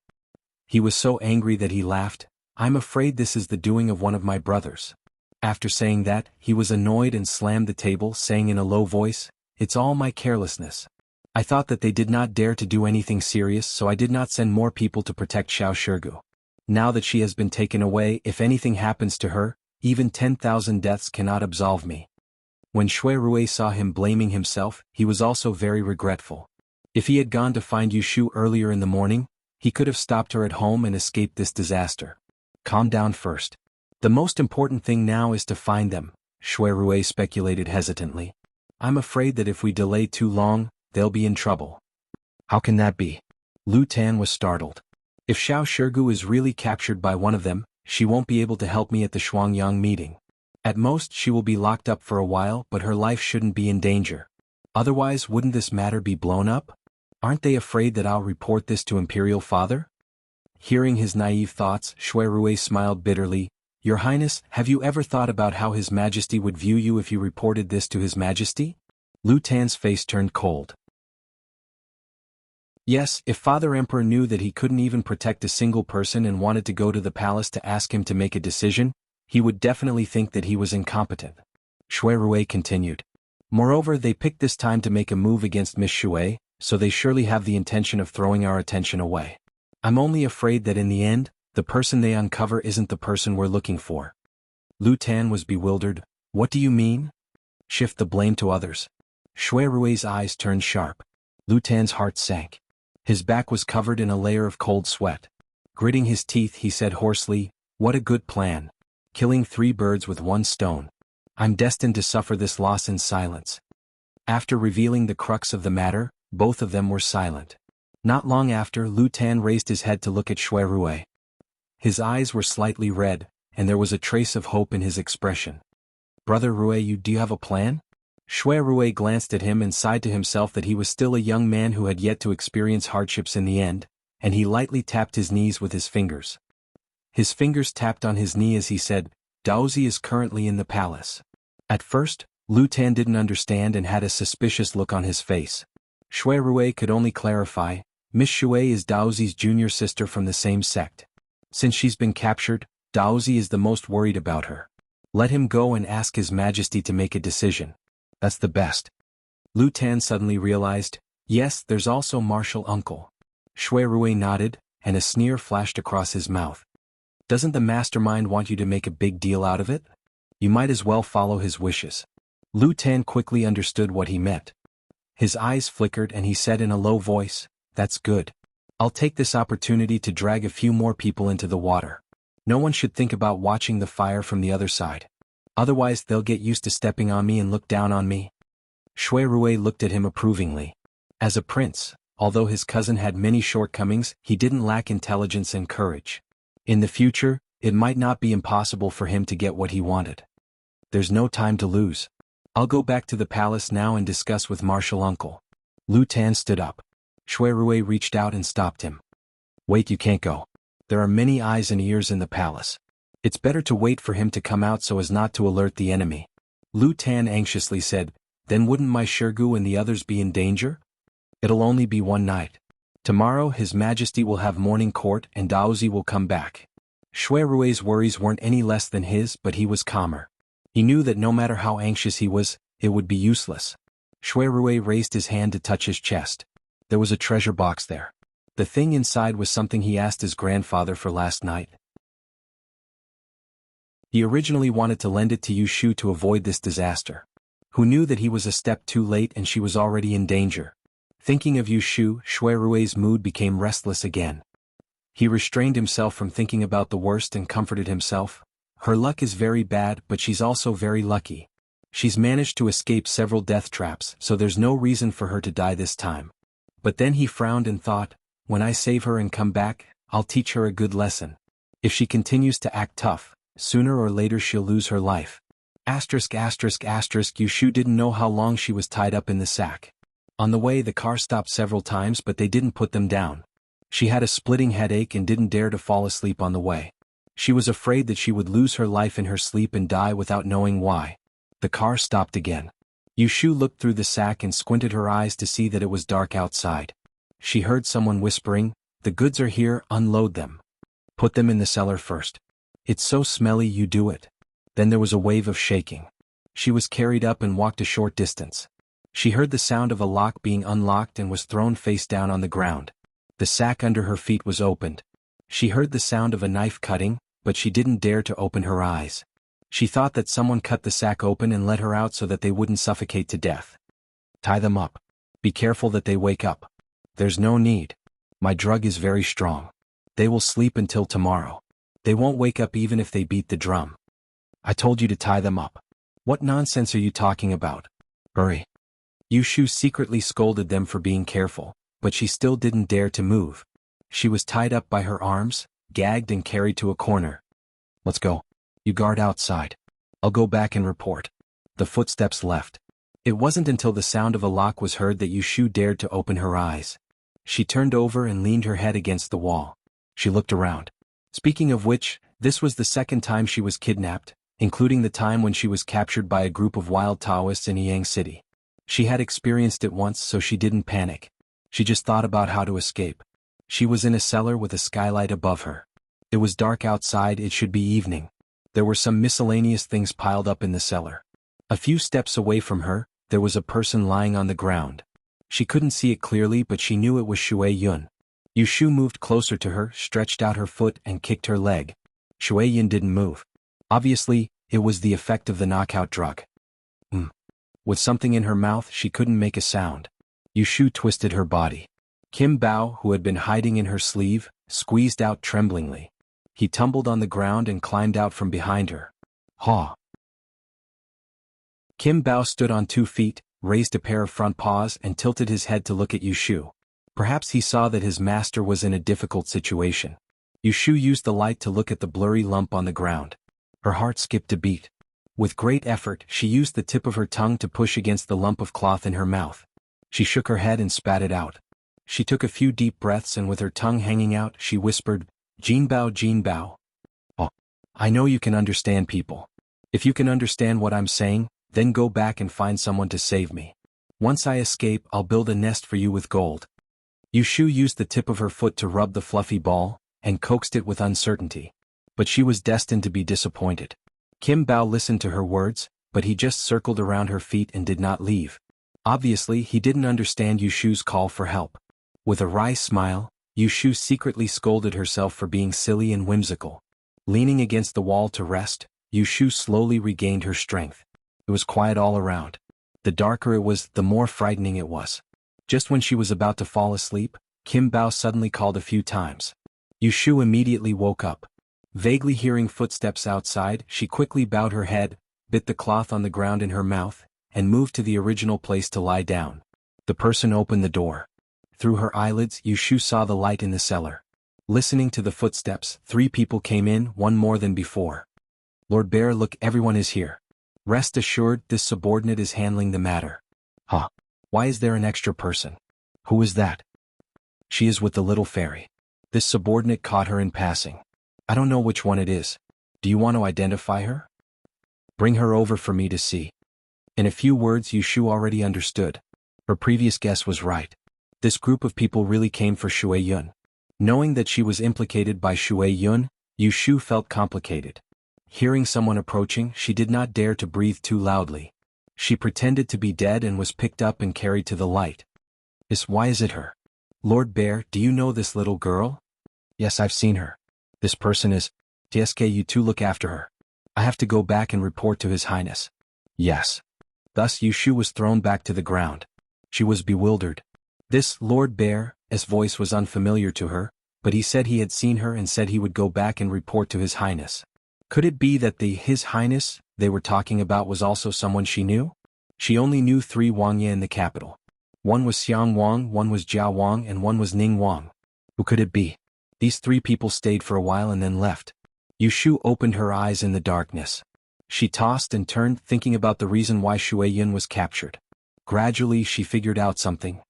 He was so angry that he laughed. I'm afraid this is the doing of one of my brothers. After saying that, he was annoyed and slammed the table, saying in a low voice, "It's all my carelessness. I thought that they did not dare to do anything serious, so I did not send more people to protect Xiao Shirgu. Now that she has been taken away, if anything happens to her, even 10,000 deaths cannot absolve me." When Shui Rui saw him blaming himself, he was also very regretful. If he had gone to find Yushu earlier in the morning, he could have stopped her at home and escaped this disaster. Calm down first. The most important thing now is to find them, Shui Rui speculated hesitantly. I'm afraid that if we delay too long, they'll be in trouble. How can that be? Lu Tan was startled. If Xiao Shirgu is really captured by one of them, she won't be able to help me at the Shuangyang meeting. At most she will be locked up for a while, but her life shouldn't be in danger. Otherwise, wouldn't this matter be blown up? Aren't they afraid that I'll report this to Imperial Father? Hearing his naive thoughts, Shui Rui smiled bitterly. Your Highness, have you ever thought about how His Majesty would view you if you reported this to His Majesty? Lu Tan's face turned cold. Yes, if Father Emperor knew that he couldn't even protect a single person and wanted to go to the palace to ask him to make a decision, he would definitely think that he was incompetent. Shui Rui continued. Moreover, they picked this time to make a move against Miss Shui, so they surely have the intention of throwing our attention away. I'm only afraid that in the end, the person they uncover isn't the person we're looking for. Lu Tan was bewildered. What do you mean? Shift the blame to others. Shui Rui's eyes turned sharp. Lu Tan's heart sank. His back was covered in a layer of cold sweat. Gritting his teeth, he said hoarsely, "What a good plan. Killing 3 birds with 1 stone. I'm destined to suffer this loss in silence." After revealing the crux of the matter, both of them were silent. Not long after, Lu Tan raised his head to look at Shui Rui. His eyes were slightly red, and there was a trace of hope in his expression. "Brother Rui, do you have a plan?" Shui Rui glanced at him and sighed to himself that he was still a young man who had yet to experience hardships in the end, and he lightly tapped his knees with his fingers. His fingers tapped on his knee as he said, "Daozi is currently in the palace." At first, Lu Tan didn't understand and had a suspicious look on his face. Shui Rui could only clarify, Miss Shui is Daozi's junior sister from the same sect. Since she's been captured, Daozi is the most worried about her. Let him go and ask His Majesty to make a decision. That's the best. Lu Tan suddenly realized, yes, there's also Martial Uncle. Shui Rui nodded, and a sneer flashed across his mouth. Doesn't the mastermind want you to make a big deal out of it? You might as well follow his wishes. Lu Tan quickly understood what he meant. His eyes flickered and he said in a low voice, "That's good. I'll take this opportunity to drag a few more people into the water. No one should think about watching the fire from the other side. Otherwise they'll get used to stepping on me and look down on me." Shui Rui looked at him approvingly. As a prince, although his cousin had many shortcomings, he didn't lack intelligence and courage. In the future, it might not be impossible for him to get what he wanted. There's no time to lose. I'll go back to the palace now and discuss with Martial Uncle. Lu Tan stood up. Shui Rui reached out and stopped him. Wait, you can't go. There are many eyes and ears in the palace. It's better to wait for him to come out so as not to alert the enemy. Lu Tan anxiously said, Then wouldn't my Shirgu and the others be in danger? It'll only be one night. Tomorrow His Majesty will have morning court and Daozi will come back. Shui Rui's worries weren't any less than his, but he was calmer. He knew that no matter how anxious he was, it would be useless. Shui Rui raised his hand to touch his chest. There was a treasure box there. The thing inside was something he asked his grandfather for last night. He originally wanted to lend it to Yushu to avoid this disaster. Who knew that he was a step too late and she was already in danger? Thinking of Yushu, Shuirui's mood became restless again. He restrained himself from thinking about the worst and comforted himself. Her luck is very bad, but she's also very lucky. She's managed to escape several death traps, so there's no reason for her to die this time. But then he frowned and thought, when I save her and come back, I'll teach her a good lesson. If she continues to act tough, sooner or later she'll lose her life. Yushu didn't know how long she was tied up in the sack. On the way the car stopped several times, but they didn't put them down. She had a splitting headache and didn't dare to fall asleep on the way. She was afraid that she would lose her life in her sleep and die without knowing why. The car stopped again. Yushu looked through the sack and squinted her eyes to see that it was dark outside. She heard someone whispering, "The goods are here, unload them. Put them in the cellar first. It's so smelly, you do it." Then there was a wave of shaking. She was carried up and walked a short distance. She heard the sound of a lock being unlocked and was thrown face down on the ground. The sack under her feet was opened. She heard the sound of a knife cutting, but she didn't dare to open her eyes. She thought that someone cut the sack open and let her out so that they wouldn't suffocate to death. "Tie them up. Be careful that they wake up." "There's no need. My drug is very strong. They will sleep until tomorrow. They won't wake up even if they beat the drum." "I told you to tie them up." "What nonsense are you talking about? Hurry." Yushu secretly scolded them for being careful, but she still didn't dare to move. She was tied up by her arms, gagged and carried to a corner. "Let's go. You guard outside. I'll go back and report." The footsteps left. It wasn't until the sound of a lock was heard that Yushu dared to open her eyes. She turned over and leaned her head against the wall. She looked around. Speaking of which, this was the second time she was kidnapped, including the time when she was captured by a group of wild Taoists in Yang City. She had experienced it once, so she didn't panic. She just thought about how to escape. She was in a cellar with a skylight above her. It was dark outside, it should be evening. There were some miscellaneous things piled up in the cellar. A few steps away from her, there was a person lying on the ground. She couldn't see it clearly, but she knew it was Shui Yun. Yushu moved closer to her, stretched out her foot and kicked her leg. Shui Yun didn't move. Obviously, it was the effect of the knockout drug. With something in her mouth, she couldn't make a sound. Yushu twisted her body. Kim Bao, who had been hiding in her sleeve, squeezed out tremblingly. He tumbled on the ground and climbed out from behind her. "Ha!" Kim Bao stood on 2 feet, raised a pair of front paws and tilted his head to look at Yushu. Perhaps he saw that his master was in a difficult situation. Yushu used the light to look at the blurry lump on the ground. Her heart skipped a beat. With great effort, she used the tip of her tongue to push against the lump of cloth in her mouth. She shook her head and spat it out. She took a few deep breaths and with her tongue hanging out, she whispered, Jinbao, Jinbao. "Oh, I know you can understand people. If you can understand what I'm saying, then go back and find someone to save me. Once I escape, I'll build a nest for you with gold." Yushu used the tip of her foot to rub the fluffy ball, and coaxed it with uncertainty. But she was destined to be disappointed. Kim Bao listened to her words, but he just circled around her feet and did not leave. Obviously, he didn't understand Yushu's call for help. With a wry smile, Yushu secretly scolded herself for being silly and whimsical. Leaning against the wall to rest, Yushu slowly regained her strength. It was quiet all around. The darker it was, the more frightening it was. Just when she was about to fall asleep, Kim Bao suddenly called a few times. Yushu immediately woke up. Vaguely hearing footsteps outside, she quickly bowed her head, bit the cloth on the ground in her mouth, and moved to the original place to lie down. The person opened the door. Through her eyelids, Yushu saw the light in the cellar. Listening to the footsteps, 3 people came in, one more than before. "Lord Bear, look, everyone is here. Rest assured, this subordinate is handling the matter." "Huh? Why is there an extra person? Who is that?" "She is with the little fairy. This subordinate caught her in passing. I don't know which one it is. Do you want to identify her? Bring her over for me to see." In a few words, Yushu already understood. Her previous guess was right. This group of people really came for Shui Yun. Knowing that she was implicated by Shui Yun, Yushu felt complicated. Hearing someone approaching, she did not dare to breathe too loudly. She pretended to be dead and was picked up and carried to the light. Why is it her?" "Lord Bear, do you know this little girl?" "Yes, I've seen her. This person is TSK. You two look after her. I have to go back and report to His Highness." "Yes." Thus Yushu was thrown back to the ground. She was bewildered. This Lord Bear's voice was unfamiliar to her, but he said he had seen her and said he would go back and report to His Highness. Could it be that the His Highness they were talking about was also someone she knew? She only knew 3 Wangye in the capital. One was Xiang Wang, one was Jiao Wang, and one was Ning Wang. Who could it be? These 3 people stayed for a while and then left. Yushu opened her eyes in the darkness. She tossed and turned, thinking about the reason why Shui Yun was captured. Gradually she figured out something.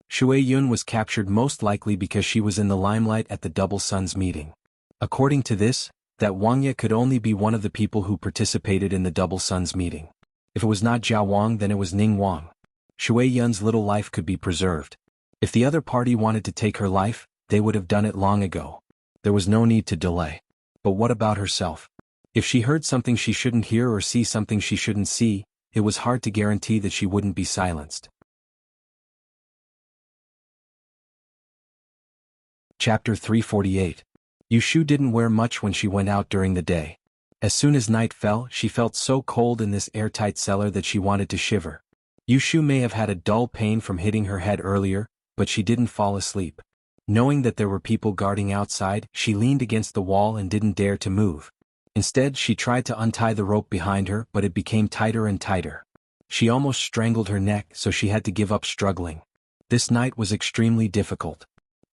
Shui Yun was captured most likely because she was in the limelight at the Double Suns meeting. According to this, that Wangye could only be one of the people who participated in the Double Suns meeting. If it was not Jiao Wang, then it was Ning Wang. Shui Yun's little life could be preserved. If the other party wanted to take her life, they would have done it long ago. There was no need to delay. But what about herself? If she heard something she shouldn't hear or see something she shouldn't see, it was hard to guarantee that she wouldn't be silenced. Chapter 348. Yushu didn't wear much when she went out during the day. As soon as night fell, she felt so cold in this airtight cellar that she wanted to shiver. Yushu may have had a dull pain from hitting her head earlier, but she didn't fall asleep. Knowing that there were people guarding outside, she leaned against the wall and didn't dare to move. Instead, she tried to untie the rope behind her, but it became tighter and tighter. She almost strangled her neck, so she had to give up struggling. This night was extremely difficult.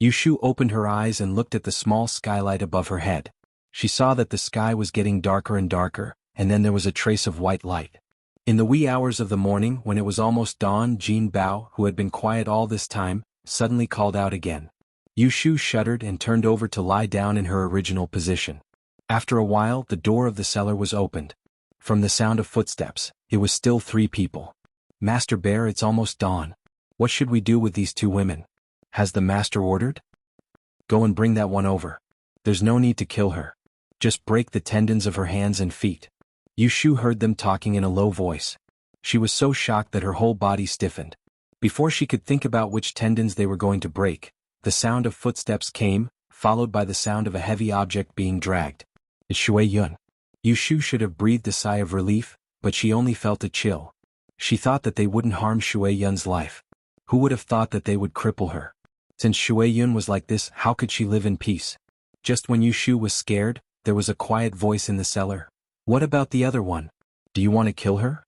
Yushu opened her eyes and looked at the small skylight above her head. She saw that the sky was getting darker and darker, and then there was a trace of white light. In the wee hours of the morning, when it was almost dawn, Jin Bao, who had been quiet all this time, suddenly called out again. Yushu shuddered and turned over to lie down in her original position. After a while, the door of the cellar was opened. From the sound of footsteps, it was still 3 people. Master Bear, it's almost dawn. What should we do with these 2 women? Has the master ordered? Go and bring that one over. There's no need to kill her. Just break the tendons of her hands and feet. Yushu heard them talking in a low voice. She was so shocked that her whole body stiffened. Before she could think about which tendons they were going to break, the sound of footsteps came, followed by the sound of a heavy object being dragged. It's Shui Yun. Yushu should have breathed a sigh of relief, but she only felt a chill. She thought that they wouldn't harm Shui Yun's life. Who would have thought that they would cripple her? Since Shui Yun was like this, how could she live in peace? Just when Yushu was scared, there was a quiet voice in the cellar. What about the other one? Do you want to kill her?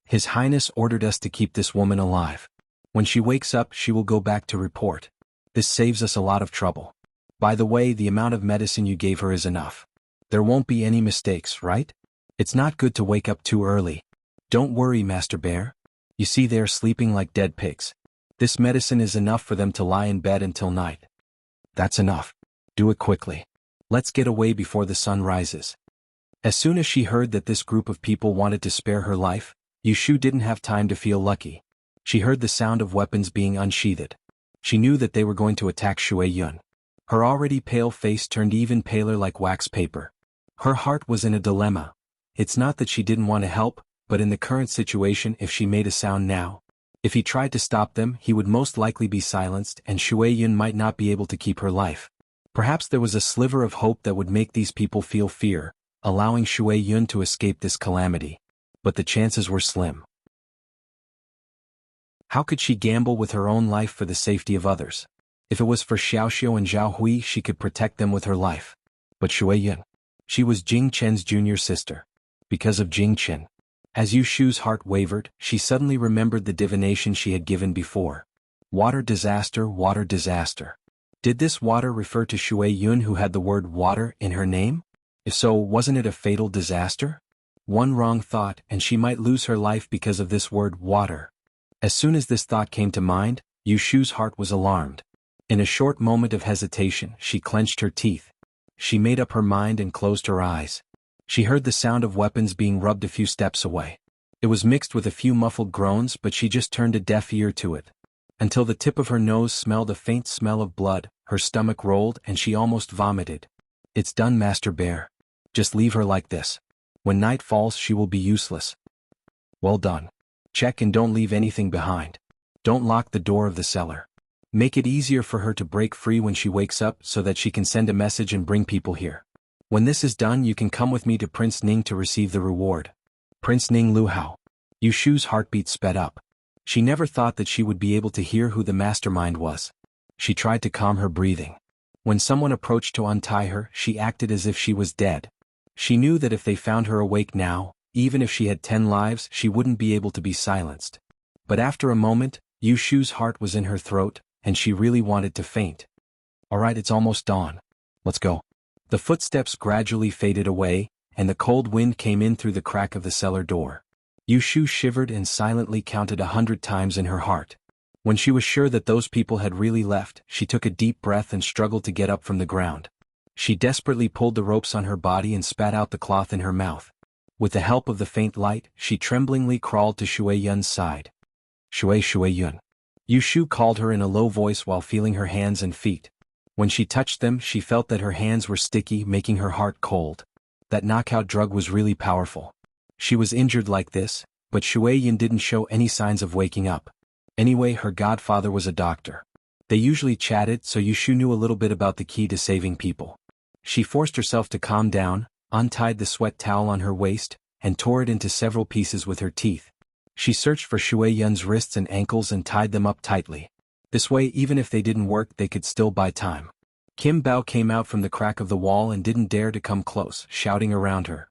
His Highness ordered us to keep this woman alive. When she wakes up, she will go back to report. This saves us a lot of trouble. By the way, the amount of medicine you gave her is enough. There won't be any mistakes, right? It's not good to wake up too early. Don't worry, Master Bear. You see, they are sleeping like dead pigs. This medicine is enough for them to lie in bed until night. That's enough. Do it quickly. Let's get away before the sun rises. As soon as she heard that this group of people wanted to spare her life, Yushu didn't have time to feel lucky. She heard the sound of weapons being unsheathed. She knew that they were going to attack Shui Yun. Her already pale face turned even paler like wax paper. Her heart was in a dilemma. It's not that she didn't want to help, but in the current situation, if she made a sound now, if he tried to stop them, he would most likely be silenced and Shui Yun might not be able to keep her life. Perhaps there was a sliver of hope that would make these people feel fear, allowing Shui Yun to escape this calamity. But the chances were slim. How could she gamble with her own life for the safety of others? If it was for Xiaoxiu and Zhao Hui, she could protect them with her life. But Shui Yun. She was Jing Chen's junior sister. Because of Jing Chen. As Yushu's heart wavered, she suddenly remembered the divination she had given before. Water disaster, water disaster. Did this water refer to Shui Yun, who had the word water in her name? If so, wasn't it a fatal disaster? One wrong thought and she might lose her life because of this word water. As soon as this thought came to mind, Yushu's heart was alarmed. In a short moment of hesitation, she clenched her teeth. She made up her mind and closed her eyes. She heard the sound of weapons being rubbed a few steps away. It was mixed with a few muffled groans, but she just turned a deaf ear to it. Until the tip of her nose smelled a faint smell of blood, her stomach rolled and she almost vomited. It's done, Master Bear. Just leave her like this. When night falls, she will be useless. Well done. Check and don't leave anything behind. Don't lock the door of the cellar. Make it easier for her to break free when she wakes up so that she can send a message and bring people here. When this is done, you can come with me to Prince Ning to receive the reward. Prince Ning Luhao. Yushu's heartbeat sped up. She never thought that she would be able to hear who the mastermind was. She tried to calm her breathing. When someone approached to untie her, she acted as if she was dead. She knew that if they found her awake now, even if she had 10 lives, she wouldn't be able to be silenced. But after a moment, Yu Shu's heart was in her throat, and she really wanted to faint. "Alright, it's almost dawn. Let's go." The footsteps gradually faded away, and the cold wind came in through the crack of the cellar door. Yu Shu shivered and silently counted 100 times in her heart. When she was sure that those people had really left, she took a deep breath and struggled to get up from the ground. She desperately pulled the ropes on her body and spat out the cloth in her mouth. With the help of the faint light, she tremblingly crawled to Shui Yun's side. "Shui Yun." Yu Shu called her in a low voice while feeling her hands and feet. When she touched them, she felt that her hands were sticky, making her heart cold. That knockout drug was really powerful. She was injured like this, but Shui Yun didn't show any signs of waking up. Anyway, her godfather was a doctor. They usually chatted, so Yu Shu knew a little bit about the key to saving people. She forced herself to calm down, untied the sweat towel on her waist, and tore it into several pieces with her teeth. She searched for Shui Yun's wrists and ankles and tied them up tightly. This way, even if they didn't work, they could still buy time. Kim Bao came out from the crack of the wall and didn't dare to come close, shouting around her.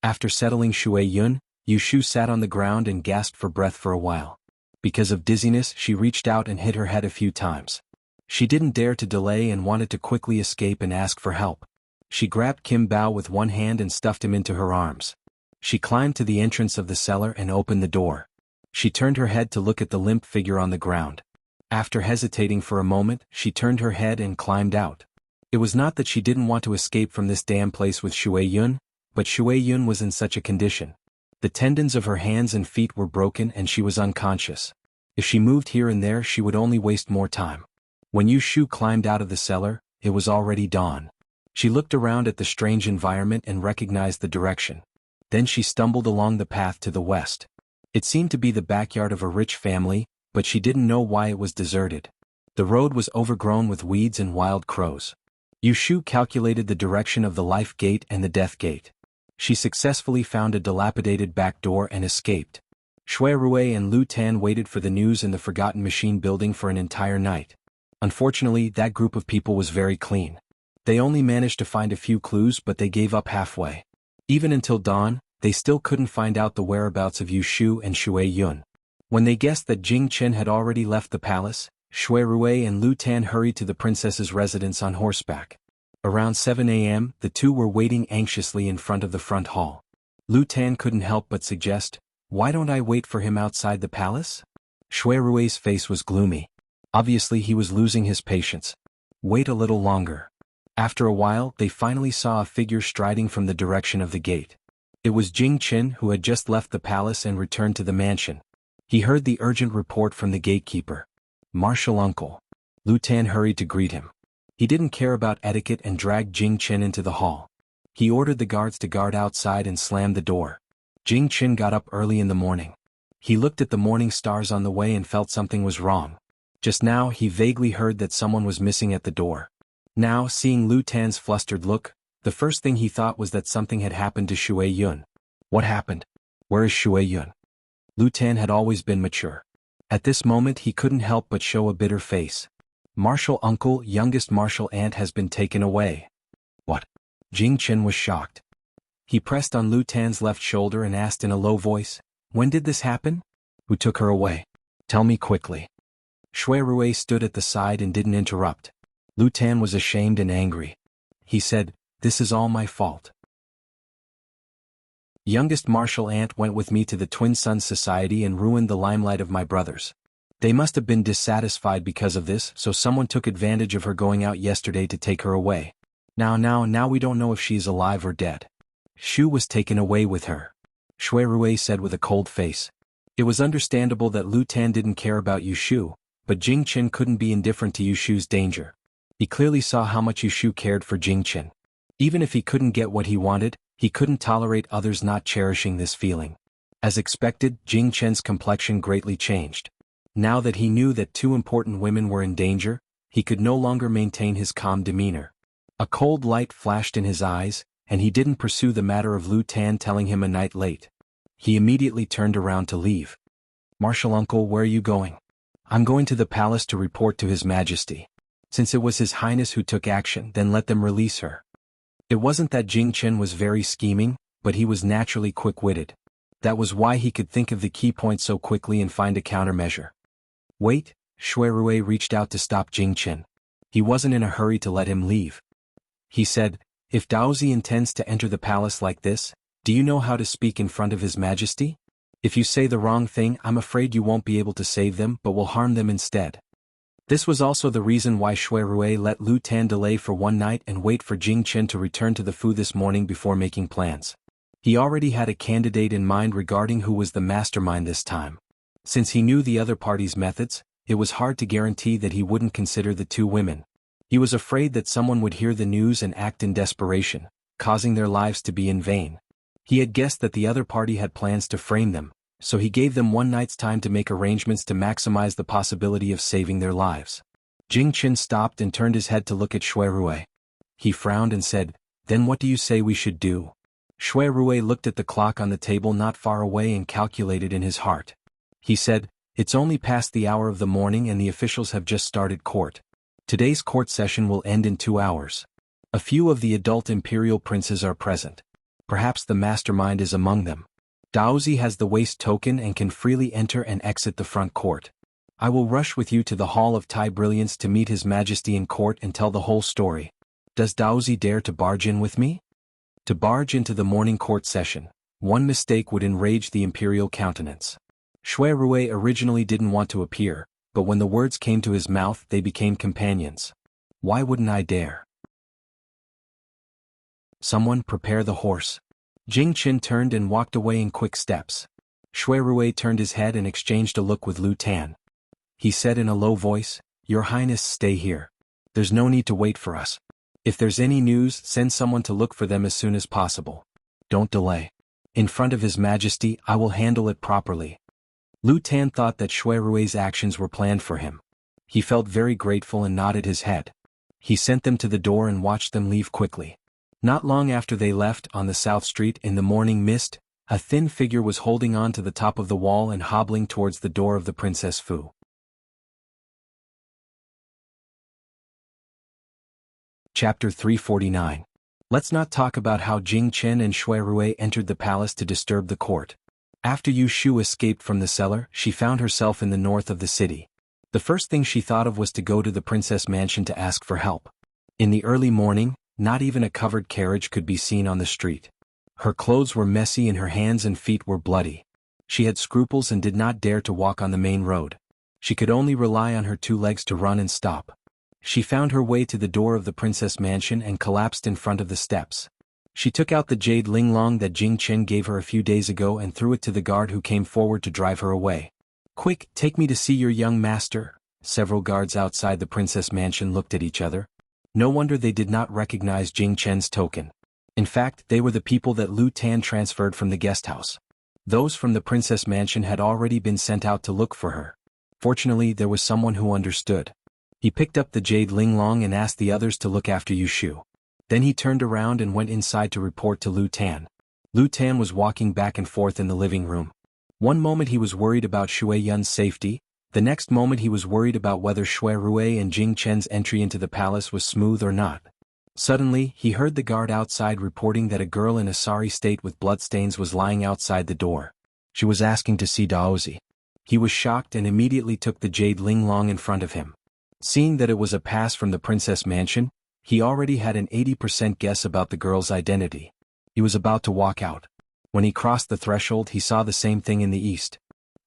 After settling Shui Yun, Yu Shu sat on the ground and gasped for breath for a while. Because of dizziness, she reached out and hit her head a few times. She didn't dare to delay and wanted to quickly escape and ask for help. She grabbed Kim Bao with one hand and stuffed him into her arms. She climbed to the entrance of the cellar and opened the door. She turned her head to look at the limp figure on the ground. After hesitating for a moment, she turned her head and climbed out. It was not that she didn't want to escape from this damn place with Shui Yun, but Shui Yun was in such a condition. The tendons of her hands and feet were broken and she was unconscious. If she moved here and there, she would only waste more time. When Yu Shu climbed out of the cellar, it was already dawn. She looked around at the strange environment and recognized the direction. Then she stumbled along the path to the west. It seemed to be the backyard of a rich family, but she didn't know why it was deserted. The road was overgrown with weeds and wild crows. Yu Shu calculated the direction of the life gate and the death gate. She successfully found a dilapidated back door and escaped. Shui Rui and Lu Tan waited for the news in the Forgotten Machine building for an entire night. Unfortunately, that group of people was very clean. They only managed to find a few clues, but they gave up halfway. Even until dawn, they still couldn't find out the whereabouts of Yu Shu and Shui Yun. When they guessed that Jing Chen had already left the palace, Shui Rui and Lu Tan hurried to the princess's residence on horseback. Around 7 a.m., the two were waiting anxiously in front of the front hall. Lu Tan couldn't help but suggest, "Why don't I wait for him outside the palace?" Shui Rui's face was gloomy. Obviously he was losing his patience. Wait a little longer. After a while, they finally saw a figure striding from the direction of the gate. It was Jing Chen, who had just left the palace and returned to the mansion. He heard the urgent report from the gatekeeper. "Martial uncle." Lu Tan hurried to greet him. He didn't care about etiquette and dragged Jing Chen into the hall. He ordered the guards to guard outside and slammed the door. Jing Chen got up early in the morning. He looked at the morning stars on the way and felt something was wrong. Just now he vaguely heard that someone was missing at the door. Now, seeing Lu Tan's flustered look, the first thing he thought was that something had happened to Shui Yun. What happened? Where is Shui Yun? Lu Tan had always been mature. At this moment he couldn't help but show a bitter face. "Martial uncle, youngest martial aunt has been taken away." "What?" Jing Chen was shocked. He pressed on Lu Tan's left shoulder and asked in a low voice, "When did this happen? Who took her away? Tell me quickly." Shui Rui stood at the side and didn't interrupt. Lu Tan was ashamed and angry. He said, "This is all my fault. Youngest martial aunt went with me to the Twin Sons Society and ruined the limelight of my brothers. They must have been dissatisfied because of this, so someone took advantage of her going out yesterday to take her away. Now we don't know if she's alive or dead. Shu was taken away with her," Shui Rui said with a cold face. It was understandable that Lu Tan didn't care about Yu Shu, but Jing Chen couldn't be indifferent to Yu Shu's danger. He clearly saw how much Yu Shu cared for Jing Chen. Even if he couldn't get what he wanted, he couldn't tolerate others not cherishing this feeling. As expected, Jing Chen's complexion greatly changed. Now that he knew that two important women were in danger, he could no longer maintain his calm demeanor. A cold light flashed in his eyes, and he didn't pursue the matter of Lu Tan telling him a night late. He immediately turned around to leave. "Marshal uncle, where are you going?" "I'm going to the palace to report to His Majesty. Since it was His Highness who took action, then let them release her." It wasn't that Jing Chen was very scheming, but he was naturally quick-witted. That was why he could think of the key points so quickly and find a countermeasure. "Wait," Shui Rui reached out to stop Jing Chen. He wasn't in a hurry to let him leave. He said, "If Daozi intends to enter the palace like this, do you know how to speak in front of His Majesty? If you say the wrong thing, I'm afraid you won't be able to save them but will harm them instead." This was also the reason why Shui Rui let Lu Tan delay for one night and wait for Jing Chen to return to the Fu this morning before making plans. He already had a candidate in mind regarding who was the mastermind this time. Since he knew the other party's methods, it was hard to guarantee that he wouldn't consider the two women. He was afraid that someone would hear the news and act in desperation, causing their lives to be in vain. He had guessed that the other party had plans to frame them, so he gave them one night's time to make arrangements to maximize the possibility of saving their lives. Jing Chen stopped and turned his head to look at Shui Rui. He frowned and said, "Then what do you say we should do?" Shui Rui looked at the clock on the table not far away and calculated in his heart. He said, "It's only past the hour of the morning and the officials have just started court. Today's court session will end in 2 hours. A few of the adult imperial princes are present. Perhaps the mastermind is among them. Daozi has the waist token and can freely enter and exit the front court. I will rush with you to the Hall of Tai Brilliance to meet His Majesty in court and tell the whole story. Does Daozi dare to barge in with me?" To barge into the morning court session, one mistake would enrage the imperial countenance. Shui Rui originally didn't want to appear, but when the words came to his mouth they became companions. "Why wouldn't I dare? Someone prepare the horse." Jing Chen turned and walked away in quick steps. Shui Rui turned his head and exchanged a look with Lu Tan. He said in a low voice, "Your Highness, stay here. There's no need to wait for us. If there's any news, send someone to look for them as soon as possible. Don't delay. In front of His Majesty, I will handle it properly." Lu Tan thought that Shui Rui's actions were planned for him. He felt very grateful and nodded his head. He sent them to the door and watched them leave quickly. Not long after they left, on the south street in the morning mist, a thin figure was holding on to the top of the wall and hobbling towards the door of the Princess Fu. Chapter 349. Let's not talk about how Jing Chen and Shui Rui entered the palace to disturb the court. After Yu Shu escaped from the cellar, she found herself in the north of the city. The first thing she thought of was to go to the princess mansion to ask for help. In the early morning, not even a covered carriage could be seen on the street. Her clothes were messy and her hands and feet were bloody. She had scruples and did not dare to walk on the main road. She could only rely on her 2 legs to run and stop. She found her way to the door of the princess mansion and collapsed in front of the steps. She took out the jade linglong that Jing Chen gave her a few days ago and threw it to the guard who came forward to drive her away. "Quick, take me to see your young master." Several guards outside the princess mansion looked at each other. No wonder they did not recognize Jing Chen's token. In fact, they were the people that Lu Tan transferred from the guest house. Those from the princess mansion had already been sent out to look for her. Fortunately, there was someone who understood. He picked up the jade linglong and asked the others to look after Yu Shu. Then he turned around and went inside to report to Lu Tan. Lu Tan was walking back and forth in the living room. One moment he was worried about Shui Yun's safety, the next moment he was worried about whether Shui Rui and Jing Chen's entry into the palace was smooth or not. Suddenly, he heard the guard outside reporting that a girl in a sorry state with bloodstains was lying outside the door. She was asking to see Daozi. He was shocked and immediately took the jade linglong in front of him. Seeing that it was a pass from the princess mansion, he already had an 80% guess about the girl's identity. He was about to walk out. When he crossed the threshold, he saw the same thing in the east.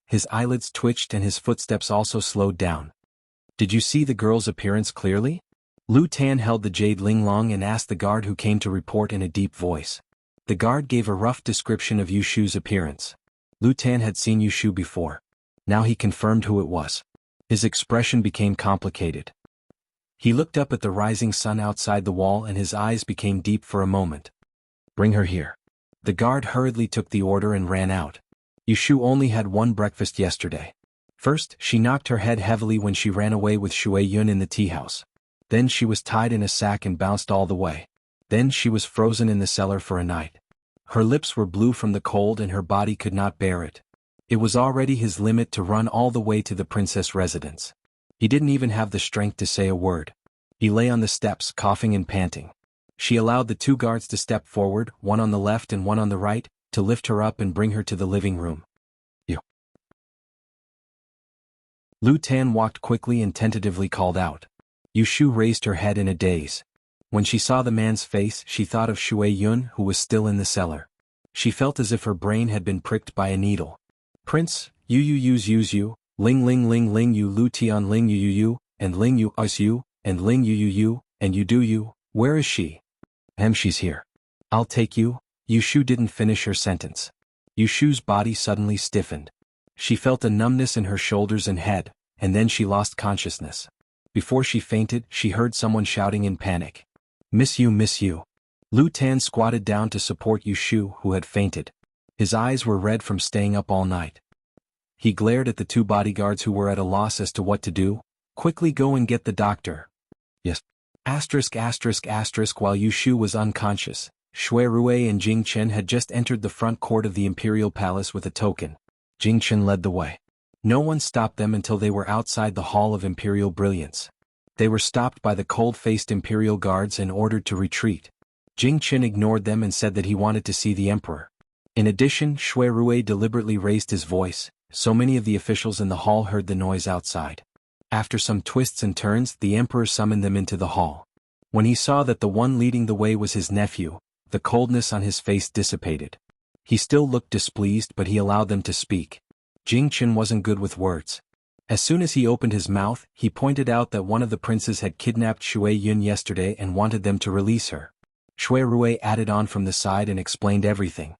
His eyelids twitched and his footsteps also slowed down. "Did you see the girl's appearance clearly?" Lu Tan held the jade linglong and asked the guard who came to report in a deep voice. The guard gave a rough description of Yu Shu's appearance. Lu Tan had seen Yu Shu before. Now he confirmed who it was. His expression became complicated. He looked up at the rising sun outside the wall and his eyes became deep for a moment. "Bring her here." The guard hurriedly took the order and ran out. Yu Shu only had one breakfast yesterday. First, she knocked her head heavily when she ran away with Shui Yun in the tea house. Then she was tied in a sack and bounced all the way. Then she was frozen in the cellar for a night. Her lips were blue from the cold and her body could not bear it. It was already his limit to run all the way to the princess' residence. He didn't even have the strength to say a word. He lay on the steps, coughing and panting. She allowed the 2 guards to step forward, one on the left and one on the right, to lift her up and bring her to the living room. You. Lu Tan walked quickly and tentatively called out. Yu Shu raised her head in a daze. When she saw the man's face, she thought of Shui Yun, who was still in the cellar. She felt as if her brain had been pricked by a needle. Prince, yu use you, ling yu Lu Tian ling yu, and ling yu us you, and ling yu, and you do you, where is she? She's here. I'll take you. Yu Shu didn't finish her sentence. Yu Shu's body suddenly stiffened. She felt a numbness in her shoulders and head, and then she lost consciousness. Before she fainted, she heard someone shouting in panic. Miss you, miss you. Lu Tan squatted down to support Yu Shu, who had fainted. His eyes were red from staying up all night. He glared at the 2 bodyguards who were at a loss as to what to do. Quickly go and get the doctor. Yes. While Yu Shu was unconscious, Shui Rui and Jing Chen had just entered the front court of the imperial palace with a token. Jing Chen led the way. No one stopped them until they were outside the Hall of Imperial Brilliance. They were stopped by the cold-faced imperial guards and ordered to retreat. Jing Chen ignored them and said that he wanted to see the emperor. In addition, Shui Rui deliberately raised his voice, so many of the officials in the hall heard the noise outside. After some twists and turns, the emperor summoned them into the hall. When he saw that the one leading the way was his nephew, the coldness on his face dissipated. He still looked displeased, but he allowed them to speak. Jing Chen wasn't good with words. As soon as he opened his mouth, he pointed out that one of the princes had kidnapped Shui Yun yesterday and wanted them to release her. Shui Rui added on from the side and explained everything.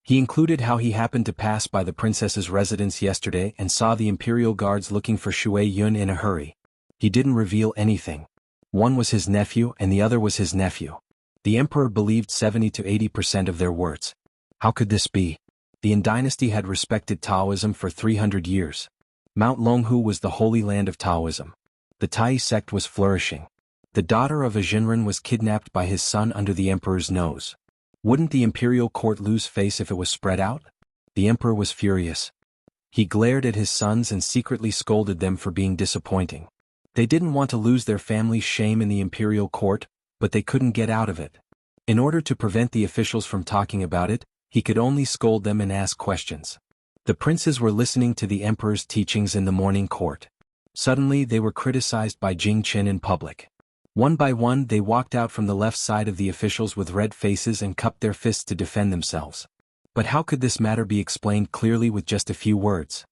He included how he happened to pass by the princess's residence yesterday and saw the imperial guards looking for Shui Yun in a hurry. He didn't reveal anything. One was his nephew and the other was his nephew. The emperor believed 70 to 80% of their words. How could this be? The Yin dynasty had respected Taoism for 300 years. Mount Longhu was the holy land of Taoism. The Tai sect was flourishing. The daughter of a Jinren was kidnapped by his son under the emperor's nose. Wouldn't the imperial court lose face if it was spread out? The emperor was furious. He glared at his sons and secretly scolded them for being disappointing. They didn't want to lose their family's shame in the imperial court, but they couldn't get out of it. In order to prevent the officials from talking about it, he could only scold them and ask questions. The princes were listening to the emperor's teachings in the morning court. Suddenly they were criticized by Jing Chen in public. One by one they walked out from the left side of the officials with red faces and cupped their fists to defend themselves. But how could this matter be explained clearly with just a few words?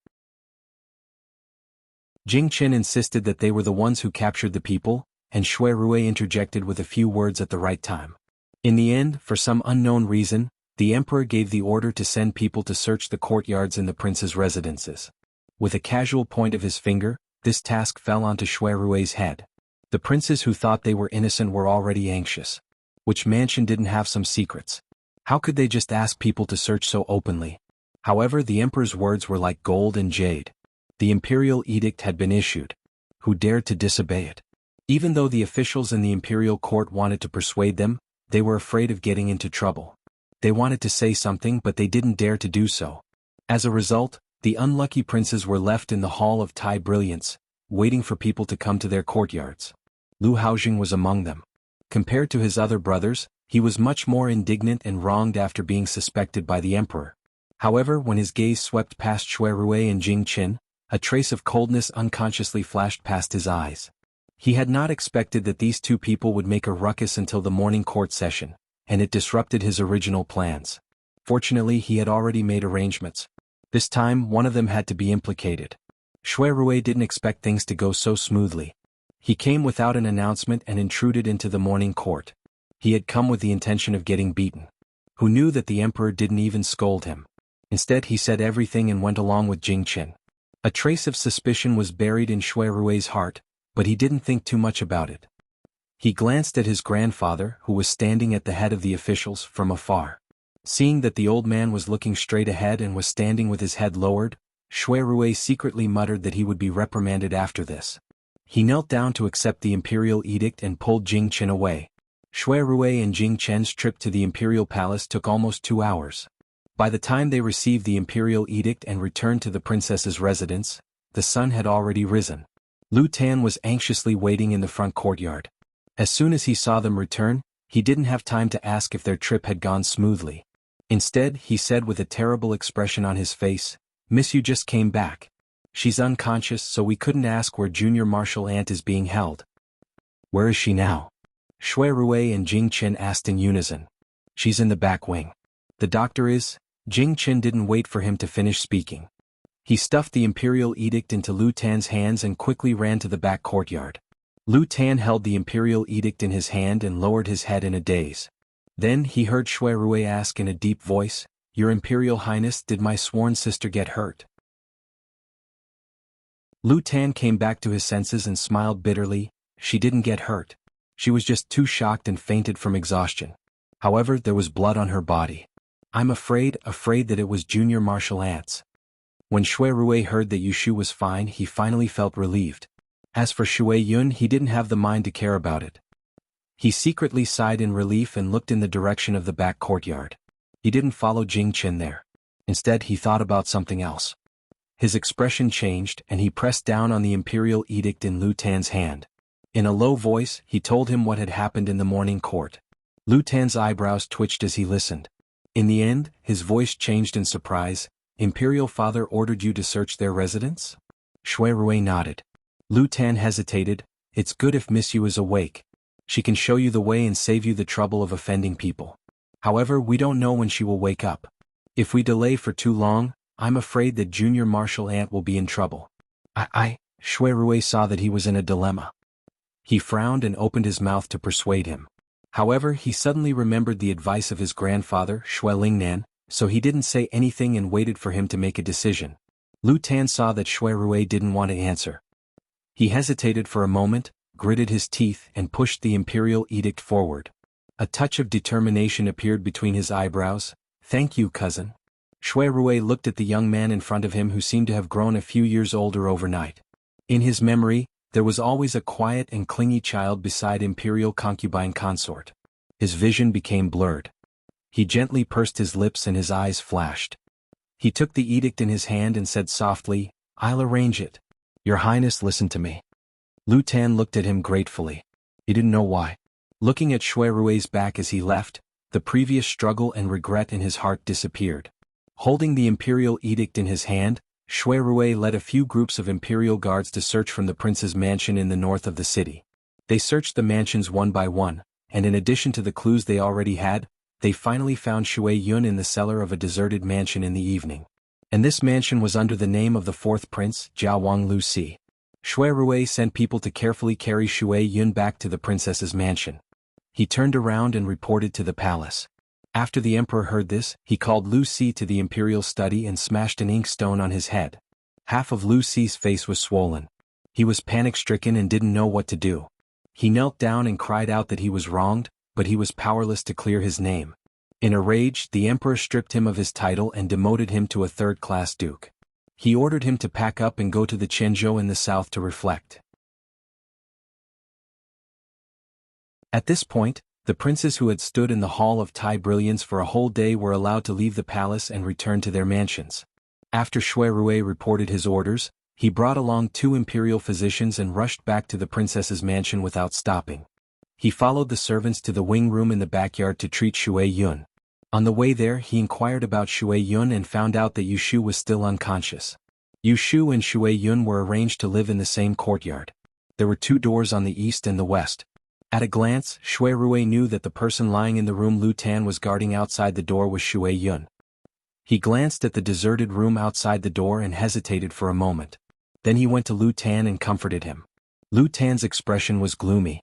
Jing Chen insisted that they were the ones who captured the people, and Shui Rui interjected with a few words at the right time. In the end, for some unknown reason, the emperor gave the order to send people to search the courtyards in the prince's residences. With a casual point of his finger, this task fell onto Shui Rui's head. The princes who thought they were innocent were already anxious. Which mansion didn't have some secrets? How could they just ask people to search so openly? However, the emperor's words were like gold and jade. The imperial edict had been issued. Who dared to disobey it? Even though the officials in the imperial court wanted to persuade them, they were afraid of getting into trouble. They wanted to say something but they didn't dare to do so. As a result, the unlucky princes were left in the Hall of Tai Brilliance, waiting for people to come to their courtyards. Lu Haojing was among them. Compared to his other brothers, he was much more indignant and wronged after being suspected by the emperor. However, when his gaze swept past Shui Rui and Jing Chen, a trace of coldness unconsciously flashed past his eyes. He had not expected that these two people would make a ruckus until the morning court session, and it disrupted his original plans. Fortunately, he had already made arrangements. This time, one of them had to be implicated. Shui Rui didn't expect things to go so smoothly. He came without an announcement and intruded into the morning court. He had come with the intention of getting beaten. Who knew that the emperor didn't even scold him? Instead, he said everything and went along with Jing Chen. A trace of suspicion was buried in Shui Rui's heart, but he didn't think too much about it. He glanced at his grandfather, who was standing at the head of the officials, from afar. Seeing that the old man was looking straight ahead and was standing with his head lowered, Shui Rui secretly muttered that he would be reprimanded after this. He knelt down to accept the imperial edict and pulled Jing Chen away. Shui Rui and Jing Chen's trip to the imperial palace took almost 2 hours. By the time they received the imperial edict and returned to the princess's residence, the sun had already risen. Lu Tan was anxiously waiting in the front courtyard. As soon as he saw them return, he didn't have time to ask if their trip had gone smoothly. Instead, he said with a terrible expression on his face, "Miss Yu just came back. She's unconscious, so we couldn't ask where Junior Martial Ant is being held." "Where is she now?" Shui Rui and Jing Chen asked in unison. "She's in the back wing." "The doctor is?" Jing Chen didn't wait for him to finish speaking. He stuffed the imperial edict into Lu Tan's hands and quickly ran to the back courtyard. Lu Tan held the imperial edict in his hand and lowered his head in a daze. Then he heard Shui Rui ask in a deep voice, "Your Imperial Highness, did my sworn sister get hurt?" Lu Tan came back to his senses and smiled bitterly. "She didn't get hurt. She was just too shocked and fainted from exhaustion. However, there was blood on her body. I'm afraid that it was Junior Martial Ants." When Shui Rui heard that Yushu was fine, he finally felt relieved. As for Shui Yun, he didn't have the mind to care about it. He secretly sighed in relief and looked in the direction of the back courtyard. He didn't follow Jing Chen there. Instead, he thought about something else. His expression changed and he pressed down on the imperial edict in Lu Tan's hand. In a low voice, he told him what had happened in the morning court. Lu Tan's eyebrows twitched as he listened. In the end, his voice changed in surprise. "Imperial Father ordered you to search their residence?" Shui Rui nodded. Lu Tan hesitated. "It's good if Miss Yu is awake. She can show you the way and save you the trouble of offending people. However, we don't know when she will wake up. If we delay for too long, I'm afraid that Junior Martial Ant will be in trouble." Shui Rui saw that he was in a dilemma. He frowned and opened his mouth to persuade him. However, he suddenly remembered the advice of his grandfather, Shui Lingnan, so he didn't say anything and waited for him to make a decision. Lu Tan saw that Shui Rui didn't want to answer. He hesitated for a moment, gritted his teeth and pushed the imperial edict forward. A touch of determination appeared between his eyebrows. "Thank you, cousin." Shui Rui looked at the young man in front of him who seemed to have grown a few years older overnight. In his memory, there was always a quiet and clingy child beside imperial concubine consort. His vision became blurred. He gently pursed his lips and his eyes flashed. He took the edict in his hand and said softly, "I'll arrange it. Your Highness, listen to me." Lu Tan looked at him gratefully. He didn't know why. Looking at Shui Rui's back as he left, the previous struggle and regret in his heart disappeared. Holding the imperial edict in his hand, Shui Rui led a few groups of imperial guards to search from the prince's mansion in the north of the city. They searched the mansions one by one, and in addition to the clues they already had, they finally found Shui Yun in the cellar of a deserted mansion in the evening. And this mansion was under the name of the fourth prince, Jiao Wang Lu Si. Shui Rui sent people to carefully carry Shui Yun back to the princess's mansion. He turned around and reported to the palace. After the emperor heard this, he called Lu Si to the imperial study and smashed an inkstone on his head. Half of Lu Si's face was swollen. He was panic-stricken and didn't know what to do. He knelt down and cried out that he was wronged, but he was powerless to clear his name. In a rage, the emperor stripped him of his title and demoted him to a third-class duke. He ordered him to pack up and go to the Quanzhou in the south to reflect. At this point, the princes who had stood in the Hall of Tai Brilliance for a whole day were allowed to leave the palace and return to their mansions. After Shui Rui reported his orders, he brought along 2 imperial physicians and rushed back to the princess's mansion without stopping. He followed the servants to the wing room in the backyard to treat Shui Yun. On the way there, he inquired about Shui Yun and found out that Yushu was still unconscious. Yushu and Shui Yun were arranged to live in the same courtyard. There were 2 doors on the east and the west. At a glance, Shui Rui knew that the person lying in the room Lu Tan was guarding outside the door was Shui Yun. He glanced at the deserted room outside the door and hesitated for a moment. Then he went to Lu Tan and comforted him. Lu Tan's expression was gloomy.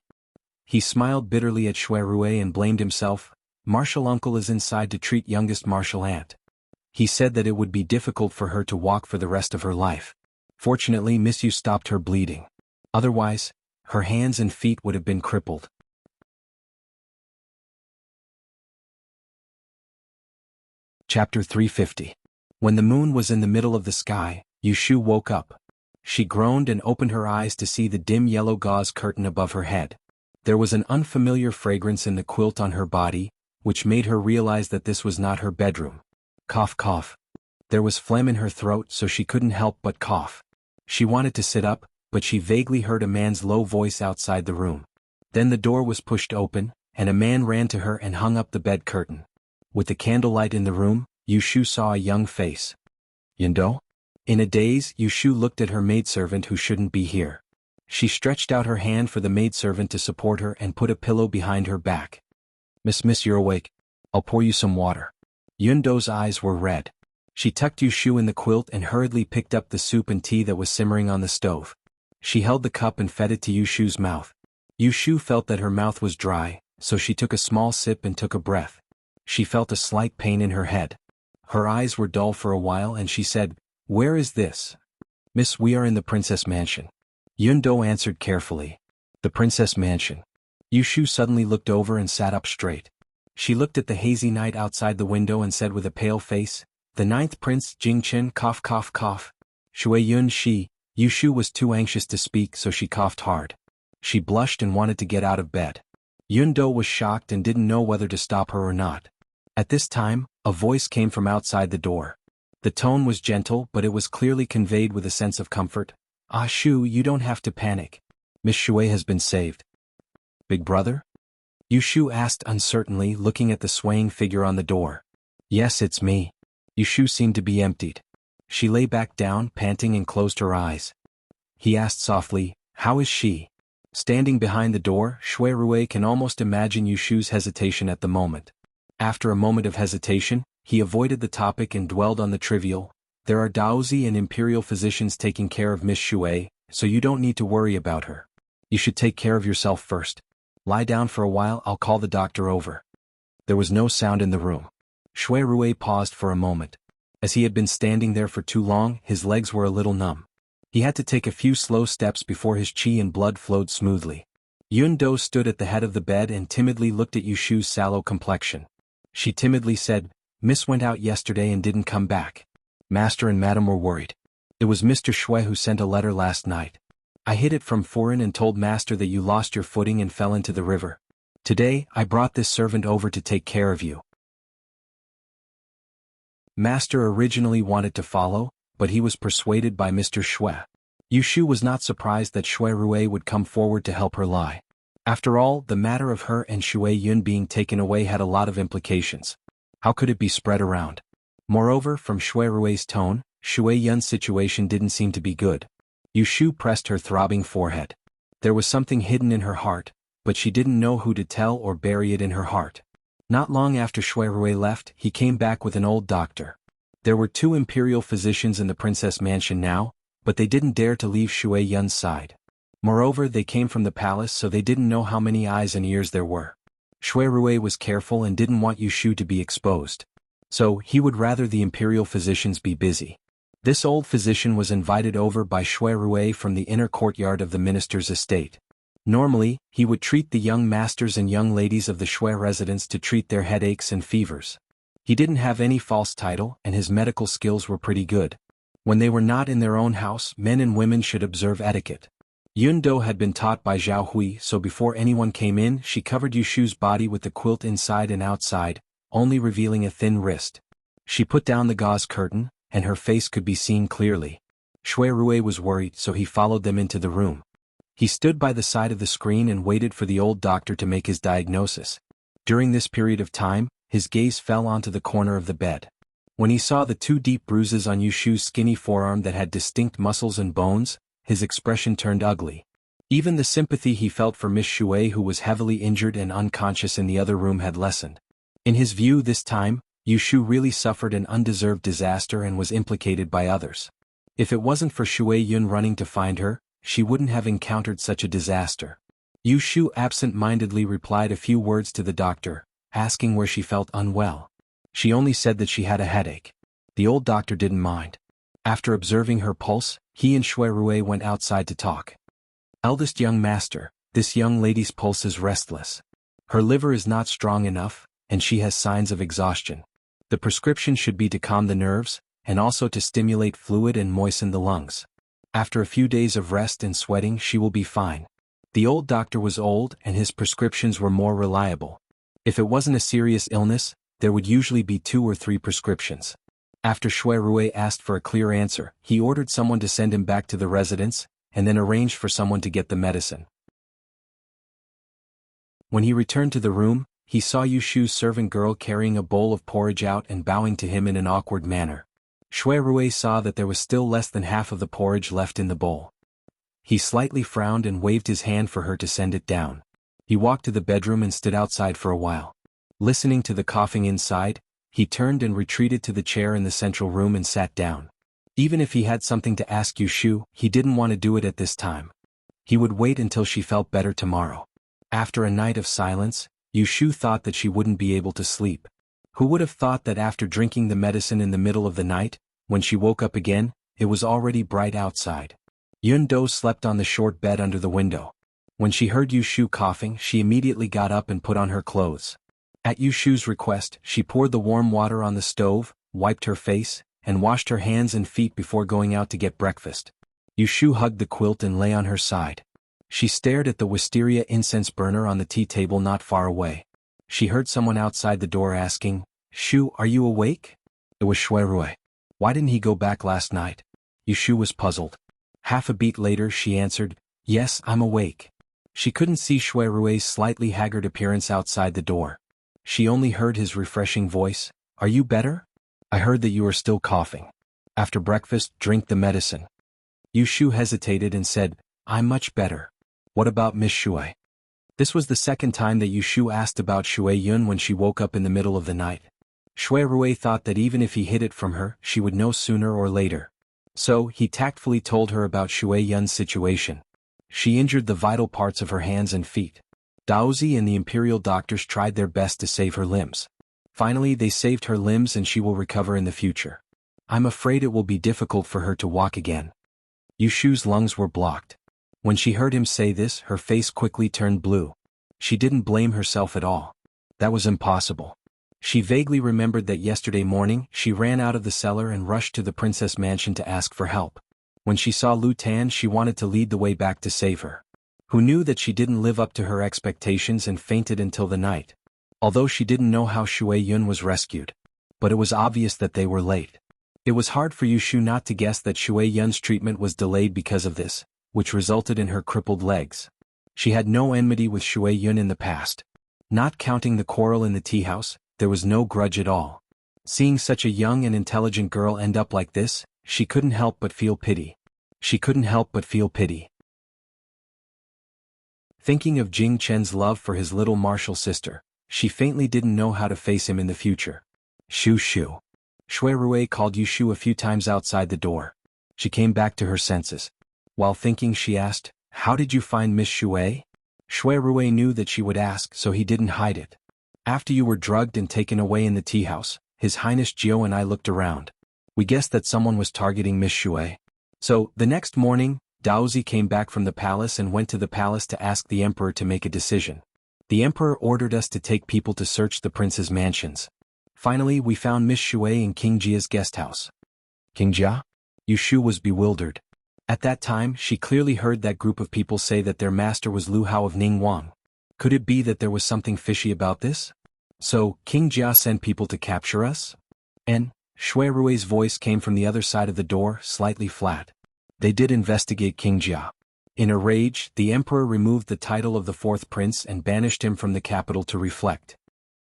He smiled bitterly at Shui Rui and blamed himself. "Martial uncle is inside to treat youngest martial aunt." He said that it would be difficult for her to walk for the rest of her life. Fortunately, Miss Yu stopped her bleeding. Otherwise, her hands and feet would have been crippled. Chapter 350. When the moon was in the middle of the sky, Yushu woke up. She groaned and opened her eyes to see the dim yellow gauze curtain above her head. There was an unfamiliar fragrance in the quilt on her body, which made her realize that this was not her bedroom. Cough cough. There was phlegm in her throat, so she couldn't help but cough. She wanted to sit up, but she vaguely heard a man's low voice outside the room. Then the door was pushed open, and a man ran to her and hung up the bed curtain. With the candlelight in the room, Yushu saw a young face. Yundo? In a daze, Yushu looked at her maidservant who shouldn't be here. She stretched out her hand for the maidservant to support her and put a pillow behind her back. Miss, you're awake. I'll pour you some water. Yundo's eyes were red. She tucked Yushu in the quilt and hurriedly picked up the soup and tea that was simmering on the stove. She held the cup and fed it to Yushu's mouth. Yushu felt that her mouth was dry, so she took a small sip and took a breath. She felt a slight pain in her head. Her eyes were dull for a while and she said, "Where is this?" "Miss, we are in the princess mansion." Yundo answered carefully. The princess mansion. Yushu suddenly looked over and sat up straight. She looked at the hazy night outside the window and said with a pale face, "The ninth prince Jingchen cough cough cough." Shui Yun she. Yushu was too anxious to speak, so she coughed hard. She blushed and wanted to get out of bed. Yundo was shocked and didn't know whether to stop her or not. At this time, a voice came from outside the door. The tone was gentle, but it was clearly conveyed with a sense of comfort. "Ah Shu, you don't have to panic. Miss Shui has been saved." "Big brother?" Yushu asked uncertainly, looking at the swaying figure on the door. "Yes, it's me." Yushu seemed to be emptied. She lay back down, panting, and closed her eyes. He asked softly, "How is she?" Standing behind the door, Shui Rui can almost imagine Yushu's hesitation at the moment. After a moment of hesitation, he avoided the topic and dwelled on the trivial. "There are Daozi and imperial physicians taking care of Miss Shui, so you don't need to worry about her. You should take care of yourself first. Lie down for a while, I'll call the doctor over." There was no sound in the room. Shui Rui paused for a moment. As he had been standing there for too long, his legs were a little numb. He had to take a few slow steps before his qi and blood flowed smoothly. Yundo stood at the head of the bed and timidly looked at Yushu's sallow complexion. She timidly said, "Miss went out yesterday and didn't come back. Master and Madam were worried. It was Mr. Shui who sent a letter last night. I hid it from Furin and told Master that you lost your footing and fell into the river. Today, I brought this servant over to take care of you." Master originally wanted to follow, but he was persuaded by Mr. Shui. Yushu was not surprised that Shui Rui would come forward to help her lie. After all, the matter of her and Shui Yun being taken away had a lot of implications. How could it be spread around? Moreover, from Shui Rui's tone, Shui Yun's situation didn't seem to be good. Yushu pressed her throbbing forehead. There was something hidden in her heart, but she didn't know who to tell or bury it in her heart. Not long after Shui Rui left, he came back with an old doctor. There were 2 imperial physicians in the princess mansion now, but they didn't dare to leave Shui Yun's side. Moreover, they came from the palace, so they didn't know how many eyes and ears there were. Shui Rui was careful and didn't want Yushu to be exposed. So, he would rather the imperial physicians be busy. This old physician was invited over by Shui Rui from the inner courtyard of the minister's estate. Normally, he would treat the young masters and young ladies of the Shui residence to treat their headaches and fevers. He didn't have any false title and his medical skills were pretty good. When they were not in their own house, men and women should observe etiquette. Yundo had been taught by Zhao Hui, so before anyone came in, she covered Yushu's body with the quilt inside and outside, only revealing a thin wrist. She put down the gauze curtain, and her face could be seen clearly. Shui Rui was worried, so he followed them into the room. He stood by the side of the screen and waited for the old doctor to make his diagnosis. During this period of time, his gaze fell onto the corner of the bed. When he saw the 2 deep bruises on Yushu's skinny forearm that had distinct muscles and bones, his expression turned ugly. Even the sympathy he felt for Miss Shui, who was heavily injured and unconscious in the other room, had lessened. In his view this time, Yushu really suffered an undeserved disaster and was implicated by others. If it wasn't for Shui Yun running to find her, she wouldn't have encountered such a disaster. Yushu absent-mindedly replied a few words to the doctor, asking where she felt unwell. She only said that she had a headache. The old doctor didn't mind. After observing her pulse, he and Shui Rui went outside to talk. "Eldest young master, this young lady's pulse is restless. Her liver is not strong enough, and she has signs of exhaustion. The prescription should be to calm the nerves, and also to stimulate fluid and moisten the lungs. After a few days of rest and sweating she will be fine." The old doctor was old and his prescriptions were more reliable. If it wasn't a serious illness, there would usually be 2 or 3 prescriptions. After Shui Rui asked for a clear answer, he ordered someone to send him back to the residence, and then arranged for someone to get the medicine. When he returned to the room, he saw Yushu's servant girl carrying a bowl of porridge out and bowing to him in an awkward manner. Shui Rui saw that there was still less than half of the porridge left in the bowl. He slightly frowned and waved his hand for her to send it down. He walked to the bedroom and stood outside for a while. Listening to the coughing inside, he turned and retreated to the chair in the central room and sat down. Even if he had something to ask Yushu, he didn't want to do it at this time. He would wait until she felt better tomorrow. After a night of silence, Yushu thought that she wouldn't be able to sleep. Who would have thought that after drinking the medicine in the middle of the night, when she woke up again, it was already bright outside. Yun Do slept on the short bed under the window. When she heard Yushu coughing, she immediately got up and put on her clothes. At Yushu's request, she poured the warm water on the stove, wiped her face, and washed her hands and feet before going out to get breakfast. Yushu hugged the quilt and lay on her side. She stared at the wisteria incense burner on the tea table not far away. She heard someone outside the door asking, "Shu, are you awake?" It was Shui Rui. Why didn't he go back last night? Yushu was puzzled. Half a beat later she answered, "Yes, I'm awake." She couldn't see Shui Rui's slightly haggard appearance outside the door. She only heard his refreshing voice, "Are you better? I heard that you are still coughing. After breakfast, drink the medicine." Yushu hesitated and said, "I'm much better. What about Miss Shui?" This was the second time that Yushu asked about Shui Yun when she woke up in the middle of the night. Shui Rui thought that even if he hid it from her, she would know sooner or later. So, he tactfully told her about Shui Yun's situation. She injured the vital parts of her hands and feet. Daozi and the imperial doctors tried their best to save her limbs. Finally, they saved her limbs and she will recover in the future. I'm afraid it will be difficult for her to walk again. Yushu's lungs were blocked. When she heard him say this, her face quickly turned blue. She didn't blame herself at all. That was impossible. She vaguely remembered that yesterday morning, she ran out of the cellar and rushed to the princess mansion to ask for help. When she saw Lu Tan, she wanted to lead the way back to save her. Who knew that she didn't live up to her expectations and fainted until the night. Although she didn't know how Shui Yun was rescued. But it was obvious that they were late. It was hard for Yushu not to guess that Shui Yun's treatment was delayed because of this, which resulted in her crippled legs. She had no enmity with Shui Yun in the past. Not counting the quarrel in the tea house, there was no grudge at all. Seeing such a young and intelligent girl end up like this, she couldn't help but feel pity. She couldn't help but feel pity. Thinking of Jing Chen's love for his little martial sister, she faintly didn't know how to face him in the future. Shu Shu. Shui Rui called Yushu a few times outside the door. She came back to her senses. While thinking, she asked, "How did you find Miss Shui?" Shui Rui knew that she would ask, so he didn't hide it. "After you were drugged and taken away in the tea house, His Highness Jiao and I looked around. We guessed that someone was targeting Miss Shui. So, the next morning, Daozi came back from the palace and went to the palace to ask the emperor to make a decision. The emperor ordered us to take people to search the prince's mansions. Finally, we found Miss Shui in King Jia's guest house." King Jia? Yushu was bewildered. At that time, she clearly heard that group of people say that their master was Lu Hao of Ningguang. Could it be that there was something fishy about this? So, King Jia sent people to capture us? And Shui Rui's voice came from the other side of the door, slightly flat. They did investigate King Jia. In a rage, the emperor removed the title of the fourth prince and banished him from the capital to reflect.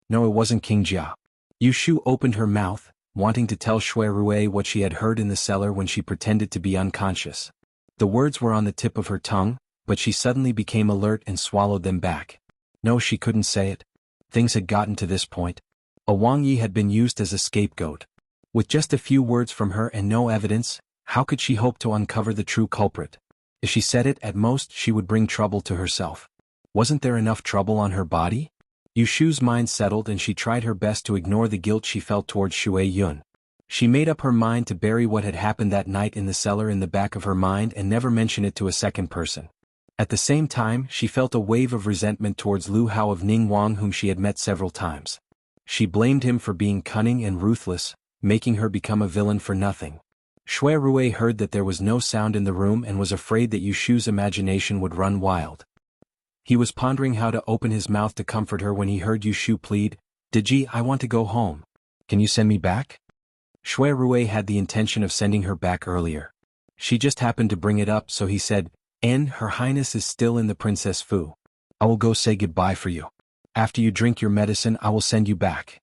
No, it wasn't King Jia. Yushu opened her mouth, wanting to tell Shui Rui what she had heard in the cellar when she pretended to be unconscious. The words were on the tip of her tongue, but she suddenly became alert and swallowed them back. No, she couldn't say it. Things had gotten to this point. A Wang Yi had been used as a scapegoat. With just a few words from her and no evidence, how could she hope to uncover the true culprit? If she said it, at most she would bring trouble to herself. Wasn't there enough trouble on her body? Yushu's mind settled and she tried her best to ignore the guilt she felt towards Shui Yun. She made up her mind to bury what had happened that night in the cellar in the back of her mind and never mention it to a second person. At the same time, she felt a wave of resentment towards Lu Hao of Ningguang, whom she had met several times. She blamed him for being cunning and ruthless, making her become a villain for nothing. Shui Rui heard that there was no sound in the room and was afraid that Yushu's imagination would run wild. He was pondering how to open his mouth to comfort her when he heard Yu Shu plead, "Deji, I want to go home. Can you send me back?" Shui Rui had the intention of sending her back earlier. She just happened to bring it up, so he said, Her Highness is still in the Princess Fu. I will go say goodbye for you. After you drink your medicine, I will send you back."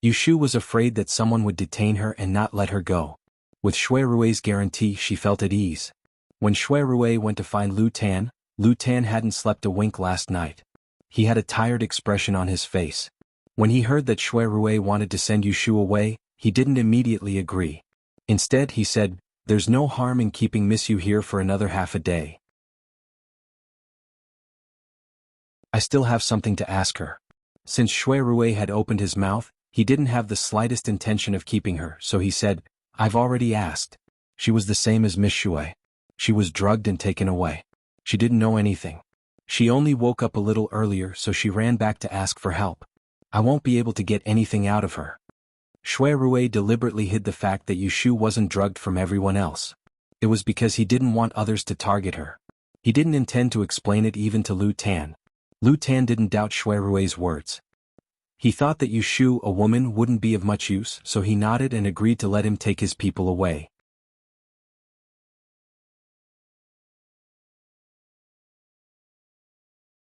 Yu Shu was afraid that someone would detain her and not let her go. With Shui Rui's guarantee, she felt at ease. When Shui Rui went to find Lu Tan hadn't slept a wink last night. He had a tired expression on his face. When he heard that Shui Rui wanted to send Yu Shu away, he didn't immediately agree. Instead, he said, "There's no harm in keeping Miss Yu here for another half a day. I still have something to ask her." Since Shui Rui had opened his mouth, he didn't have the slightest intention of keeping her, so he said, "I've already asked." She was the same as Miss Shui. She was drugged and taken away. She didn't know anything. She only woke up a little earlier, so she ran back to ask for help. I won't be able to get anything out of her. Shui Rui deliberately hid the fact that Yu Shu wasn't drugged from everyone else. It was because he didn't want others to target her. He didn't intend to explain it even to Lu Tan. Lu Tan didn't doubt Shui Rui's words. He thought that Yu Shu, a woman, wouldn't be of much use, so he nodded and agreed to let him take his people away.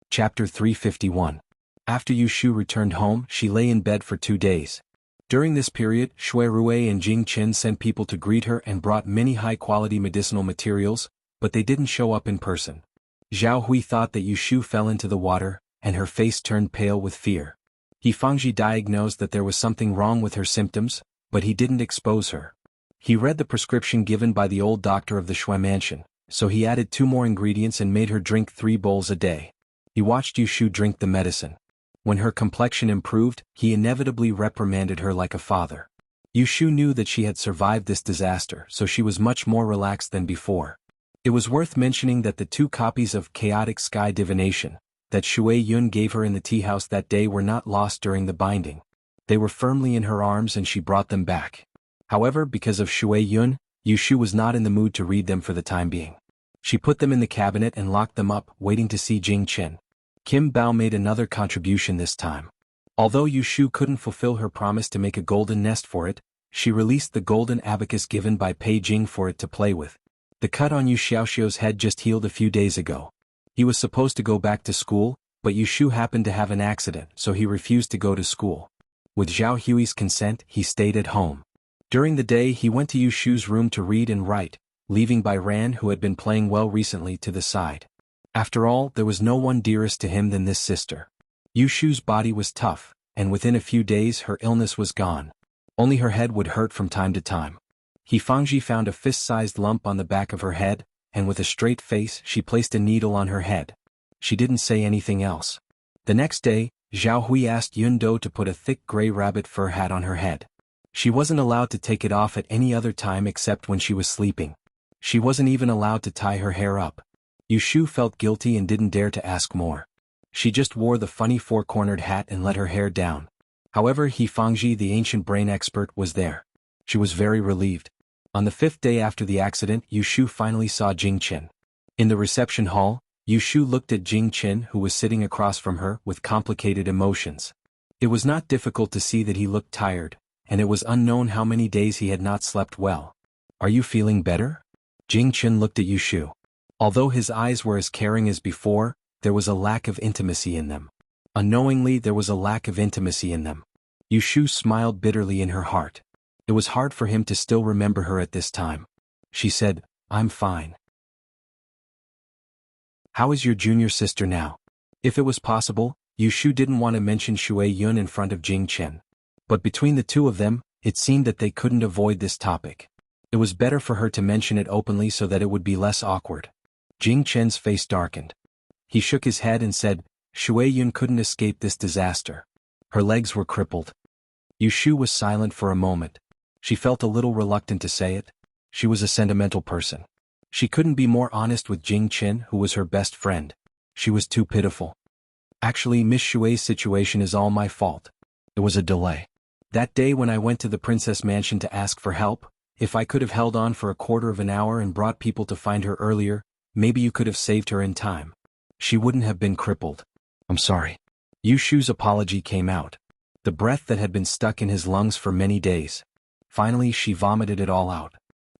Chapter 351. After Yu Shu returned home, she lay in bed for 2 days. During this period, Shui Rui and Jing Chen sent people to greet her and brought many high-quality medicinal materials, but they didn't show up in person. Zhao Hui thought that Yu Shu fell into the water, and her face turned pale with fear. He Fangji diagnosed that there was something wrong with her symptoms, but he didn't expose her. He read the prescription given by the old doctor of the Shui mansion, so he added 2 more ingredients and made her drink 3 bowls a day. He watched Yu Shu drink the medicine. When her complexion improved, he inevitably reprimanded her like a father. Yu Shu knew that she had survived this disaster, so she was much more relaxed than before. It was worth mentioning that the 2 copies of Chaotic Sky Divination that Shui Yun gave her in the tea house that day were not lost during the binding. They were firmly in her arms and she brought them back. However, because of Shui Yun, Yu Shu was not in the mood to read them for the time being. She put them in the cabinet and locked them up, waiting to see Jing Chen. Kim Bao made another contribution this time. Although Yu Shu couldn't fulfill her promise to make a golden nest for it, she released the golden abacus given by Pei Jing for it to play with. The cut on Yu Xiaoxiu's head just healed a few days ago. He was supposed to go back to school, but Yu Shu happened to have an accident, so he refused to go to school. With Zhao Hui's consent, he stayed at home. During the day, he went to Yu Shu's room to read and write, leaving Bai Ran, who had been playing well recently, to the side. After all, there was no one dearest to him than this sister. Yu Shu's body was tough, and within a few days her illness was gone. Only her head would hurt from time to time. He Fangji found a fist-sized lump on the back of her head, and with a straight face she placed a needle on her head. She didn't say anything else. The next day, Zhao Hui asked Yun Do to put a thick gray rabbit fur hat on her head. She wasn't allowed to take it off at any other time except when she was sleeping. She wasn't even allowed to tie her hair up. Yu Shu felt guilty and didn't dare to ask more. She just wore the funny 4-cornered hat and let her hair down. However, He Fangji, the ancient brain expert, was there. She was very relieved. On the 5th day after the accident, Yu Shu finally saw Jing Chen. In the reception hall, Yu Shu looked at Jing Chen, who was sitting across from her, with complicated emotions. It was not difficult to see that he looked tired, and it was unknown how many days he had not slept well. "Are you feeling better?" Jing Chen looked at Yu Shu. Although his eyes were as caring as before, there was a lack of intimacy in them. Unknowingly, there was a lack of intimacy in them. Yu Shu smiled bitterly in her heart. It was hard for him to still remember her at this time. She said, "I'm fine." "How is your junior sister now?" If it was possible, Yu Shu didn't want to mention Shui Yun in front of Jing Chen. But between the 2 of them, it seemed that they couldn't avoid this topic. It was better for her to mention it openly so that it would be less awkward. Jing Chen's face darkened. He shook his head and said, "Shui Yun couldn't escape this disaster. Her legs were crippled." Yu Shu was silent for a moment. She felt a little reluctant to say it. She was a sentimental person. She couldn't be more honest with Jing Chen, who was her best friend. She was too pitiful. "Actually, Miss Shui's situation is all my fault. It was a delay. That day when I went to the princess mansion to ask for help, if I could have held on for a quarter of an hour and brought people to find her earlier, maybe you could have saved her in time. she wouldn't have been crippled. I'm sorry. Yu Shu's apology came out. The breath that had been stuck in his lungs for many days. Finally she vomited it all out.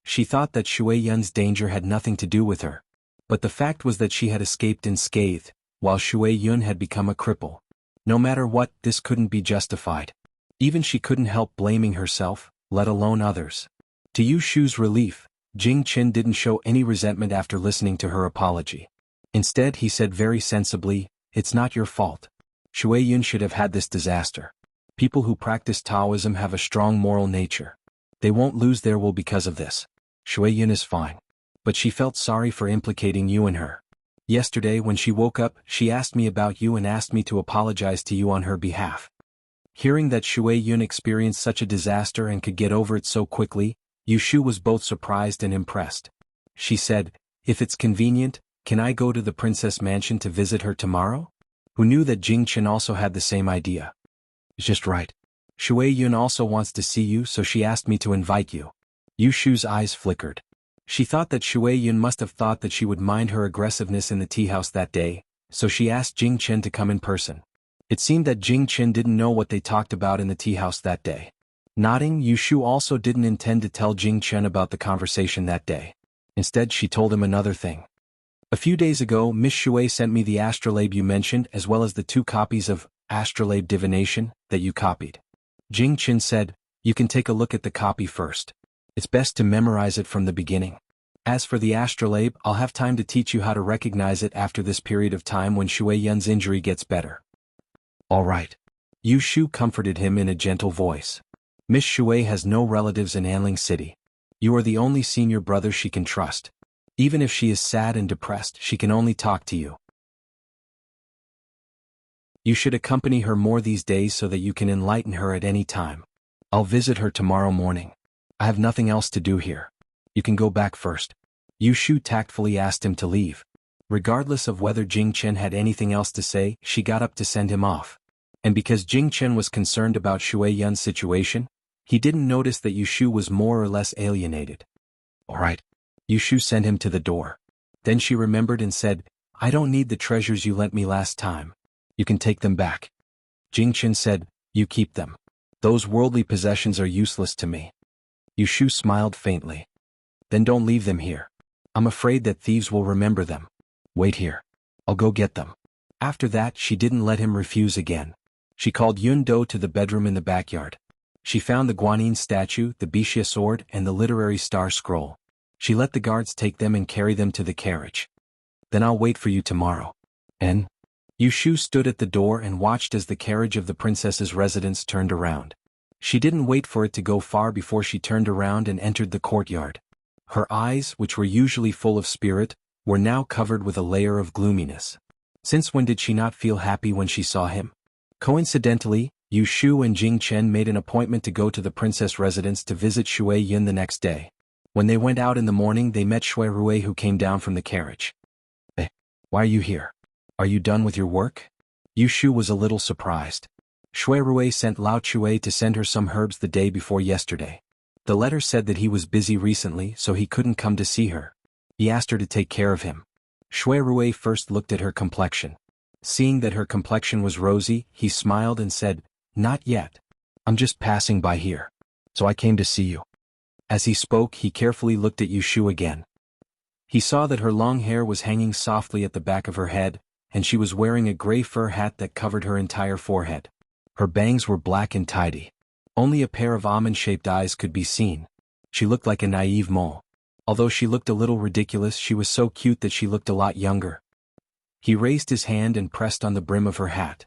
She thought that Shui Yun's danger had nothing to do with her. But the fact was that she had escaped unscathed, while Shui Yun had become a cripple. No matter what, this couldn't be justified. Even she couldn't help blaming herself, let alone others. To Yu Shu's relief, Jing Qin didn't show any resentment after listening to her apology. Instead he said very sensibly, "It's not your fault. Shui Yun should have had this disaster. People who practice Taoism have a strong moral nature. They won't lose their will because of this. Shui Yun is fine." But she felt sorry for implicating you in her. Yesterday when she woke up, she asked me about you and asked me to apologize to you on her behalf. Hearing that Shui Yun experienced such a disaster and could get over it so quickly, Yu Shu was both surprised and impressed. She said, "If it's convenient, can I go to the princess mansion to visit her tomorrow?" Who knew that Jing Qin also had the same idea. "It's just right. Shui Yun also wants to see you, so she asked me to invite you." Yu Shu's eyes flickered. She thought that Shui Yun must have thought that she would mind her aggressiveness in the tea house that day, so she asked Jing Qin to come in person. It seemed that Jing Qin didn't know what they talked about in the tea house that day. Nodding, Yu Shu also didn't intend to tell Jing Qin about the conversation that day. Instead she told him another thing. "A few days ago Miss Shui sent me the astrolabe you mentioned as well as the 2 copies of Astrolabe Divination that you copied." Jing Qin said, "You can take a look at the copy first. It's best to memorize it from the beginning. As for the astrolabe, I'll have time to teach you how to recognize it after this period of time when Shui Yun's injury gets better." "All right." Yu Shu comforted him in a gentle voice. "Miss Shui has no relatives in Anling City. You are the only senior brother she can trust. Even if she is sad and depressed, she can only talk to you. You should accompany her more these days so that you can enlighten her at any time. I'll visit her tomorrow morning. I have nothing else to do here. You can go back first." Yu Shu tactfully asked him to leave. Regardless of whether Jing Qin had anything else to say, she got up to send him off. And because Jing Qin was concerned about Shui Yun's situation, he didn't notice that Yu Shu was more or less alienated. "All right." Yu Shu sent him to the door. Then she remembered and said, "I don't need the treasures you lent me last time. You can take them back." Jing Qin said, "You keep them. Those worldly possessions are useless to me." Yu Shu smiled faintly. "Then don't leave them here. I'm afraid that thieves will remember them. Wait here. I'll go get them." After that she didn't let him refuse again. She called Yun Do to the bedroom in the backyard. She found the Guanyin statue, the Bixia sword, and the literary star scroll. She let the guards take them and carry them to the carriage. "Then I'll wait for you tomorrow." "And?" Yu Shu stood at the door and watched as the carriage of the princess's residence turned around. She didn't wait for it to go far before she turned around and entered the courtyard. Her eyes, which were usually full of spirit, were now covered with a layer of gloominess. Since when did she not feel happy when she saw him? Coincidentally, Yu Shu and Jing Chen made an appointment to go to the princess residence to visit Shui Yun the next day. When they went out in the morning they met Shui Rui who came down from the carriage. Why are you here? Are you done with your work?" Yu Shu was a little surprised. Shui Rui sent Lao Chui to send her some herbs the day before yesterday. The letter said that he was busy recently so he couldn't come to see her. He asked her to take care of him. Shui Rui first looked at her complexion. Seeing that her complexion was rosy, he smiled and said, "Not yet. I'm just passing by here. So I came to see you." As he spoke he carefully looked at Yu Shu again. He saw that her long hair was hanging softly at the back of her head, and she was wearing a gray fur hat that covered her entire forehead. Her bangs were black and tidy. Only a pair of almond-shaped eyes could be seen. She looked like a naive mole. Although she looked a little ridiculous, she was so cute that she looked a lot younger. He raised his hand and pressed on the brim of her hat.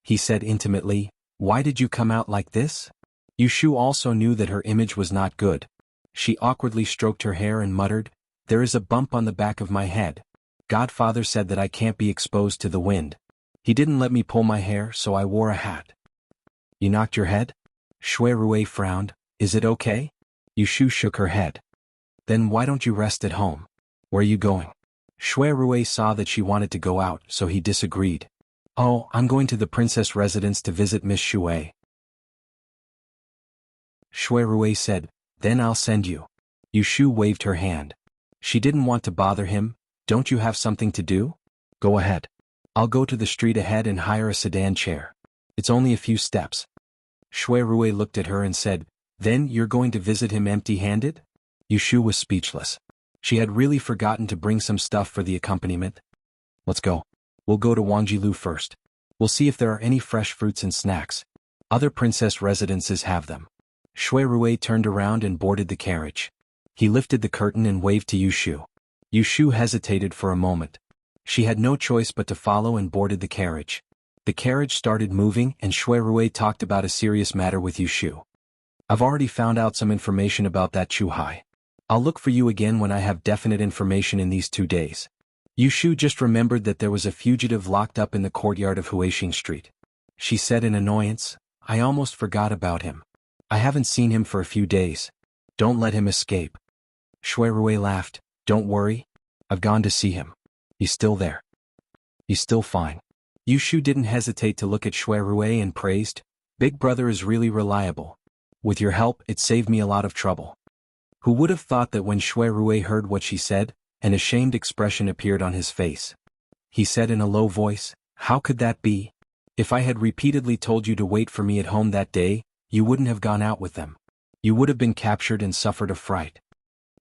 He said intimately, "Why did you come out like this?" Yu Shu also knew that her image was not good. She awkwardly stroked her hair and muttered, "There is a bump on the back of my head. Godfather said that I can't be exposed to the wind. He didn't let me pull my hair, so I wore a hat." "You knocked your head?" Shui Rui frowned. "Is it okay?" Yu Shu shook her head. "Then why don't you rest at home? Where are you going?" Shui Rui saw that she wanted to go out, so he disagreed. "Oh, I'm going to the princess residence to visit Miss Shui." Shui Rui said, "Then I'll send you." Yu Shu waved her hand. She didn't want to bother him. "Don't you have something to do? Go ahead. I'll go to the street ahead and hire a sedan chair. It's only a few steps. Shui Rui looked at her and said, Then you're going to visit him empty-handed? Yushu was speechless. She had really forgotten to bring some stuff for the accompaniment. Let's go. We'll go to Wangjilu first. We'll see if there are any fresh fruits and snacks. Other princess residences have them. Shui Rui turned around and boarded the carriage. He lifted the curtain and waved to Yushu. Yushu hesitated for a moment. She had no choice but to follow and boarded the carriage. The carriage started moving and Shui Rui talked about a serious matter with Yushu. I've already found out some information about that Chuhai. I'll look for you again when I have definite information in these 2 days. Yushu just remembered that there was a fugitive locked up in the courtyard of Huixing Street. She said in annoyance, I almost forgot about him. I haven't seen him for a few days. Don't let him escape. Shui Rui laughed. Don't worry. I've gone to see him. He's still there. He's still fine. Yushu didn't hesitate to look at Shui Rui and praised, Big brother is really reliable. With your help, it saved me a lot of trouble. Who would have thought that when Shui Rui heard what she said, an ashamed expression appeared on his face. He said in a low voice, How could that be? If I had repeatedly told you to wait for me at home that day, you wouldn't have gone out with them. You would have been captured and suffered a fright.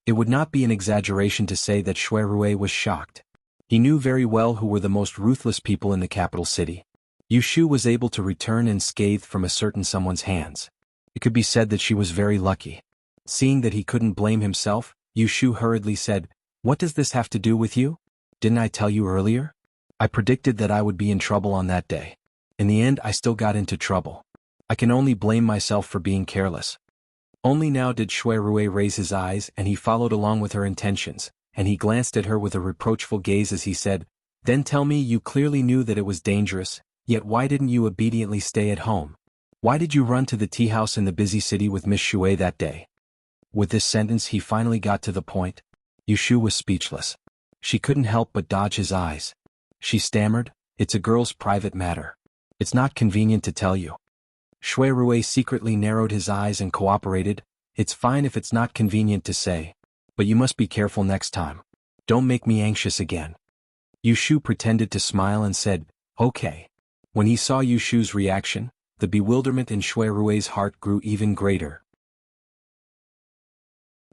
It would not be an exaggeration to say that Shui Rui was shocked. He knew very well who were the most ruthless people in the capital city. Yushu was able to return unscathed from a certain someone's hands. It could be said that she was very lucky. Seeing that he couldn't blame himself, Yushu hurriedly said, What does this have to do with you? Didn't I tell you earlier? I predicted that I would be in trouble on that day. In the end, I still got into trouble. I can only blame myself for being careless. Only now did Shui Rui raise his eyes and he followed along with her intentions, and he glanced at her with a reproachful gaze as he said, Then tell me, you clearly knew that it was dangerous, yet why didn't you obediently stay at home? Why did you run to the tea house in the busy city with Miss Shui that day? With this sentence he finally got to the point. Yushu was speechless. She couldn't help but dodge his eyes. She stammered, It's a girl's private matter. It's not convenient to tell you. Shui Rui secretly narrowed his eyes and cooperated, It's fine if it's not convenient to say. But you must be careful next time. Don't make me anxious again. Yushu pretended to smile and said, Okay. When he saw Yushu's reaction, the bewilderment in Shui Rui's heart grew even greater.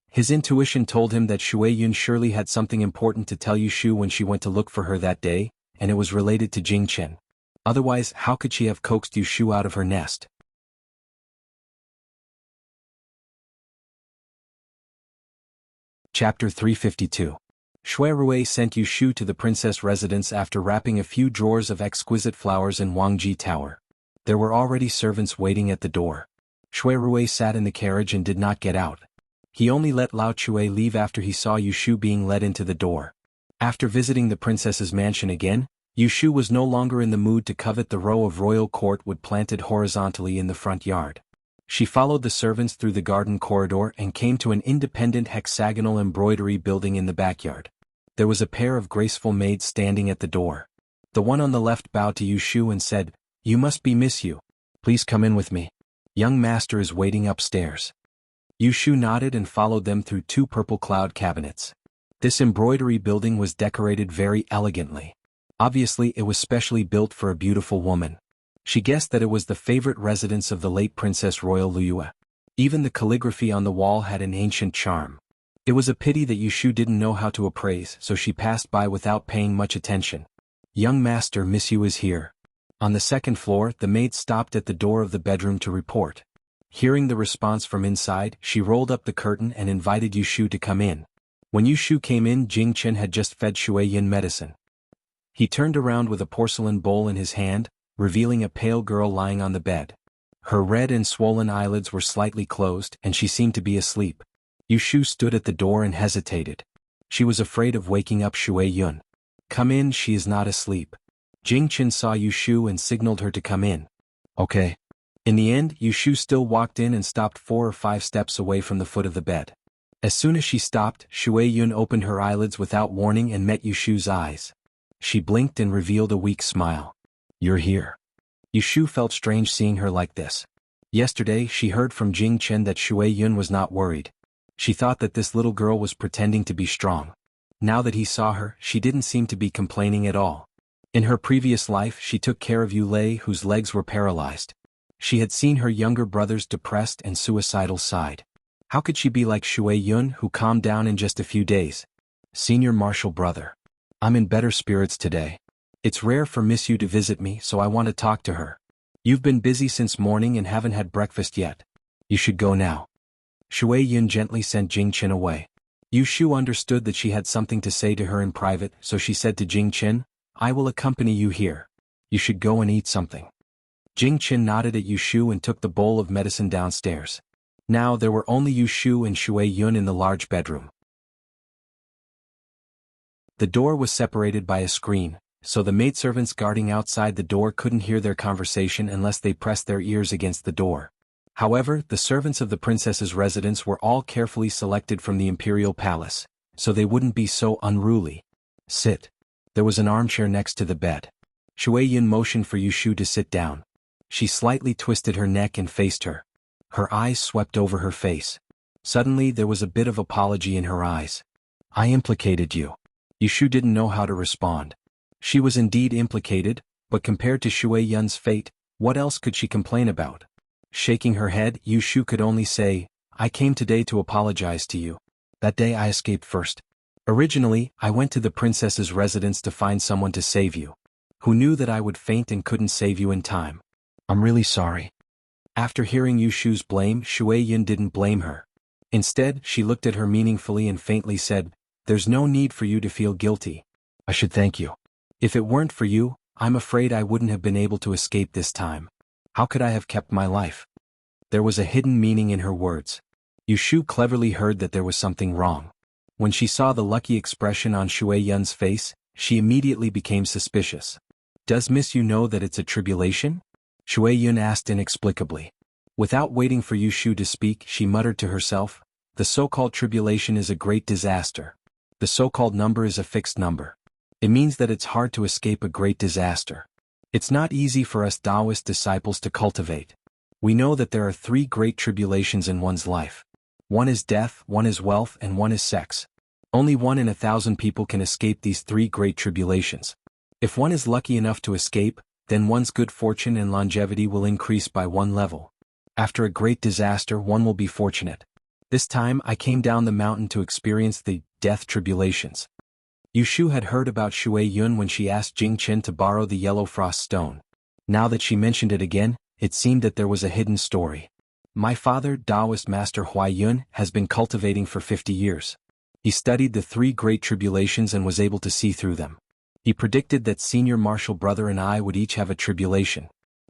His intuition told him that Shui Yun surely had something important to tell Yushu when she went to look for her that day, and it was related to Jing Chen. Otherwise, how could she have coaxed Yushu out of her nest? Chapter 352. Shui Rui sent Yushu to the princess residence after wrapping a few drawers of exquisite flowers in Wangji Tower. There were already servants waiting at the door. Shui Rui sat in the carriage and did not get out. He only let Lao Chui leave after he saw Yushu being led into the door. After visiting the princess's mansion again, Yushu was no longer in the mood to covet the row of royal court wood planted horizontally in the front yard. She followed the servants through the garden corridor and came to an independent hexagonal embroidery building in the backyard. There was a pair of graceful maids standing at the door. The one on the left bowed to Yushu and said, You must be Miss Yu. Please come in with me. Young master is waiting upstairs. Yushu nodded and followed them through 2 purple cloud cabinets. This embroidery building was decorated very elegantly. Obviously it was specially built for a beautiful woman. She guessed that it was the favorite residence of the late Princess Royal Liyue. Even the calligraphy on the wall had an ancient charm. It was a pity that Yushu didn't know how to appraise, so she passed by without paying much attention. Young master, Miss Yu is here. On the 2nd floor, the maid stopped at the door of the bedroom to report. Hearing the response from inside, she rolled up the curtain and invited Yushu to come in. When Yushu came in, Jing Chen had just fed Shui Yin medicine. He turned around with a porcelain bowl in his hand, revealing a pale girl lying on the bed. Her red and swollen eyelids were slightly closed, and she seemed to be asleep. Yushu stood at the door and hesitated. She was afraid of waking up Shui Yun. Come in, she is not asleep. Jing Chen saw Yushu and signaled her to come in. Okay. In the end, Yushu still walked in and stopped 4 or 5 steps away from the foot of the bed. As soon as she stopped, Shui Yun opened her eyelids without warning and met Yushu's eyes. She blinked and revealed a weak smile. You're here. Yushu felt strange seeing her like this. Yesterday, she heard from Jing Chen that Shui Yun was not worried. She thought that this little girl was pretending to be strong. Now that he saw her, she didn't seem to be complaining at all. In her previous life she took care of Yu Lei, whose legs were paralyzed. She had seen her younger brother's depressed and suicidal side. How could she be like Shui Yun, who calmed down in just a few days? Senior Marshal Brother. I'm in better spirits today. It's rare for Miss Yu to visit me, so I want to talk to her. You've been busy since morning and haven't had breakfast yet. You should go now. Shui Yun gently sent Jing Qin away. Yu Shu understood that she had something to say to her in private, so she said to Jing Qin, I will accompany you here. You should go and eat something. Jing Qin nodded at Yu Shu and took the bowl of medicine downstairs. Now there were only Yu Shu and Shui Yun in the large bedroom. The door was separated by a screen, so the maidservants guarding outside the door couldn't hear their conversation unless they pressed their ears against the door. However, the servants of the princess's residence were all carefully selected from the imperial palace, so they wouldn't be so unruly. Sit. There was an armchair next to the bed. Shui Yun motioned for Yu Shu to sit down. She slightly twisted her neck and faced her. Her eyes swept over her face. Suddenly there was a bit of apology in her eyes. I implicated you. Yu Shu didn't know how to respond. She was indeed implicated, but compared to Shui Yun's fate, what else could she complain about? Shaking her head, Yu Shu could only say, I came today to apologize to you. That day I escaped first. Originally, I went to the princess's residence to find someone to save you. Who knew that I would faint and couldn't save you in time. I'm really sorry. After hearing Yu Shu's blame, Shui Yun didn't blame her. Instead, she looked at her meaningfully and faintly said, There's no need for you to feel guilty. I should thank you. If it weren't for you, I'm afraid I wouldn't have been able to escape this time. How could I have kept my life? There was a hidden meaning in her words. Yu Shu cleverly heard that there was something wrong. When she saw the lucky expression on Shui Yun's face, she immediately became suspicious. Does Miss Yu know that it's a tribulation? Shui Yun asked inexplicably. Without waiting for Yu Shu to speak, she muttered to herself, the so-called tribulation is a great disaster. The so-called number is a fixed number. It means that it's hard to escape a great disaster. It's not easy for us Taoist disciples to cultivate. We know that there are 3 great tribulations in one's life. One is death, one is wealth, and one is sex. Only 1 in 1,000 people can escape these 3 great tribulations. If one is lucky enough to escape, then one's good fortune and longevity will increase by 1 level. After a great disaster, one will be fortunate. This time I came down the mountain to experience the death tribulations. Yu Shu had heard about Shui Yun when she asked Jing Qin to borrow the yellow frost stone. Now that she mentioned it again, it seemed that there was a hidden story. My father, Taoist Master Huai Yun, has been cultivating for 50 years. He studied the 3 great tribulations and was able to see through them. He predicted that Senior Marshal Brother and I would each have a tribulation.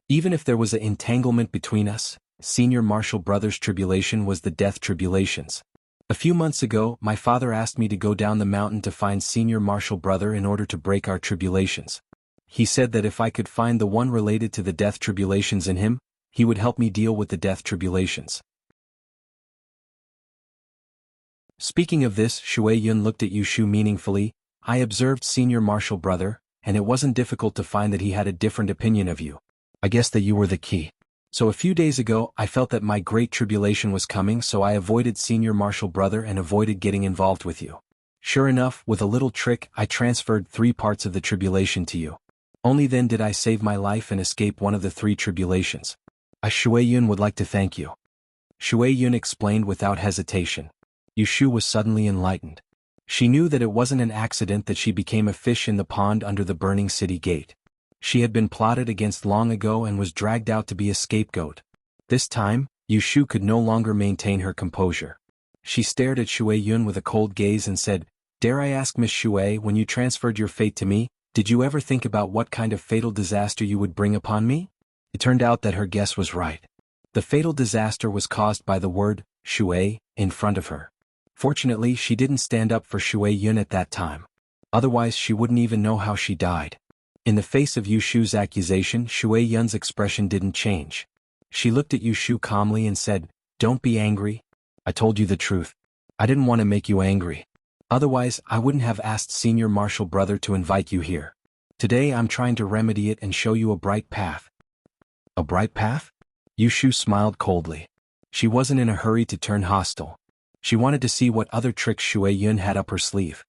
Even if there was an entanglement between us, Senior Marshal Brother's tribulation was the death tribulations. A few months ago, my father asked me to go down the mountain to find Senior Marshal Brother in order to break our tribulations. He said that if I could find the one related to the death tribulations in him, he would help me deal with the death tribulations. Speaking of this, Shui Yun looked at Yu Shu meaningfully. I observed Senior Marshal Brother, and it wasn't difficult to find that he had a different opinion of you. I guess that you were the key. So a few days ago, I felt that my great tribulation was coming, so I avoided Senior Marshal Brother and avoided getting involved with you. Sure enough, with a little trick, I transferred 3 parts of the tribulation to you. Only then did I save my life and escape one of the 3 tribulations. Shui Yun would like to thank you. Shui Yun explained without hesitation. Yu Shu was suddenly enlightened. She knew that it wasn't an accident that she became a fish in the pond under the burning city gate. She had been plotted against long ago and was dragged out to be a scapegoat. This time, Yu Shu could no longer maintain her composure. She stared at Shui Yun with a cold gaze and said, Dare I ask Miss Shui, when you transferred your fate to me, did you ever think about what kind of fatal disaster you would bring upon me? It turned out that her guess was right. The fatal disaster was caused by the word, Shui, in front of her. Fortunately, she didn't stand up for Shui Yun at that time. Otherwise she wouldn't even know how she died. In the face of Yu Shu's accusation, Shui Yun's expression didn't change. She looked at Yu Shu calmly and said, Don't be angry. I told you the truth. I didn't want to make you angry. Otherwise, I wouldn't have asked Senior Marshal Brother to invite you here. Today I'm trying to remedy it and show you a bright path. A bright path? Yu Shu smiled coldly. She wasn't in a hurry to turn hostile. She wanted to see what other tricks Shui Yun had up her sleeve.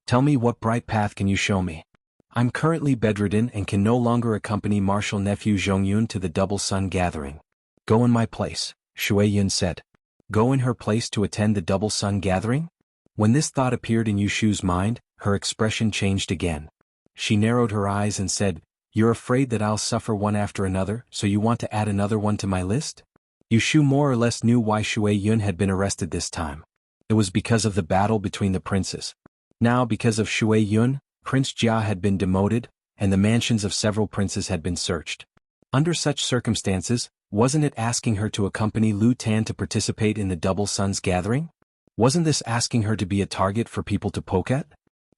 Tell me, what bright path can you show me? I'm currently bedridden and can no longer accompany Marshal Nephew Zhongyun to the Double Sun Gathering. Go in my place, Shui Yun said. Go in her place to attend the Double Sun Gathering? When this thought appeared in Yushu's mind, her expression changed again. She narrowed her eyes and said, You're afraid that I'll suffer one after another, so you want to add another one to my list? Yushu more or less knew why Shui Yun had been arrested this time. It was because of the battle between the princes. Now, because of Shui Yun, Prince Jia had been demoted, and the mansions of several princes had been searched. Under such circumstances, wasn't it asking her to accompany Lu Tan to participate in the Double Sun's gathering? Wasn't this asking her to be a target for people to poke at?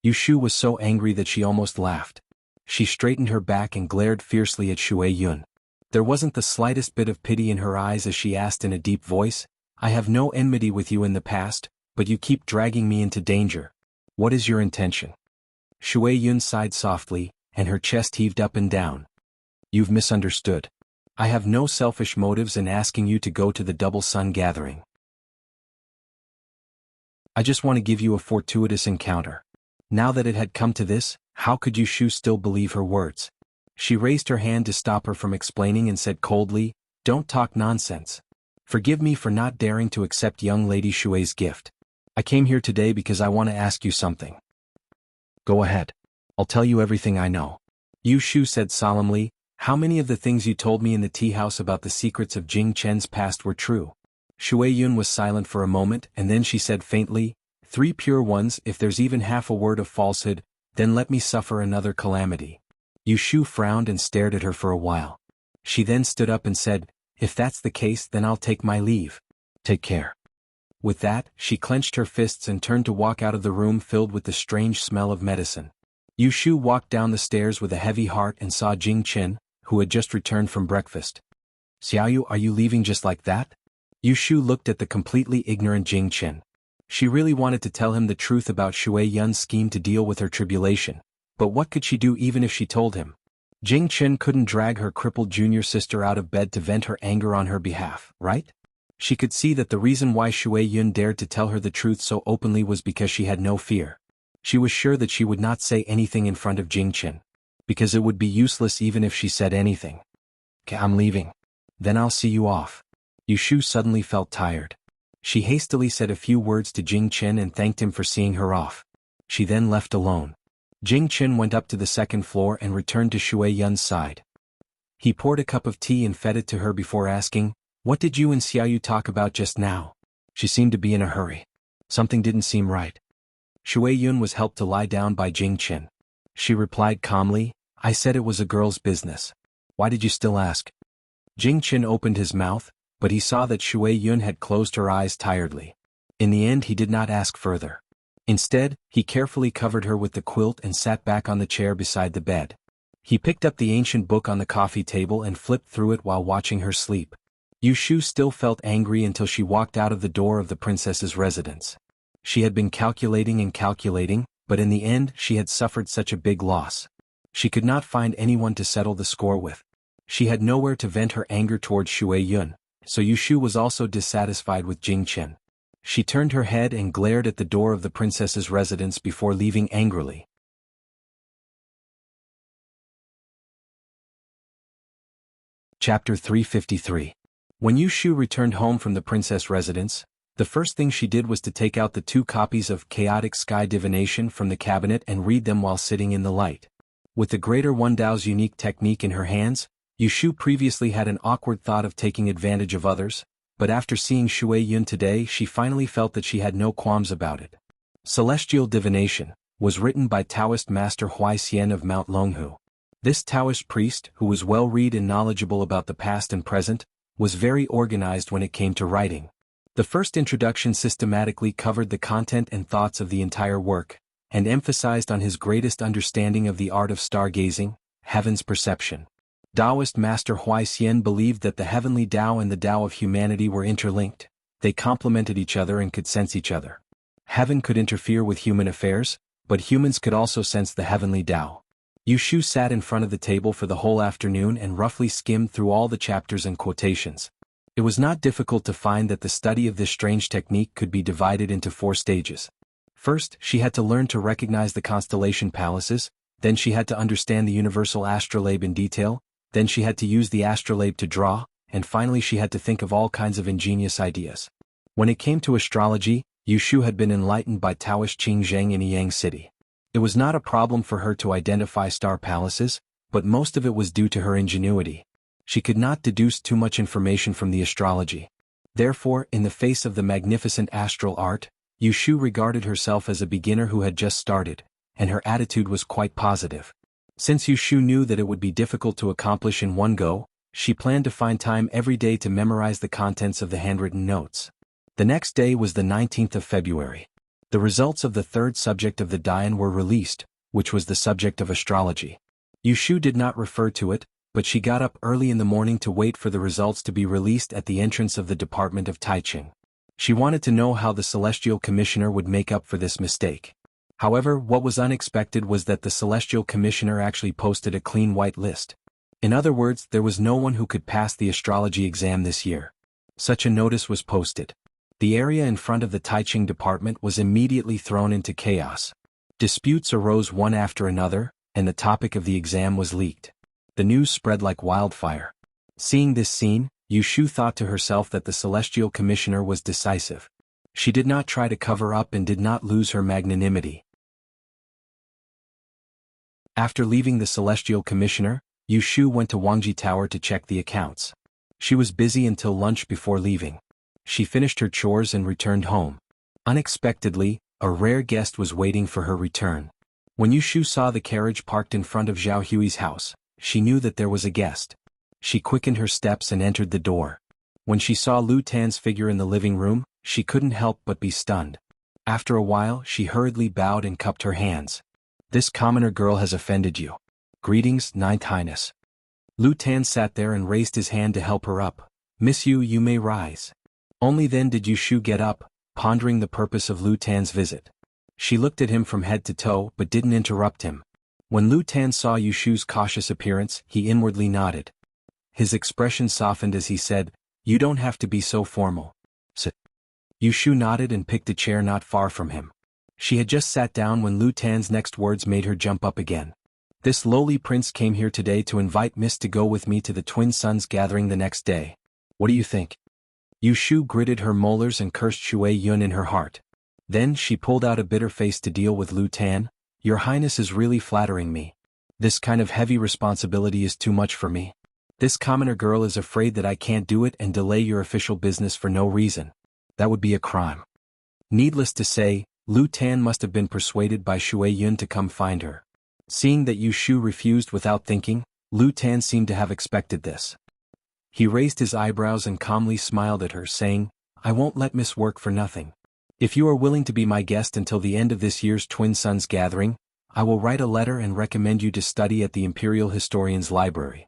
Yushu was so angry that she almost laughed. She straightened her back and glared fiercely at Shui Yun. There wasn't the slightest bit of pity in her eyes as she asked in a deep voice, I have no enmity with you in the past, but you keep dragging me into danger. What is your intention? Shui Yun sighed softly, and her chest heaved up and down. You've misunderstood. I have no selfish motives in asking you to go to the Double Sun Gathering. I just want to give you a fortuitous encounter. Now that it had come to this, how could Yushu still believe her words? She raised her hand to stop her from explaining and said coldly, Don't talk nonsense. Forgive me for not daring to accept young Lady Shui's gift. I came here today because I want to ask you something. Go ahead. I'll tell you everything I know. Yushu said solemnly, How many of the things you told me in the tea house about the secrets of Jing Chen's past were true? Shui Yun was silent for a moment and then she said faintly, 3 pure ones. If there's even half a word of falsehood, then let me suffer another calamity. Yushu frowned and stared at her for a while. She then stood up and said, If that's the case, then I'll take my leave. Take care. With that, she clenched her fists and turned to walk out of the room filled with the strange smell of medicine. Yushu walked down the stairs with a heavy heart and saw Jing Chen, who had just returned from breakfast. Xiaoyu, are you leaving just like that? Yushu looked at the completely ignorant Jing Chen. She really wanted to tell him the truth about Shui Yun's scheme to deal with her tribulation, but what could she do even if she told him? Jing Chen couldn't drag her crippled junior sister out of bed to vent her anger on her behalf, right? She could see that the reason why Shui Yun dared to tell her the truth so openly was because she had no fear. She was sure that she would not say anything in front of Jing Chen, because it would be useless even if she said anything. Okay, I'm leaving. Then I'll see you off. Yushu suddenly felt tired. She hastily said a few words to Jing Chen and thanked him for seeing her off. She then left alone. Jing Chen went up to the second floor and returned to Shui Yun's side. He poured a cup of tea and fed it to her before asking, What did you and Xiaoyu talk about just now? She seemed to be in a hurry. Something didn't seem right. Shui Yun was helped to lie down by Jing Chen. She replied calmly, I said it was a girl's business. Why did you still ask? Jing Chen opened his mouth, but he saw that Shui Yun had closed her eyes tiredly. In the end he did not ask further. Instead, he carefully covered her with the quilt and sat back on the chair beside the bed. He picked up the ancient book on the coffee table and flipped through it while watching her sleep. Yushu still felt angry until she walked out of the door of the princess's residence. She had been calculating and calculating, but in the end she had suffered such a big loss. She could not find anyone to settle the score with. She had nowhere to vent her anger towards Shui Yun, so Yushu was also dissatisfied with Jing Chen. She turned her head and glared at the door of the princess's residence before leaving angrily. Chapter 353. When Yushu returned home from the princess residence, the first thing she did was to take out the 2 copies of Chaotic Sky Divination from the cabinet and read them while sitting in the light. With the Greater One Dao's unique technique in her hands, Yushu previously had an awkward thought of taking advantage of others, but after seeing Shui Yun today she finally felt that she had no qualms about it. Celestial Divination was written by Taoist Master Huai Xian of Mount Longhu. This Taoist priest, who was well-read and knowledgeable about the past and present, was very organized when it came to writing. The first introduction systematically covered the content and thoughts of the entire work, and emphasized on his greatest understanding of the art of stargazing, heaven's perception. Taoist Master Huai Xian believed that the heavenly Tao and the Tao of humanity were interlinked. They complemented each other and could sense each other. Heaven could interfere with human affairs, but humans could also sense the heavenly Tao. Yushu sat in front of the table for the whole afternoon and roughly skimmed through all the chapters and quotations. It was not difficult to find that the study of this strange technique could be divided into 4 stages. First, she had to learn to recognize the constellation palaces, then she had to understand the universal astrolabe in detail, then she had to use the astrolabe to draw, and finally she had to think of all kinds of ingenious ideas. When it came to astrology, Yu Shu had been enlightened by Taoist Qing Zheng in Yang City. It was not a problem for her to identify star palaces, but most of it was due to her ingenuity. She could not deduce too much information from the astrology. Therefore, in the face of the magnificent astral art, Yu Shu regarded herself as a beginner who had just started, and her attitude was quite positive. Since Yu Shu knew that it would be difficult to accomplish in one go, she planned to find time every day to memorize the contents of the handwritten notes. The next day was the 19th of February. The results of the third subject of the Dian were released, which was the subject of astrology. Yu Shu did not refer to it, but she got up early in the morning to wait for the results to be released at the entrance of the Department of Taiching. She wanted to know how the Celestial Commissioner would make up for this mistake. However, what was unexpected was that the Celestial Commissioner actually posted a clean white list. In other words, there was no one who could pass the astrology exam this year. Such a notice was posted. The area in front of the Taiching department was immediately thrown into chaos. Disputes arose one after another, and the topic of the exam was leaked. The news spread like wildfire. Seeing this scene, Yu Shu thought to herself that the Celestial Commissioner was decisive. She did not try to cover up and did not lose her magnanimity. After leaving the Celestial Commissioner, Yu Shu went to Wangji Tower to check the accounts. She was busy until lunch before leaving. She finished her chores and returned home. Unexpectedly, a rare guest was waiting for her return. When Yu Shu saw the carriage parked in front of Zhao Hui's house, she knew that there was a guest. She quickened her steps and entered the door. When she saw Lu Tan's figure in the living room, she couldn't help but be stunned. After a while, she hurriedly bowed and cupped her hands. "This commoner girl has offended you. Greetings, Ninth Highness." Lu Tan sat there and raised his hand to help her up. "Miss Yu, you may rise." Only then did Yu Shu get up, pondering the purpose of Lu Tan's visit. She looked at him from head to toe but didn't interrupt him. When Lu Tan saw Yu Shu's cautious appearance, he inwardly nodded. His expression softened as he said, "You don't have to be so formal." Sit. Yu Shu nodded and picked a chair not far from him. She had just sat down when Lu Tan's next words made her jump up again. "This lowly prince came here today to invite Miss to go with me to the Twin Suns gathering the next day. What do you think?" Yu Shu gritted her molars and cursed Shui Yun in her heart. Then she pulled out a bitter face to deal with Lu Tan. "Your Highness is really flattering me. This kind of heavy responsibility is too much for me. This commoner girl is afraid that I can't do it and delay your official business for no reason. That would be a crime." Needless to say, Lu Tan must have been persuaded by Shui Yun to come find her. Seeing that Yu Shu refused without thinking, Lu Tan seemed to have expected this. He raised his eyebrows and calmly smiled at her, saying, "I won't let Miss work for nothing. If you are willing to be my guest until the end of this year's Twin Suns gathering, I will write a letter and recommend you to study at the Imperial Historian's Library."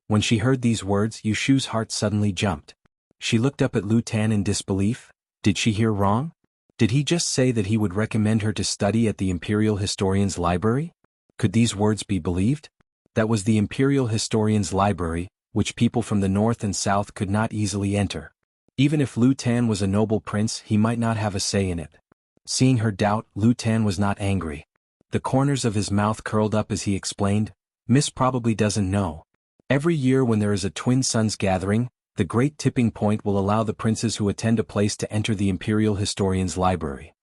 When she heard these words, Yu Shu's heart suddenly jumped. She looked up at Lu Tan in disbelief. Did she hear wrong? Did he just say that he would recommend her to study at the Imperial Historian's Library? Could these words be believed? That was the Imperial Historian's Library, which people from the north and south could not easily enter. Even if Lu Tan was a noble prince, he might not have a say in it. Seeing her doubt, Lu Tan was not angry. The corners of his mouth curled up as he explained, "Miss probably doesn't know. Every year when there is a Twin Suns gathering, the great tipping point will allow the princes who attend a place to enter the Imperial Historian's Library."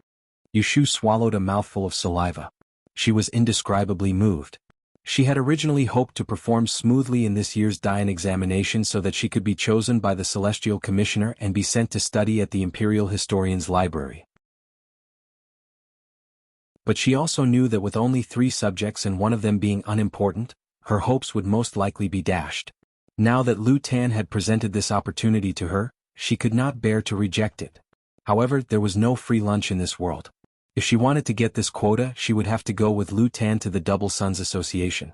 Yu Shu swallowed a mouthful of saliva. She was indescribably moved. She had originally hoped to perform smoothly in this year's Dian examination so that she could be chosen by the Celestial Commissioner and be sent to study at the Imperial Historian's Library. But she also knew that with only 3 subjects and one of them being unimportant, her hopes would most likely be dashed. Now that Lu Tan had presented this opportunity to her, she could not bear to reject it. However, there was no free lunch in this world. If she wanted to get this quota, she would have to go with Lu Tan to the Double Suns Association.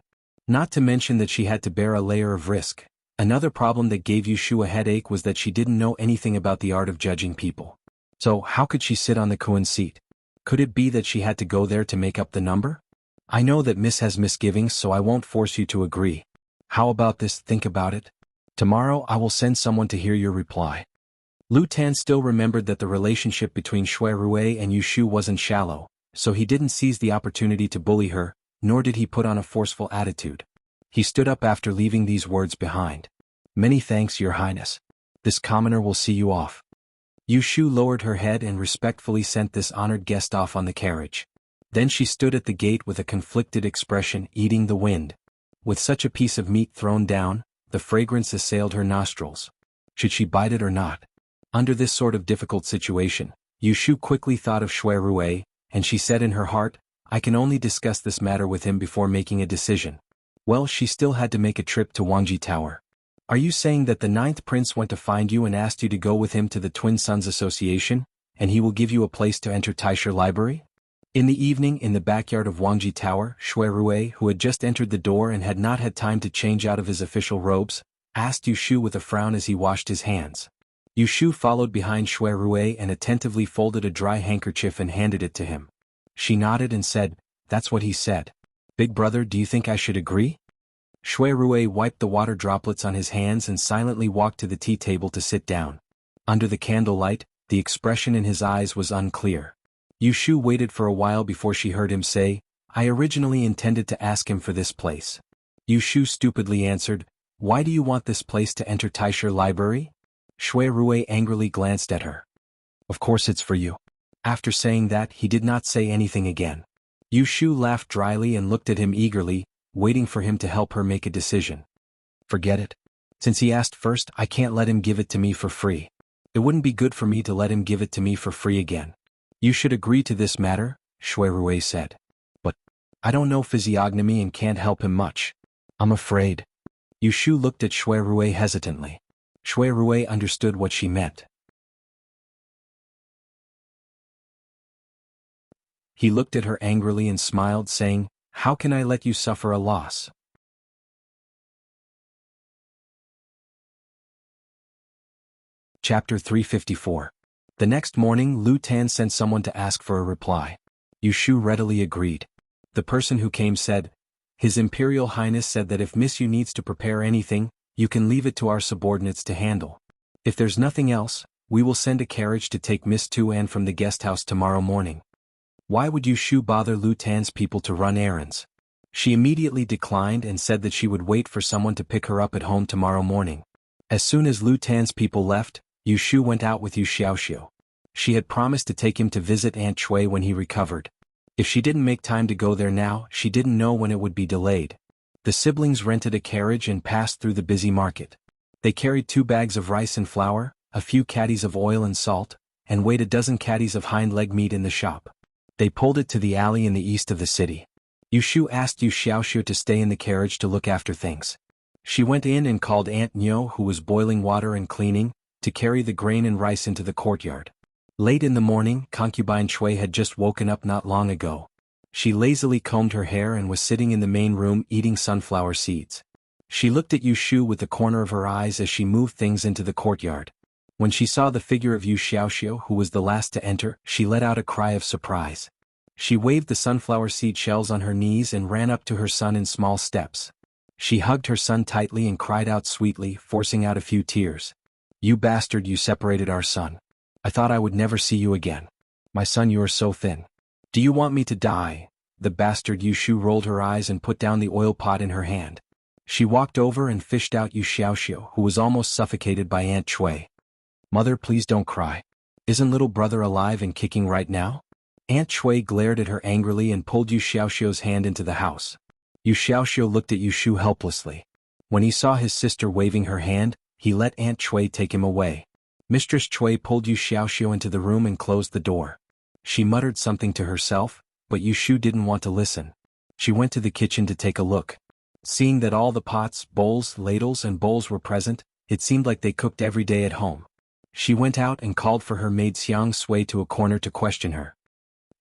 Not to mention that she had to bear a layer of risk. Another problem that gave Yu Shu a headache was that she didn't know anything about the art of judging people. So how could she sit on the Kuan seat? Could it be that she had to go there to make up the number? "I know that Miss has misgivings, so I won't force you to agree. How about this? Think about it. Tomorrow I will send someone to hear your reply." Lu Tan still remembered that the relationship between Shui Rui and Yu Shu wasn't shallow, so he didn't seize the opportunity to bully her. nor did he put on a forceful attitude. He stood up after leaving these words behind. "Many thanks, Your Highness. This commoner will see you off." Yu Shu lowered her head and respectfully sent this honored guest off on the carriage. Then she stood at the gate with a conflicted expression, eating the wind. With such a piece of meat thrown down, the fragrance assailed her nostrils. Should she bite it or not? Under this sort of difficult situation, Yu Shu quickly thought of Shui Rui, and she said in her heart, "I can only discuss this matter with him before making a decision." Well, she still had to make a trip to Wangji Tower. "Are you saying that the 9th prince went to find you and asked you to go with him to the Twin Sons Association, and he will give you a place to enter Taisha Library?" In the evening, in the backyard of Wangji Tower, Shui Rui, who had just entered the door and had not had time to change out of his official robes, asked Yu Shu with a frown as he washed his hands. Yu Shu followed behind Shui Rui and attentively folded a dry handkerchief and handed it to him. She nodded and said, "That's what he said. Big brother, do you think I should agree?" Shui Rui wiped the water droplets on his hands and silently walked to the tea table to sit down. Under the candlelight, the expression in his eyes was unclear. Yu Shu waited for a while before she heard him say, "I originally intended to ask him for this place." Yu Shu stupidly answered, "Why do you want this place to enter Taisha Library?" Shui Rui angrily glanced at her. "Of course it's for you." After saying that, he did not say anything again. Yu Shu laughed dryly and looked at him eagerly, waiting for him to help her make a decision. "Forget it. Since he asked first, I can't let him give it to me for free. It wouldn't be good for me to let him give it to me for free again." "You should agree to this matter," Shui Rui said. "But I don't know physiognomy and can't help him much. I'm afraid." Yu Shu looked at Shui Rui hesitantly. Shui Rui understood what she meant. He looked at her angrily and smiled, saying, "How can I let you suffer a loss?" Chapter 354. The next morning, Lu Tan sent someone to ask for a reply. Yu Shu readily agreed. The person who came said, "His Imperial Highness said that if Miss Yu needs to prepare anything, you can leave it to our subordinates to handle. If there's nothing else, we will send a carriage to take Miss Tu An from the guest house tomorrow morning." Why would Yu Shu bother Lu Tan's people to run errands? She immediately declined and said that she would wait for someone to pick her up at home tomorrow morning. As soon as Lu Tan's people left, Yu Shu went out with Yu Xiaoxiu. She had promised to take him to visit Aunt Chui when he recovered. If she didn't make time to go there now, she didn't know when it would be delayed. The siblings rented a carriage and passed through the busy market. They carried 2 bags of rice and flour, a few caddies of oil and salt, and weighed a dozen caddies of hind leg meat in the shop. They pulled it to the alley in the east of the city. Yu Shu asked Yu Xiaoxiu to stay in the carriage to look after things. She went in and called Aunt Nyo, who was boiling water and cleaning, to carry the grain and rice into the courtyard. Late in the morning, concubine Chui had just woken up not long ago. She lazily combed her hair and was sitting in the main room eating sunflower seeds. She looked at Yu Shu with the corner of her eyes as she moved things into the courtyard. When she saw the figure of Yu Xiaoxiu, who was the last to enter, she let out a cry of surprise. She waved the sunflower seed shells on her knees and ran up to her son in small steps. She hugged her son tightly and cried out sweetly, forcing out a few tears. "You bastard, you separated our son. I thought I would never see you again. My son, you are so thin. Do you want me to die?" The bastard. Yu Shu rolled her eyes and put down the oil pot in her hand. She walked over and fished out Yu Xiaoxiu, who was almost suffocated by Aunt Chui. "Mother, please don't cry. Isn't little brother alive and kicking right now?" Aunt Chui glared at her angrily and pulled Yu Xiaoxiu's hand into the house. Yu Xiaoxiu looked at Yu Shu helplessly. When he saw his sister waving her hand, he let Aunt Chui take him away. Mistress Chui pulled Yu Xiaoxiu into the room and closed the door. She muttered something to herself, but Yu Shu didn't want to listen. She went to the kitchen to take a look. Seeing that all the pots, bowls, ladles and bowls were present, it seemed like they cooked every day at home. She went out and called for her maid Xiang Sui to a corner to question her.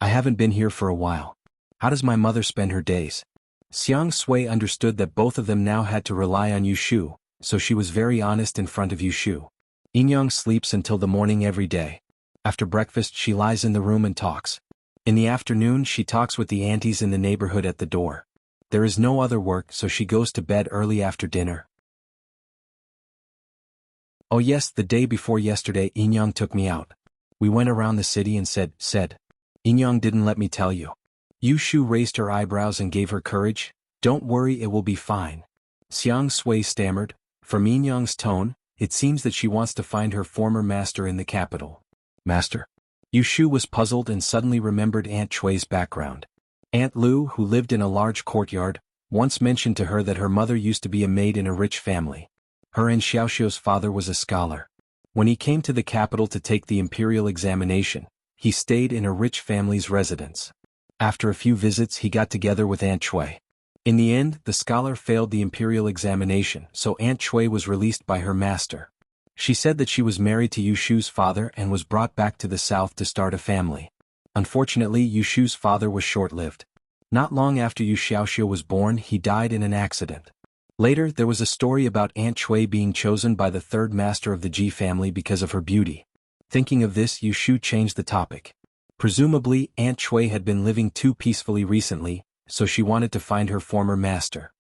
"I haven't been here for a while. How does my mother spend her days?" Xiang Sui understood that both of them now had to rely on Yu Shu, so she was very honest in front of Yu Shu. "Inyang sleeps until the morning every day. After breakfast she lies in the room and talks. In the afternoon she talks with the aunties in the neighborhood at the door. There is no other work, so she goes to bed early after dinner." "Oh yes, the day before yesterday Inyang took me out. We went around the city and said, Inyang didn't let me tell you. Yu Shu raised her eyebrows and gave her courage. Don't worry, it will be fine. Xiang Sui stammered. From Minyang's tone, it seems that she wants to find her former master in the capital. Master? Yu Shu was puzzled and suddenly remembered Aunt Chui's background. Aunt Lu, who lived in a large courtyard, once mentioned to her that her mother used to be a maid in a rich family. Her and Xiaoxiu's father was a scholar. When he came to the capital to take the imperial examination, he stayed in a rich family's residence. After a few visits he got together with Aunt Chui. In the end, the scholar failed the imperial examination, so Aunt Chui was released by her master. She said that she was married to Yu Shu's father and was brought back to the south to start a family. Unfortunately, Yu Shu's father was short-lived. Not long after Yu Xiaoxiu was born, he died in an accident. Later, there was a story about Aunt Chui being chosen by the third master of the Ji family because of her beauty. Thinking of this, Yu Shu changed the topic. Presumably, Aunt Chui had been living too peacefully recently, so she wanted to find her former master.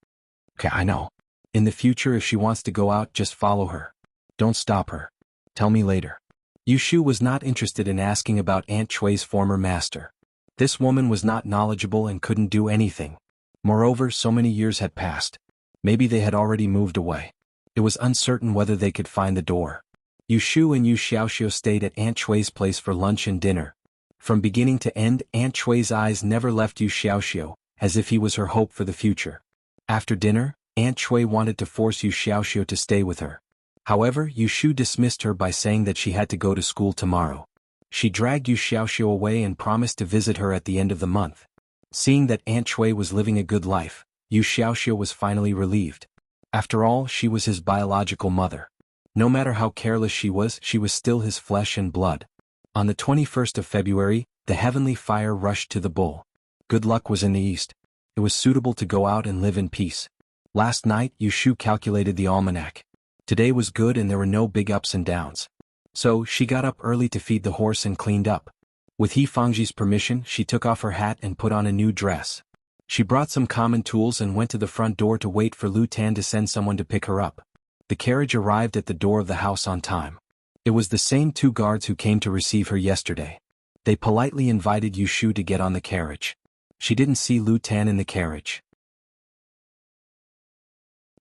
Okay, I know. In the future, if she wants to go out, just follow her. Don't stop her. Tell me later. Yu Shu was not interested in asking about Aunt Chui's former master. This woman was not knowledgeable and couldn't do anything. Moreover, so many years had passed. Maybe they had already moved away. It was uncertain whether they could find the door. Yu Shu and Yu Xiaoxiu stayed at Aunt Chui's place for lunch and dinner. From beginning to end, Aunt Chui's eyes never left Yu Xiaoxiu, as if he was her hope for the future. After dinner, Aunt Chui wanted to force Yu Xiaoxiu to stay with her. However, Yu Shu dismissed her by saying that she had to go to school tomorrow. She dragged Yu Xiaoxiu away and promised to visit her at the end of the month. Seeing that Aunt Chui was living a good life, Yu Xiaoxiu was finally relieved. After all, she was his biological mother. No matter how careless she was still his flesh and blood. On the 21st of February, the heavenly fire rushed to the bull. Good luck was in the east. It was suitable to go out and live in peace. Last night, Yu Shu calculated the almanac. Today was good and there were no big ups and downs. So, she got up early to feed the horse and cleaned up. With He Fangji's permission, she took off her hat and put on a new dress. She brought some common tools and went to the front door to wait for Lu Tan to send someone to pick her up. The carriage arrived at the door of the house on time. It was the same two guards who came to receive her yesterday. They politely invited Yu Shu to get on the carriage. She didn't see Lu Tan in the carriage.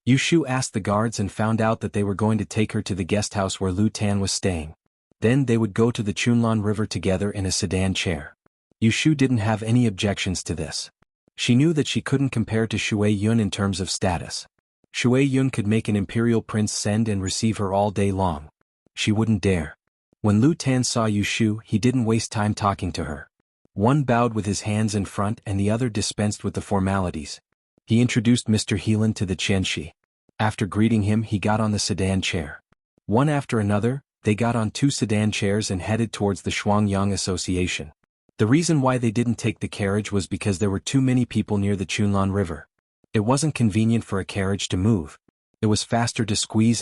Yu Shu asked the guards and found out that they were going to take her to the guest house where Lu Tan was staying. Then they would go to the Chunlan River together in a sedan chair. Yu Shu didn't have any objections to this. She knew that she couldn't compare to Shui Yun in terms of status. Shui Yun could make an imperial prince send and receive her all day long. She wouldn't dare. When Lu Tan saw Yu Shu, he didn't waste time talking to her. One bowed with his hands in front and the other dispensed with the formalities. He introduced Mr. Heelan to the Qianxi. After greeting him, he got on the sedan chair. One after another, they got on two sedan chairs and headed towards the Shuangyang Association. The reason why they didn't take the carriage was because there were too many people near the Chunlan River. It wasn't convenient for a carriage to move. It was faster to squeeze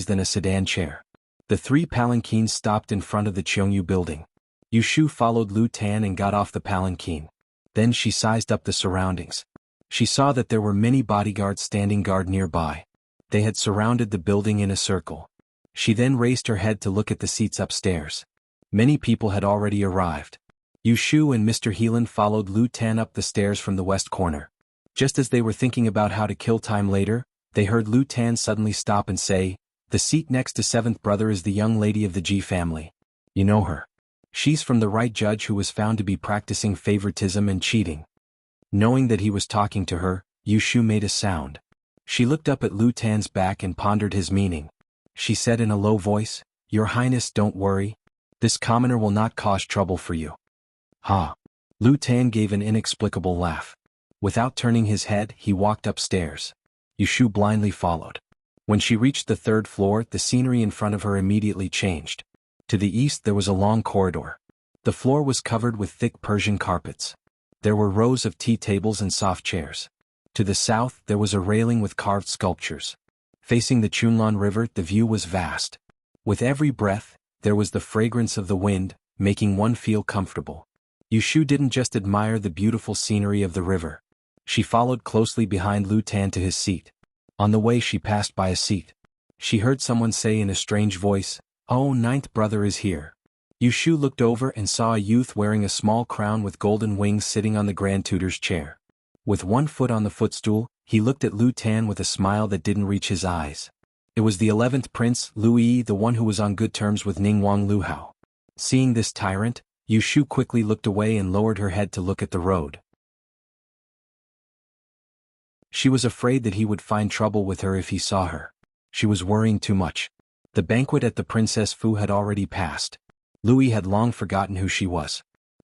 than a sedan chair. The three palanquins stopped in front of the Cheongyu building. Yu Shu followed Lu Tan and got off the palanquin. Then she sized up the surroundings. She saw that there were many bodyguards standing guard nearby. They had surrounded the building in a circle. She then raised her head to look at the seats upstairs. Many people had already arrived. Yu Shu and Mr. Heelan followed Lu Tan up the stairs from the west corner. Just as they were thinking about how to kill time later, they heard Lu Tan suddenly stop and say, "The seat next to seventh brother is the young lady of the Ji family. You know her. She's from the right judge who was found to be practicing favoritism and cheating." Knowing that he was talking to her, Yu Shu made a sound. She looked up at Lu Tan's back and pondered his meaning. She said in a low voice, "Your Highness, don't worry. This commoner will not cause trouble for you." Ha! Lu Tan gave an inexplicable laugh. Without turning his head, he walked upstairs. Yu Shu blindly followed. When she reached the third floor, the scenery in front of her immediately changed. To the east there was a long corridor. The floor was covered with thick Persian carpets. There were rows of tea tables and soft chairs. To the south there was a railing with carved sculptures. Facing the Chunlan River, the view was vast. With every breath, there was the fragrance of the wind, making one feel comfortable. Yu Shu didn't just admire the beautiful scenery of the river. She followed closely behind Lu Tan to his seat. On the way she passed by a seat. She heard someone say in a strange voice, "Oh, ninth brother is here." Yushu looked over and saw a youth wearing a small crown with golden wings sitting on the Grand Tutor's chair. With one foot on the footstool, he looked at Lu Tan with a smile that didn't reach his eyes. It was the 11th Prince, Lu Yi, the one who was on good terms with Ningguang Lu Hao. Seeing this tyrant, Yushu quickly looked away and lowered her head to look at the road. She was afraid that he would find trouble with her if he saw her. She was worrying too much. The banquet at the Princess Fu had already passed. Lu Yi had long forgotten who she was.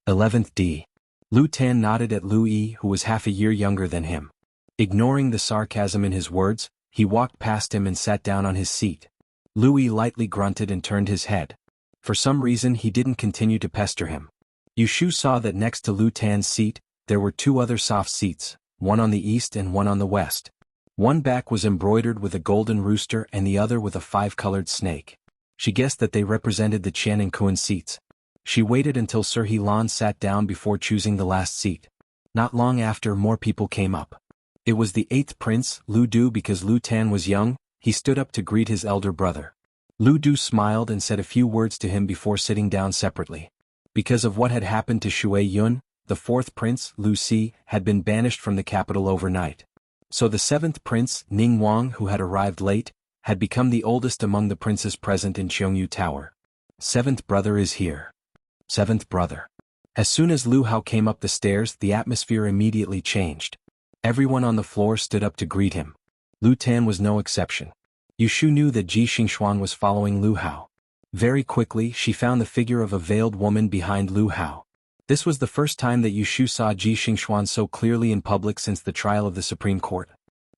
11th D. Lu Tan nodded at Lu Yi, who was half a year younger than him. Ignoring the sarcasm in his words, he walked past him and sat down on his seat. Lu Yi lightly grunted and turned his head. For some reason he didn't continue to pester him. Yushu saw that next to Lu Tan's seat, there were two other soft seats, one on the east and one on the west. One back was embroidered with a golden rooster and the other with a 5-colored snake. She guessed that they represented the Qian and Kun seats. She waited until Sir Helan sat down before choosing the last seat. Not long after, more people came up. It was the 8th Prince, Lu Du. Because Lu Tan was young, he stood up to greet his elder brother. Lu Du smiled and said a few words to him before sitting down separately. Because of what had happened to Shui Yun, the 4th Prince, Lu Si, had been banished from the capital overnight. So the 7th Prince, Ning Wang, who had arrived late, had become the oldest among the princes present in Cheongyu Tower. 7th brother is here. 7th brother. As soon as Lu Hao came up the stairs, the atmosphere immediately changed. Everyone on the floor stood up to greet him. Lu Tan was no exception. Yushu knew that Ji Xingxuan was following Lu Hao. Very quickly she found the figure of a veiled woman behind Lu Hao. This was the first time that Yushu saw Ji Xingxuan so clearly in public since the trial of the Supreme Court.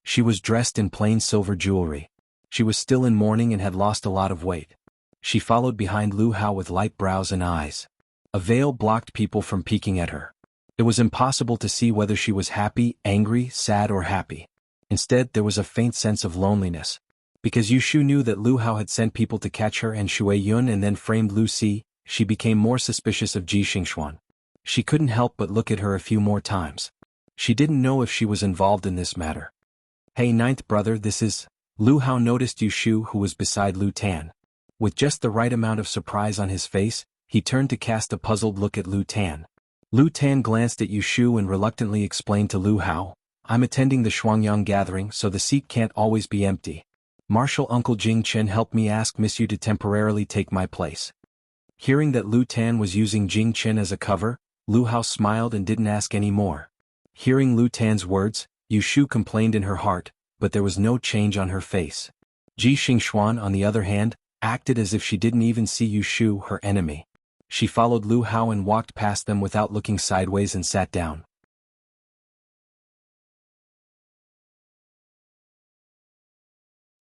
She was dressed in plain silver jewelry. She was still in mourning and had lost a lot of weight. She followed behind Lu Hao with light brows and eyes. A veil blocked people from peeking at her. It was impossible to see whether she was happy, angry, sad or happy. Instead there was a faint sense of loneliness. Because Yushu knew that Lu Hao had sent people to catch her and Shui Yun and then framed Lu Si, she became more suspicious of Ji Xingxuan. She couldn't help but look at her a few more times. She didn't know if she was involved in this matter. Hey 9th brother, this is... Lu Hao noticed Yushu, who was beside Lu Tan. With just the right amount of surprise on his face, he turned to cast a puzzled look at Lu Tan. Lu Tan glanced at Yushu and reluctantly explained to Lu Hao, I'm attending the Shuangyang gathering so the seat can't always be empty. Marshal Uncle Jing Chen helped me ask Miss Yu to temporarily take my place. Hearing that Lu Tan was using Jing Chen as a cover, Lu Hao smiled and didn't ask any more. Hearing Lu Tan's words, Yushu complained in her heart, but there was no change on her face. Ji Xingxuan, on the other hand, acted as if she didn't even see Yushu, her enemy. She followed Lu Hao and walked past them without looking sideways and sat down.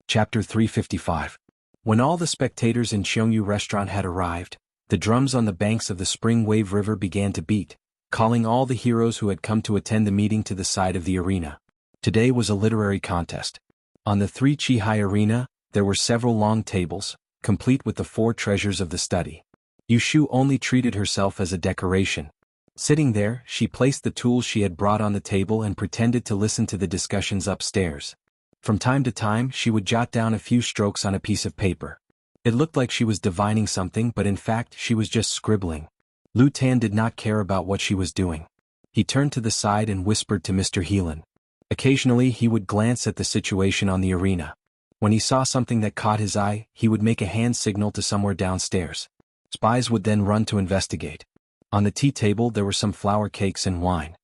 Chapter 355. When all the spectators in Cheongyu restaurant had arrived, the drums on the banks of the Spring Wave River began to beat, calling all the heroes who had come to attend the meeting to the side of the arena. Today was a literary contest. On the 3 Chi-hai arena, there were several long tables, complete with the 4 treasures of the study. Yushu only treated herself as a decoration. Sitting there, she placed the tools she had brought on the table and pretended to listen to the discussions upstairs. From time to time she would jot down a few strokes on a piece of paper. It looked like she was divining something, but in fact she was just scribbling. Lu Tan did not care about what she was doing. He turned to the side and whispered to Mr. Helan. Occasionally he would glance at the situation on the arena. When he saw something that caught his eye, he would make a hand signal to somewhere downstairs. Spies would then run to investigate. On the tea table there were some flour cakes and wine.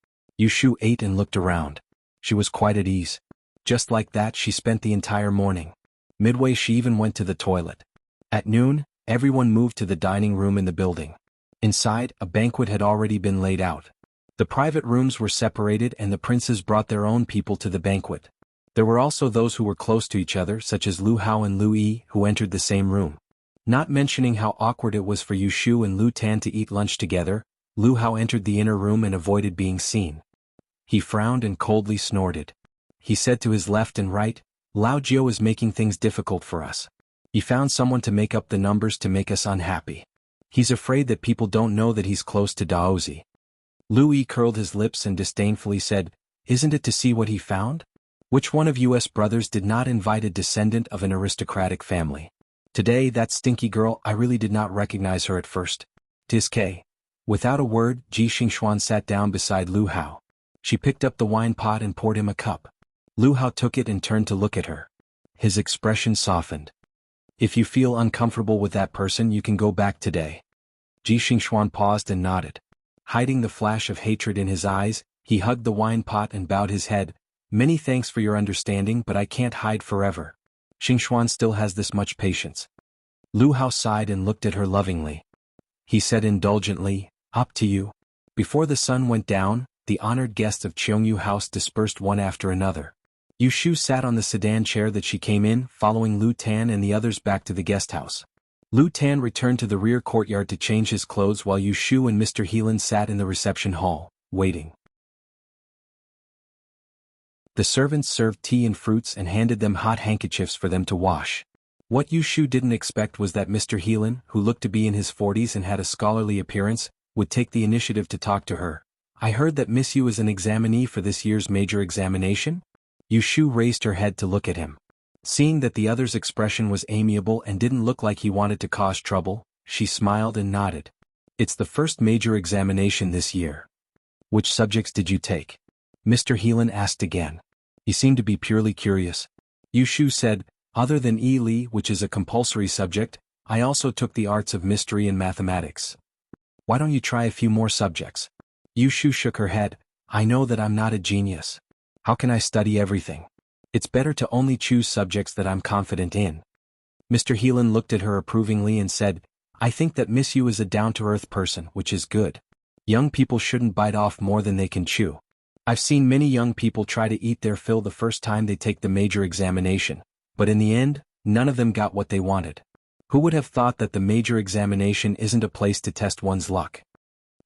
Yushu ate and looked around. She was quite at ease. Just like that she spent the entire morning. Midway she even went to the toilet. At noon, everyone moved to the dining room in the building. Inside, a banquet had already been laid out. The private rooms were separated and the princes brought their own people to the banquet. There were also those who were close to each other, such as Lu Hao and Lu Yi, who entered the same room. Not mentioning how awkward it was for Yushu and Lu Tan to eat lunch together, Lu Hao entered the inner room and avoided being seen. He frowned and coldly snorted. He said to his left and right, Lao Jiao is making things difficult for us. He found someone to make up the numbers to make us unhappy. He's afraid that people don't know that he's close to Daozi. Lu Yi curled his lips and disdainfully said, Isn't it to see what he found? Which one of US brothers did not invite a descendant of an aristocratic family? Today that stinky girl, I really did not recognize her at first. Disk. Without a word, Ji Xingxuan sat down beside Lu Hao. She picked up the wine pot and poured him a cup. Lu Hao took it and turned to look at her. His expression softened. If you feel uncomfortable with that person, you can go back today. Ji Xingxuan paused and nodded. Hiding the flash of hatred in his eyes, he hugged the wine pot and bowed his head. Many thanks for your understanding, but I can't hide forever. Xingxuan still has this much patience. Lu Hao sighed and looked at her lovingly. He said indulgently, up to you. Before the sun went down, the honored guests of Cheongyu House dispersed one after another. Yu Shu sat on the sedan chair that she came in, following Lu Tan and the others back to the guest house. Lu Tan returned to the rear courtyard to change his clothes while Yu Shu and Mr. Heelan sat in the reception hall, waiting. The servants served tea and fruits and handed them hot handkerchiefs for them to wash. What Yu Shu didn't expect was that Mr. Heelan, who looked to be in his 40s and had a scholarly appearance, would take the initiative to talk to her. I heard that Miss Yu is an examinee for this year's major examination? Yu Shu raised her head to look at him. Seeing that the other's expression was amiable and didn't look like he wanted to cause trouble, she smiled and nodded. It's the first major examination this year. Which subjects did you take? Mr. Heelan asked again. He seemed to be purely curious. Yu Shu said, other than Yi Li, which is a compulsory subject, I also took the arts of mystery and mathematics. Why don't you try a few more subjects? Yu Shu shook her head. I know that I'm not a genius. How can I study everything? It's better to only choose subjects that I'm confident in. Mr. Heelan looked at her approvingly and said, I think that Miss Yu is a down-to-earth person, which is good. Young people shouldn't bite off more than they can chew. I've seen many young people try to eat their fill the first time they take the major examination, but in the end, none of them got what they wanted. Who would have thought that the major examination isn't a place to test one's luck?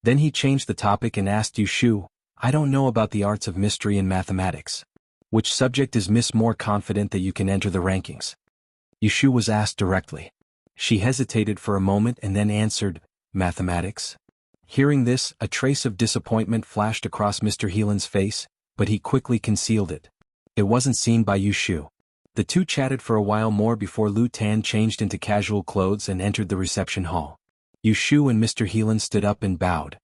Then he changed the topic and asked Yu Shu, I don't know about the arts of mystery and mathematics. Which subject is Miss more confident that you can enter the rankings? Yu Shu was asked directly. She hesitated for a moment and then answered, mathematics. Hearing this, a trace of disappointment flashed across Mr. Heelan's face, but he quickly concealed it. It wasn't seen by Yu Shu. The two chatted for a while more before Lu Tan changed into casual clothes and entered the reception hall. Yu Shu and Mr. Heelan stood up and bowed.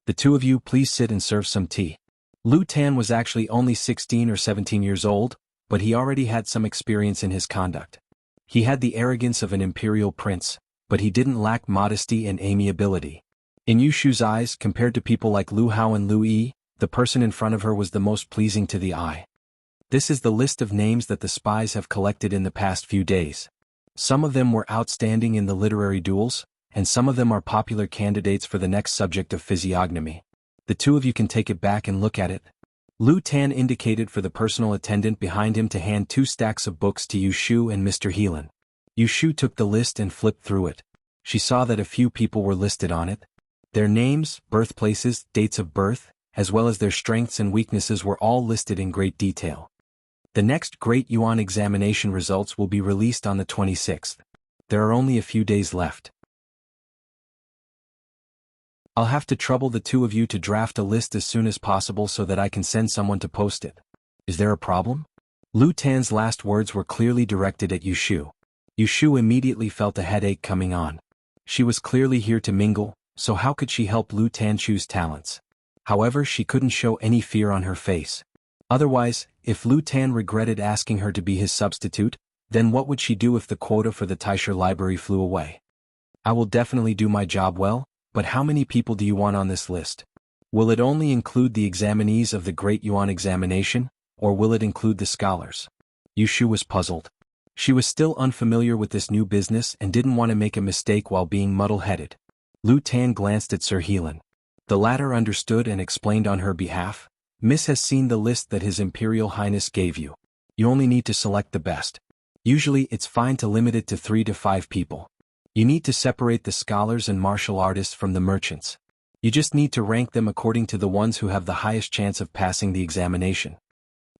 The two of you please sit and serve some tea. Lu Tan was actually only 16 or 17 years old, but he already had some experience in his conduct. He had the arrogance of an imperial prince, but he didn't lack modesty and amiability. In Yu Shu's eyes, compared to people like Lu Hao and Lu Yi, the person in front of her was the most pleasing to the eye. This is the list of names that the spies have collected in the past few days. Some of them were outstanding in the literary duels, and some of them are popular candidates for the next subject of physiognomy. The two of you can take it back and look at it. Lu Tan indicated for the personal attendant behind him to hand 2 stacks of books to Yu Shu and Mr. Heelan. Yu Shu took the list and flipped through it. She saw that a few people were listed on it. Their names, birthplaces, dates of birth, as well as their strengths and weaknesses were all listed in great detail. The next Great Yuan examination results will be released on the 26th. There are only a few days left. I'll have to trouble the two of you to draft a list as soon as possible so that I can send someone to post it. Is there a problem? Lu Tan's last words were clearly directed at Yu Shu. Yu Shu immediately felt a headache coming on. She was clearly here to mingle, so how could she help Lu Tan choose talents? However, she couldn't show any fear on her face. Otherwise, if Lu Tan regretted asking her to be his substitute, then what would she do if the quota for the Taisha library flew away? I will definitely do my job well, but how many people do you want on this list? Will it only include the examinees of the Great Yuan examination, or will it include the scholars? Yu Shu was puzzled. She was still unfamiliar with this new business and didn't want to make a mistake while being muddle-headed. Lu Tan glanced at Sir Heelan. The latter understood and explained on her behalf. Miss has seen the list that His Imperial Highness gave you. You only need to select the best. Usually it's fine to limit it to 3 to 5 people. You need to separate the scholars and martial artists from the merchants. You just need to rank them according to the ones who have the highest chance of passing the examination.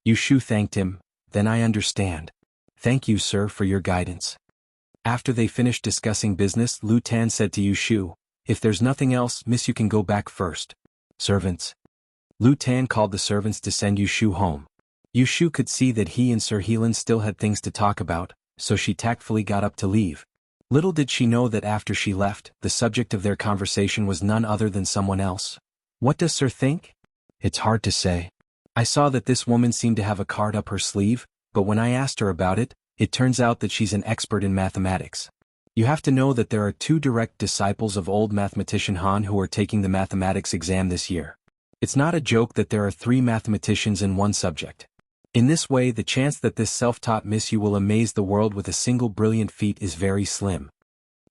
Yu Shu thanked him. Then I understand. Thank you, sir, for your guidance. After they finished discussing business, Lu Tan said to Yu Shu, if there's nothing else, miss, you can go back first. Servants. Lu Tan called the servants to send Yu Shu home. Yu Shu could see that he and Sir Heelan still had things to talk about, so she tactfully got up to leave. Little did she know that after she left, the subject of their conversation was none other than someone else. What does Sir think? It's hard to say. I saw that this woman seemed to have a card up her sleeve, but when I asked her about it, it turns out that she's an expert in mathematics. You have to know that there are 2 direct disciples of old mathematician Han who are taking the mathematics exam this year. It's not a joke that there are 3 mathematicians in one subject. In this way, the chance that this self-taught Miss Yu will amaze the world with a single brilliant feat is very slim.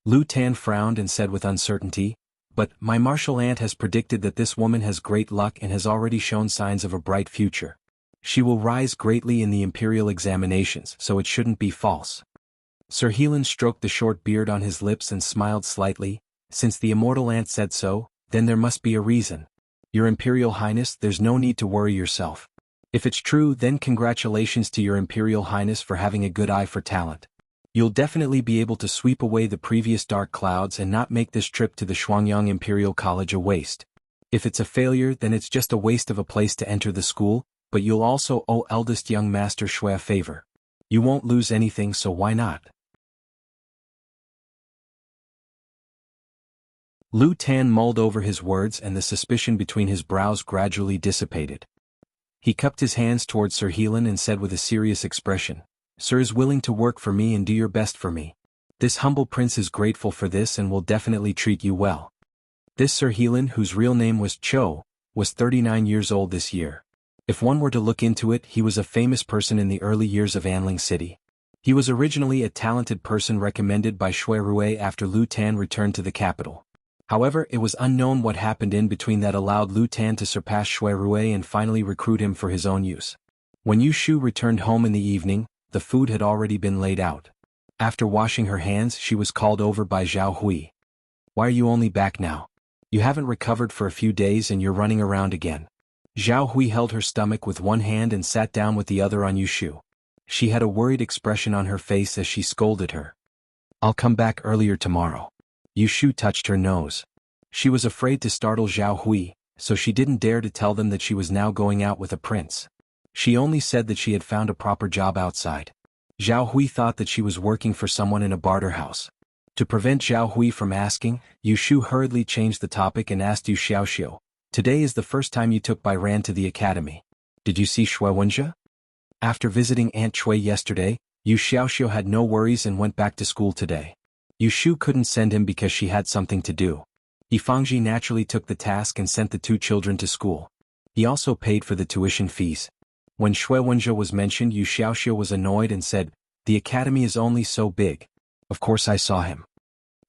Lu Tan frowned and said with uncertainty, "But my martial aunt has predicted that this woman has great luck and has already shown signs of a bright future. She will rise greatly in the imperial examinations, so it shouldn't be false." Sir Heelan stroked the short beard on his lips and smiled slightly. "Since the immortal aunt said so, then there must be a reason. Your Imperial Highness, there's no need to worry yourself. If it's true, then congratulations to your Imperial Highness for having a good eye for talent. You'll definitely be able to sweep away the previous dark clouds and not make this trip to the Shuangyang Imperial College a waste. If it's a failure, then it's just a waste of a place to enter the school, but you'll also owe eldest young Master Shui a favor. You won't lose anything, so why not?" Lu Tan mulled over his words and the suspicion between his brows gradually dissipated. He cupped his hands towards Sir Heelan and said with a serious expression, "Sir is willing to work for me and do your best for me. This humble prince is grateful for this and will definitely treat you well." This Sir Heelan, whose real name was Cho, was 39 years old this year. If one were to look into it, he was a famous person in the early years of Anling City. He was originally a talented person recommended by Shui Rui after Lu Tan returned to the capital. However, it was unknown what happened in between that allowed Lu Tan to surpass Shui Rui and finally recruit him for his own use. When Yu Shu returned home in the evening, the food had already been laid out. After washing her hands, she was called over by Zhao Hui. "Why are you only back now? You haven't recovered for a few days and you're running around again." Zhao Hui held her stomach with one hand and sat down with the other on Yu Shu. She had a worried expression on her face as she scolded her. "I'll come back earlier tomorrow." Yu Shu touched her nose. She was afraid to startle Zhao Hui, so she didn't dare to tell them that she was now going out with a prince. She only said that she had found a proper job outside. Zhao Hui thought that she was working for someone in a barter house. To prevent Zhao Hui from asking, Yu Shu hurriedly changed the topic and asked Yu Xiaoxiu, "Today is the first time you took Bai Ran to the academy. Did you see Shui Wenjia?" After visiting Aunt Chui yesterday, Yu Xiaoxiu had no worries and went back to school today. Yu Shu couldn't send him because she had something to do. Yifangji naturally took the task and sent the 2 children to school. He also paid for the tuition fees. When Shui Wenjia was mentioned, Yu Xiaoxiu was annoyed and said, "The academy is only so big. Of course I saw him."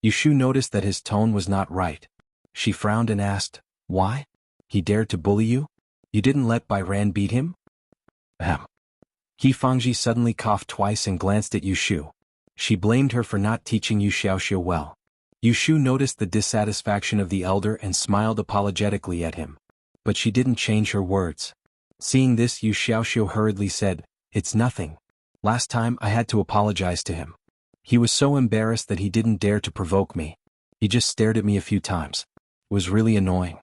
Yu Shu noticed that his tone was not right. She frowned and asked, "Why? He dared to bully you? You didn't let Bai Ran beat him?" Ahem. Yifangji suddenly coughed twice and glanced at Yu Shu. She blamed her for not teaching Yu Xiaoxiu well. Yu Shu noticed the dissatisfaction of the elder and smiled apologetically at him. But she didn't change her words. Seeing this, Yu Xiaoxiu hurriedly said, "It's nothing. Last time I had to apologize to him. He was so embarrassed that he didn't dare to provoke me. He just stared at me a few times. It was really annoying."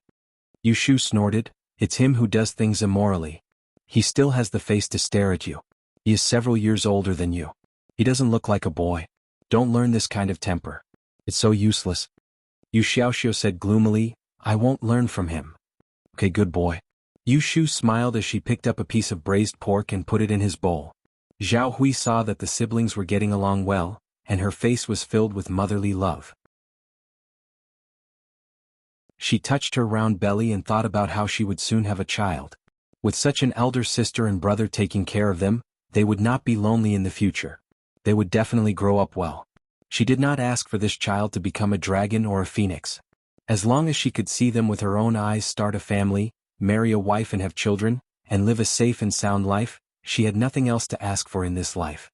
Yu Shu snorted, "It's him who does things immorally. He still has the face to stare at you. He is several years older than you. He doesn't look like a boy. Don't learn this kind of temper. It's so useless." Yu Xiaoxiu said gloomily, "I won't learn from him." "Okay, good boy." Yu Shu smiled as she picked up a piece of braised pork and put it in his bowl. Zhao Hui saw that the siblings were getting along well, and her face was filled with motherly love. She touched her round belly and thought about how she would soon have a child. With such an elder sister and brother taking care of them, they would not be lonely in the future. They would definitely grow up well. She did not ask for this child to become a dragon or a phoenix. As long as she could see them with her own eyes start a family, marry a wife and have children, and live a safe and sound life, she had nothing else to ask for in this life.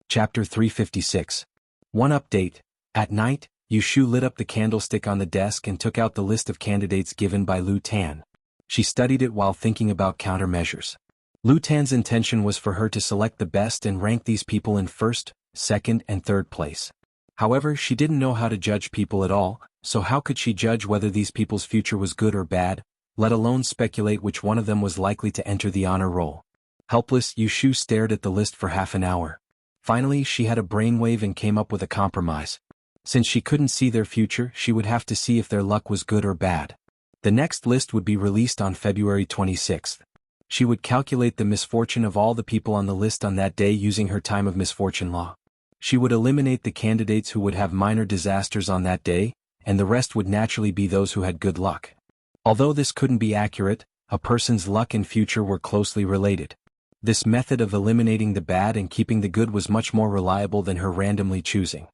Chapter 356. One update. At night, Yu Shu lit up the candlestick on the desk and took out the list of candidates given by Lu Tan. She studied it while thinking about countermeasures. Lu Tan's intention was for her to select the best and rank these people in first, second, and third place. However, she didn't know how to judge people at all, so how could she judge whether these people's future was good or bad, let alone speculate which one of them was likely to enter the honor roll? Helpless, Yushu stared at the list for half an hour. Finally, she had a brainwave and came up with a compromise. Since she couldn't see their future, she would have to see if their luck was good or bad. The next list would be released on February 26th. She would calculate the misfortune of all the people on the list on that day using her time of misfortune law. She would eliminate the candidates who would have minor disasters on that day, and the rest would naturally be those who had good luck. Although this couldn't be accurate, a person's luck and future were closely related. This method of eliminating the bad and keeping the good was much more reliable than her randomly choosing.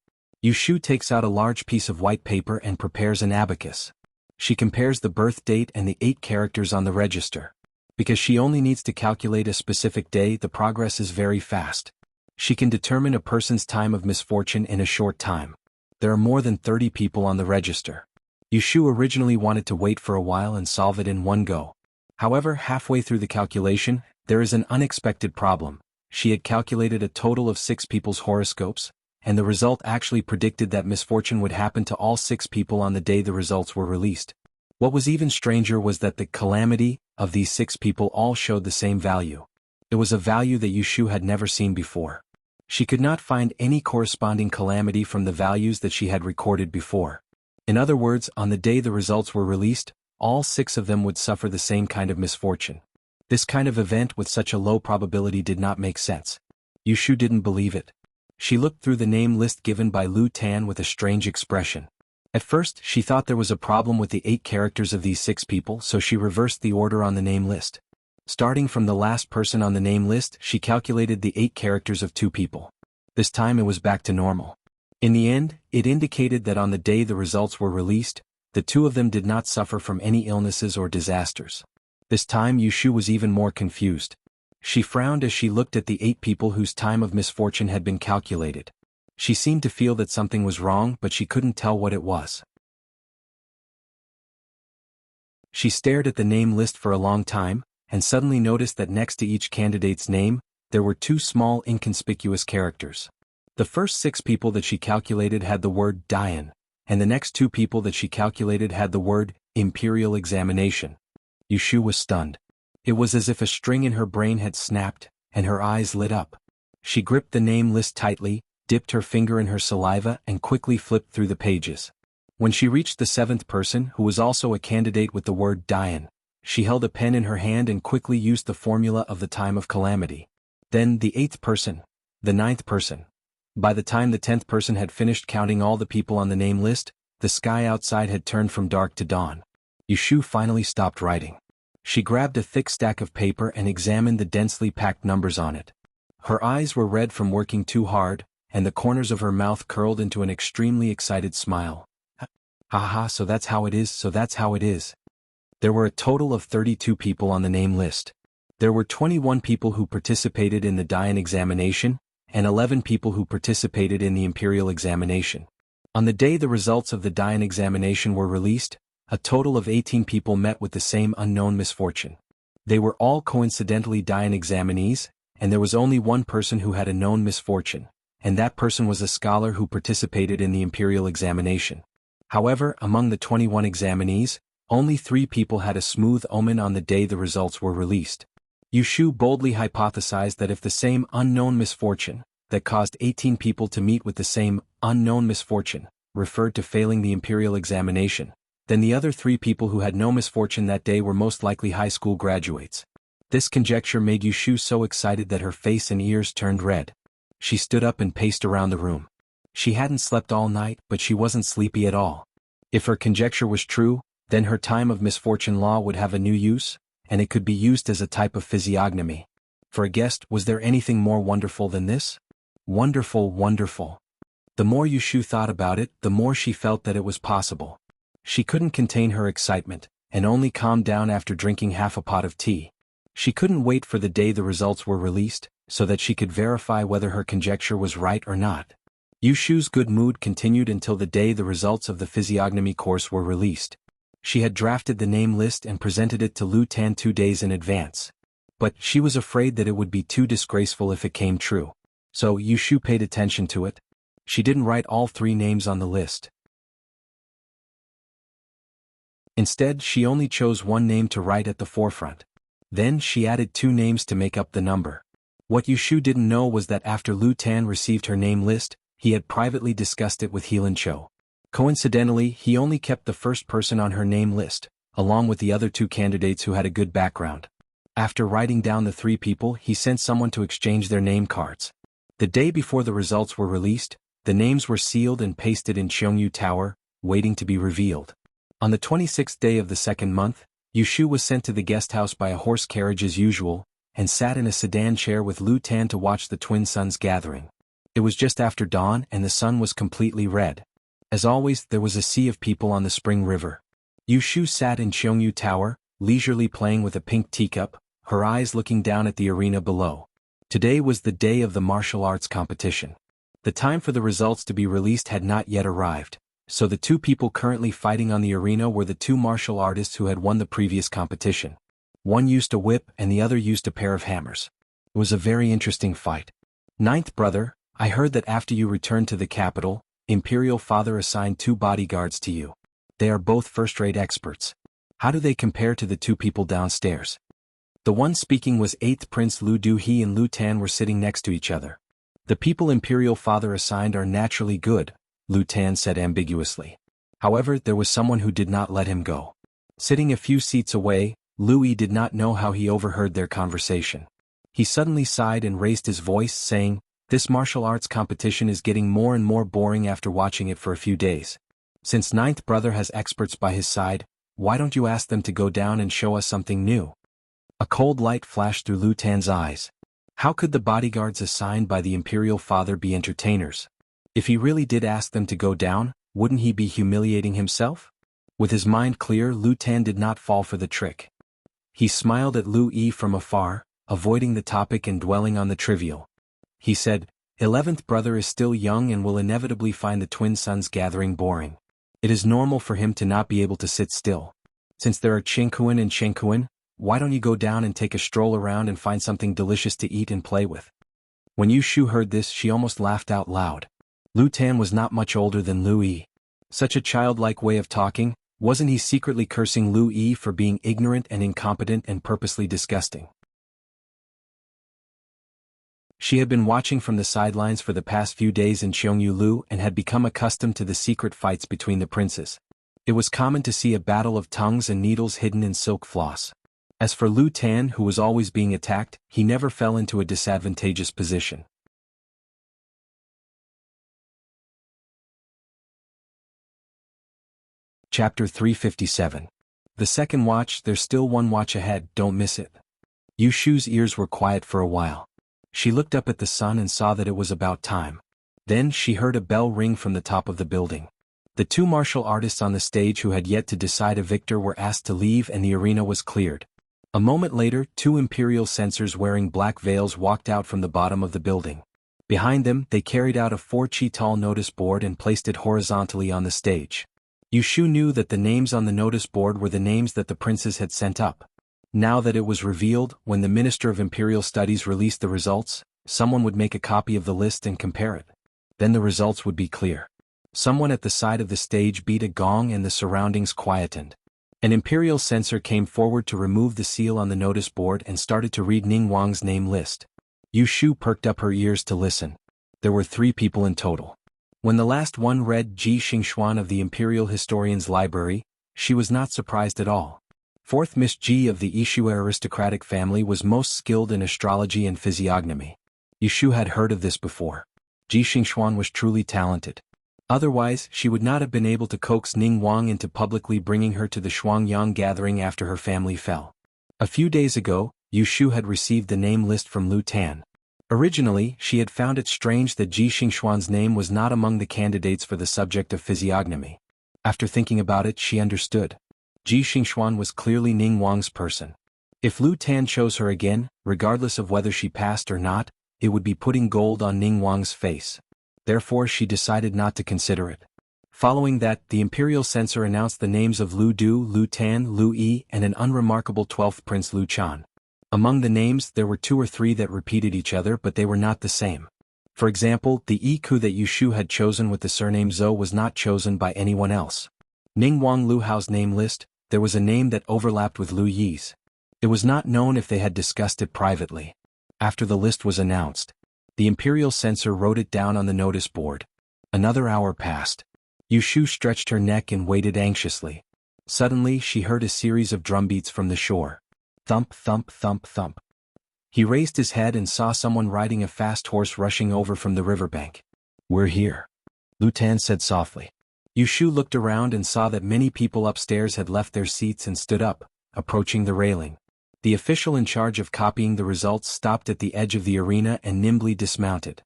Yushu takes out a large piece of white paper and prepares an abacus. She compares the birth date and the 8 characters on the register. Because she only needs to calculate a specific day, the progress is very fast. She can determine a person's time of misfortune in a short time. There are more than 30 people on the register. Yushu originally wanted to wait for a while and solve it in one go. However, halfway through the calculation, there is an unexpected problem. She had calculated a total of 6 people's horoscopes, and the result actually predicted that misfortune would happen to all 6 people on the day the results were released. What was even stranger was that the calamity of these 6 people all showed the same value. It was a value that Yushu had never seen before. She could not find any corresponding calamity from the values that she had recorded before. In other words, on the day the results were released, all 6 of them would suffer the same kind of misfortune. This kind of event with such a low probability did not make sense. Yushu didn't believe it. She looked through the name list given by Lu Tan with a strange expression. At first, she thought there was a problem with the 8 characters of these 6 people, so she reversed the order on the name list. Starting from the last person on the name list, she calculated the 8 characters of 2 people. This time it was back to normal. In the end, it indicated that on the day the results were released, the 2 of them did not suffer from any illnesses or disasters. This time Yushu was even more confused. She frowned as she looked at the 8 people whose time of misfortune had been calculated. She seemed to feel that something was wrong, but she couldn't tell what it was. She stared at the name list for a long time, and suddenly noticed that next to each candidate's name, there were 2 small inconspicuous characters. The first 6 people that she calculated had the word Dian, and the next 2 people that she calculated had the word Imperial Examination. Yushu was stunned. It was as if a string in her brain had snapped, and her eyes lit up. She gripped the name list tightly, dipped her finger in her saliva and quickly flipped through the pages. When she reached the 7th person, who was also a candidate with the word Dian, she held a pen in her hand and quickly used the formula of the time of calamity. Then the 8th person, the 9th person. By the time the 10th person had finished counting all the people on the name list, the sky outside had turned from dark to dawn. Yushu finally stopped writing. She grabbed a thick stack of paper and examined the densely packed numbers on it. Her eyes were red from working too hard, and the corners of her mouth curled into an extremely excited smile. Haha, so that's how it is. There were a total of 32 people on the name list. There were 21 people who participated in the Dian examination, and 11 people who participated in the Imperial examination. On the day the results of the Dian examination were released, a total of 18 people met with the same unknown misfortune. They were all coincidentally Dian examinees, and there was only one person who had a known misfortune, and that person was a scholar who participated in the Imperial examination. However, among the 21 examinees, only 3 people had a smooth omen on the day the results were released. Yushu boldly hypothesized that if the same unknown misfortune, that caused 18 people to meet with the same unknown misfortune, referred to failing the Imperial examination, then the other 3 people who had no misfortune that day were most likely high school graduates. This conjecture made Yushu so excited that her face and ears turned red. She stood up and paced around the room. She hadn't slept all night, but she wasn't sleepy at all. If her conjecture was true, then her time of misfortune law would have a new use, and it could be used as a type of physiognomy. For a guest, was there anything more wonderful than this? Wonderful, wonderful. The more Yushu thought about it, the more she felt that it was possible. She couldn't contain her excitement, and only calmed down after drinking half a pot of tea. She couldn't wait for the day the results were released, so that she could verify whether her conjecture was right or not. Yushu's good mood continued until the day the results of the physiognomy course were released. She had drafted the name list and presented it to Lu Tan 2 days in advance. But she was afraid that it would be too disgraceful if it came true. So Yushu paid attention to it. She didn't write all 3 names on the list. Instead, she only chose one name to write at the forefront. Then she added 2 names to make up the number. What Yushu didn't know was that after Lu Tan received her name list, he had privately discussed it with Helan Cho. Coincidentally, he only kept the first person on her name list, along with the other 2 candidates who had a good background. After writing down the 3 people, he sent someone to exchange their name cards. The day before the results were released, the names were sealed and pasted in Cheongyu Tower, waiting to be revealed. On the 26th day of the 2nd month, Yushu was sent to the guest house by a horse carriage as usual, and sat in a sedan chair with Lu Tan to watch the twin suns gathering. It was just after dawn and the sun was completely red. As always, there was a sea of people on the spring river. Yushu sat in Cheongyu Tower, leisurely playing with a pink teacup, her eyes looking down at the arena below. Today was the day of the martial arts competition. The time for the results to be released had not yet arrived, so the 2 people currently fighting on the arena were the 2 martial artists who had won the previous competition. One used a whip and the other used a pair of hammers. It was a very interesting fight. Ninth brother, I heard that after you returned to the capital, Imperial Father assigned 2 bodyguards to you. They are both first-rate experts. How do they compare to the 2 people downstairs? The one speaking was 8th Prince Lu Du. He and Lu Tan were sitting next to each other. The people Imperial Father assigned are naturally good, Lu Tan said ambiguously. However, there was someone who did not let him go. Sitting a few seats away, Lu Yi did not know how he overheard their conversation. He suddenly sighed and raised his voice, saying, "This martial arts competition is getting more and more boring after watching it for a few days. Since Ninth Brother has experts by his side, why don't you ask them to go down and show us something new?" A cold light flashed through Lu Tan's eyes. How could the bodyguards assigned by the Imperial Father be entertainers? If he really did ask them to go down, wouldn't he be humiliating himself? With his mind clear, Lu Tan did not fall for the trick. He smiled at Lu Yi from afar, avoiding the topic and dwelling on the trivial. He said, 11th brother is still young and will inevitably find the twin suns gathering boring. It is normal for him to not be able to sit still. Since there are Chengkuan and Chengkuan, why don't you go down and take a stroll around and find something delicious to eat and play with? When Yushu heard this, she almost laughed out loud. Lu Tan was not much older than Lu Yi. Such a childlike way of talking, wasn't he secretly cursing Lu Yi for being ignorant and incompetent and purposely disgusting? She had been watching from the sidelines for the past few days in Cheongyu Lu and had become accustomed to the secret fights between the princes. It was common to see a battle of tongues and needles hidden in silk floss. As for Lu Tan, who was always being attacked, he never fell into a disadvantageous position. Chapter 357. The second watch, there's still one watch ahead, don't miss it. Yushu's ears were quiet for a while. She looked up at the sun and saw that it was about time. Then she heard a bell ring from the top of the building. The 2 martial artists on the stage who had yet to decide a victor were asked to leave and the arena was cleared. A moment later, 2 imperial censors wearing black veils walked out from the bottom of the building. Behind them, they carried out a 4-chi-tall notice board and placed it horizontally on the stage. Yushu knew that the names on the notice board were the names that the princes had sent up. Now that it was revealed, when the Minister of Imperial Studies released the results, someone would make a copy of the list and compare it. Then the results would be clear. Someone at the side of the stage beat a gong and the surroundings quietened. An imperial censor came forward to remove the seal on the notice board and started to read Ning Wang's name list. Yushu perked up her ears to listen. There were 3 people in total. When the last one read Ji Xingxuan of the Imperial Historian's Library, she was not surprised at all. 4th Miss Ji of the Yishu aristocratic family was most skilled in astrology and physiognomy. Yushu had heard of this before. Ji Xingxuan was truly talented. Otherwise, she would not have been able to coax Ning Wang into publicly bringing her to the Shuangyang gathering after her family fell. A few days ago, Yushu had received the name list from Lu Tan. Originally, she had found it strange that Ji Xingxuan's name was not among the candidates for the subject of physiognomy. After thinking about it, she understood. Ji Xingxuan was clearly Ning Wang's person. If Lu Tan chose her again, regardless of whether she passed or not, it would be putting gold on Ning Wang's face. Therefore she decided not to consider it. Following that, the imperial censor announced the names of Lu Du, Lu Tan, Lu Yi, and an unremarkable 12th Prince Lu Chan. Among the names, there were 2 or 3 that repeated each other, but they were not the same. For example, the Iku that Yushu had chosen with the surname Zhou was not chosen by anyone else. Ning Wang Lu Hao's name list, there was a name that overlapped with Lu Yi's. It was not known if they had discussed it privately. After the list was announced, the imperial censor wrote it down on the notice board. Another hour passed. Yushu stretched her neck and waited anxiously. Suddenly she heard a series of drumbeats from the shore. Thump, thump, thump, thump. He raised his head and saw someone riding a fast horse rushing over from the riverbank. "We're here," Lu Tan said softly. Yushu looked around and saw that many people upstairs had left their seats and stood up, approaching the railing. The official in charge of copying the results stopped at the edge of the arena and nimbly dismounted.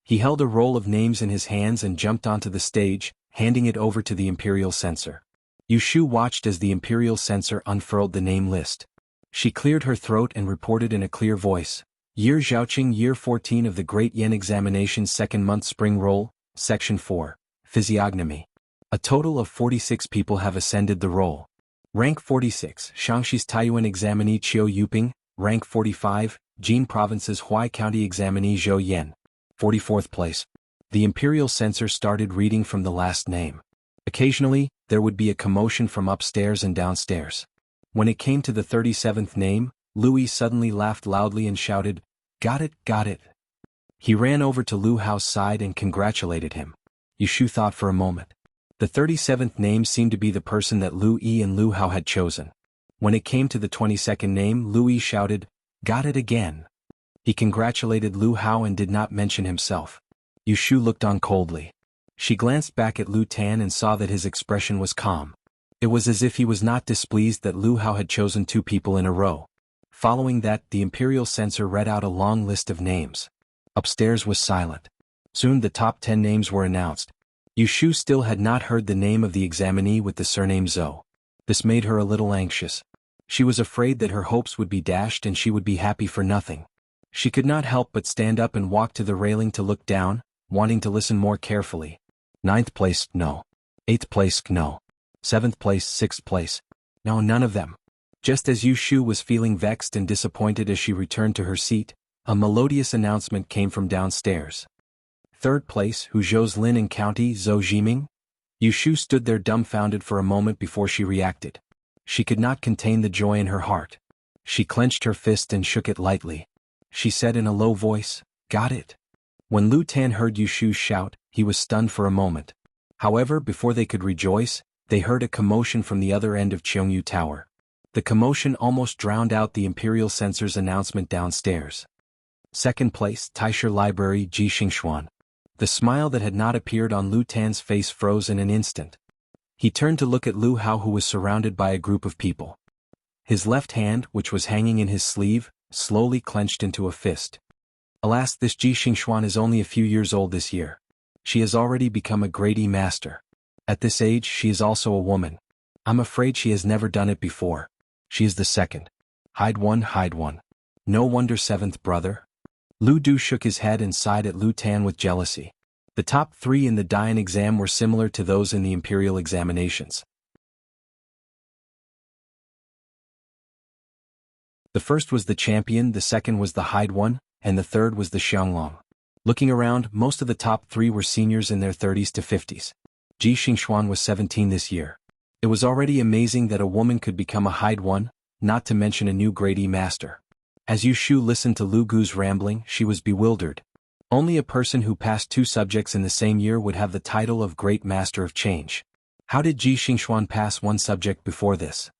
He held a roll of names in his hands and jumped onto the stage, handing it over to the imperial censor. Yushu watched as the imperial censor unfurled the name list. She cleared her throat and reported in a clear voice, "Year Zhaoqing, Year 14 of the Great Yen Examination, Second Month Spring Roll, Section 4, Physiognomy. A total of 46 people have ascended the roll. Rank 46, Shangshi's Taiyuan Examinee Qiu Yuping. Rank 45, Jin Province's Huai County Examinee Zhou Yen. 44th place." The imperial censor started reading from the last name. Occasionally, there would be a commotion from upstairs and downstairs. When it came to the 37th name, Louis suddenly laughed loudly and shouted, "Got it, got it." He ran over to Lu Hao's side and congratulated him. Yushu thought for a moment. The 37th name seemed to be the person that Lu Yi and Lu Hao had chosen. When it came to the 22nd name, Lu Yi shouted, "Got it again." He congratulated Lu Hao and did not mention himself. Yushu looked on coldly. She glanced back at Lu Tan and saw that his expression was calm. It was as if he was not displeased that Lu Hao had chosen 2 people in a row. Following that, the imperial censor read out a long list of names. Upstairs was silent. Soon the top 10 names were announced. Yushu still had not heard the name of the examinee with the surname Zhou. This made her a little anxious. She was afraid that her hopes would be dashed and she would be happy for nothing. She could not help but stand up and walk to the railing to look down, wanting to listen more carefully. 9th place, no. 8th place, no. 7th place, 6th place. No, none of them. Just as Yushu was feeling vexed and disappointed as she returned to her seat, a melodious announcement came from downstairs. 3rd place, Huzhou's Lin and County, Zhou Jiming. Yushu stood there dumbfounded for a moment before she reacted. She could not contain the joy in her heart. She clenched her fist and shook it lightly. She said in a low voice, "Got it." When Lu Tan heard Yushu's shout, he was stunned for a moment. However, before they could rejoice, they heard a commotion from the other end of Cheongyu Tower. The commotion almost drowned out the imperial censor's announcement downstairs. 2nd place, Taisher Library, Ji Xingxuan. The smile that had not appeared on Lu Tan's face froze in an instant. He turned to look at Lu Hao, who was surrounded by a group of people. His left hand, which was hanging in his sleeve, slowly clenched into a fist. Alas, this Ji Xingxuan is only a few years old this year. She has already become a grade E master. At this age, she is also a woman. I'm afraid she has never done it before. She is the second. Hide one, hide one. No wonder 7th brother. Lu Du shook his head and sighed at Lu Tan with jealousy. The top 3 in the Dian exam were similar to those in the imperial examinations. The first was the champion, the second was the hide one, and the third was the Xianglong. Looking around, most of the top 3 were seniors in their 30s to 50s. Ji Xingxuan was 17 this year. It was already amazing that a woman could become a hide one, not to mention a new grade E master. As Yushu listened to Lu Gu's rambling, she was bewildered. Only a person who passed 2 subjects in the same year would have the title of Great Master of Change. How did Ji Xingxuan pass 1 subject before this?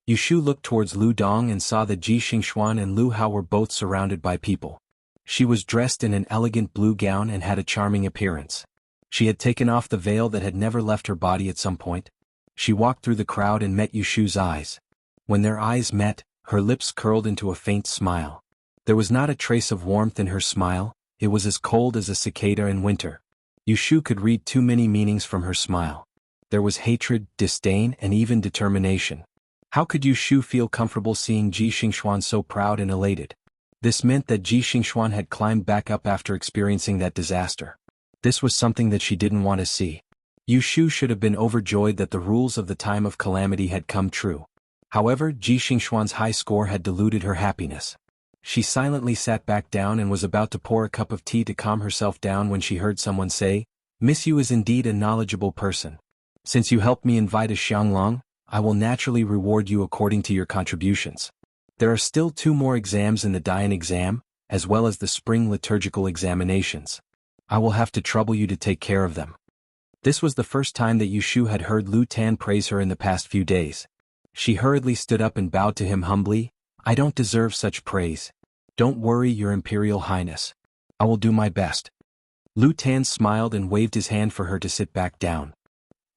Yushu looked towards Lu Dong and saw that Ji Xingxuan and Lu Hao were both surrounded by people. She was dressed in an elegant blue gown and had a charming appearance. She had taken off the veil that had never left her body at some point. She walked through the crowd and met Yushu's eyes. When their eyes met, her lips curled into a faint smile. There was not a trace of warmth in her smile, it was as cold as a cicada in winter. Yushu could read too many meanings from her smile. There was hatred, disdain, and even determination. How could Yushu feel comfortable seeing Ji Xingxuan so proud and elated? This meant that Ji Xingxuan had climbed back up after experiencing that disaster. This was something that she didn't want to see. Yushu should have been overjoyed that the rules of the time of calamity had come true. However, Ji Xingxuan's high score had diluted her happiness. She silently sat back down and was about to pour a cup of tea to calm herself down when she heard someone say, "Miss Yu is indeed a knowledgeable person. Since you helped me invite a Xianglong, I will naturally reward you according to your contributions. There are still 2 more exams in the Dian exam, as well as the spring liturgical examinations. I will have to trouble you to take care of them. This was the first time that Yushu had heard Lu Tan praise her in the past few days. She hurriedly stood up and bowed to him humbly. I don't deserve such praise. Don't worry, Your Imperial Highness. I will do my best. Lu Tan smiled and waved his hand for her to sit back down.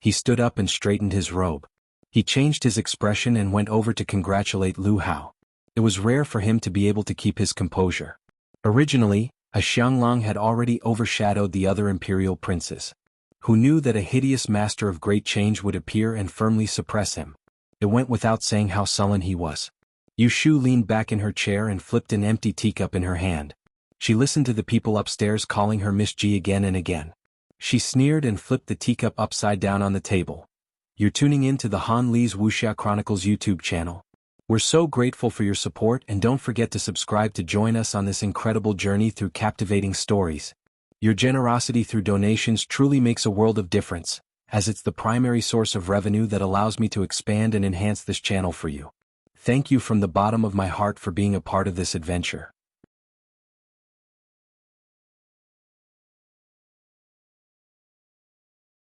He stood up and straightened his robe. He changed his expression and went over to congratulate Lu Hao. It was rare for him to be able to keep his composure. Originally, a Xianglong had already overshadowed the other imperial princes, who knew that a hideous master of great change would appear and firmly suppress him. It went without saying how sullen he was. Yushu leaned back in her chair and flipped an empty teacup in her hand. She listened to the people upstairs calling her Miss Ji again and again. She sneered and flipped the teacup upside down on the table. You're tuning in to the Han Li's Wuxia Chronicles YouTube channel. We're so grateful for your support, and don't forget to subscribe to join us on this incredible journey through captivating stories. Your generosity through donations truly makes a world of difference, as it's the primary source of revenue that allows me to expand and enhance this channel for you. Thank you from the bottom of my heart for being a part of this adventure.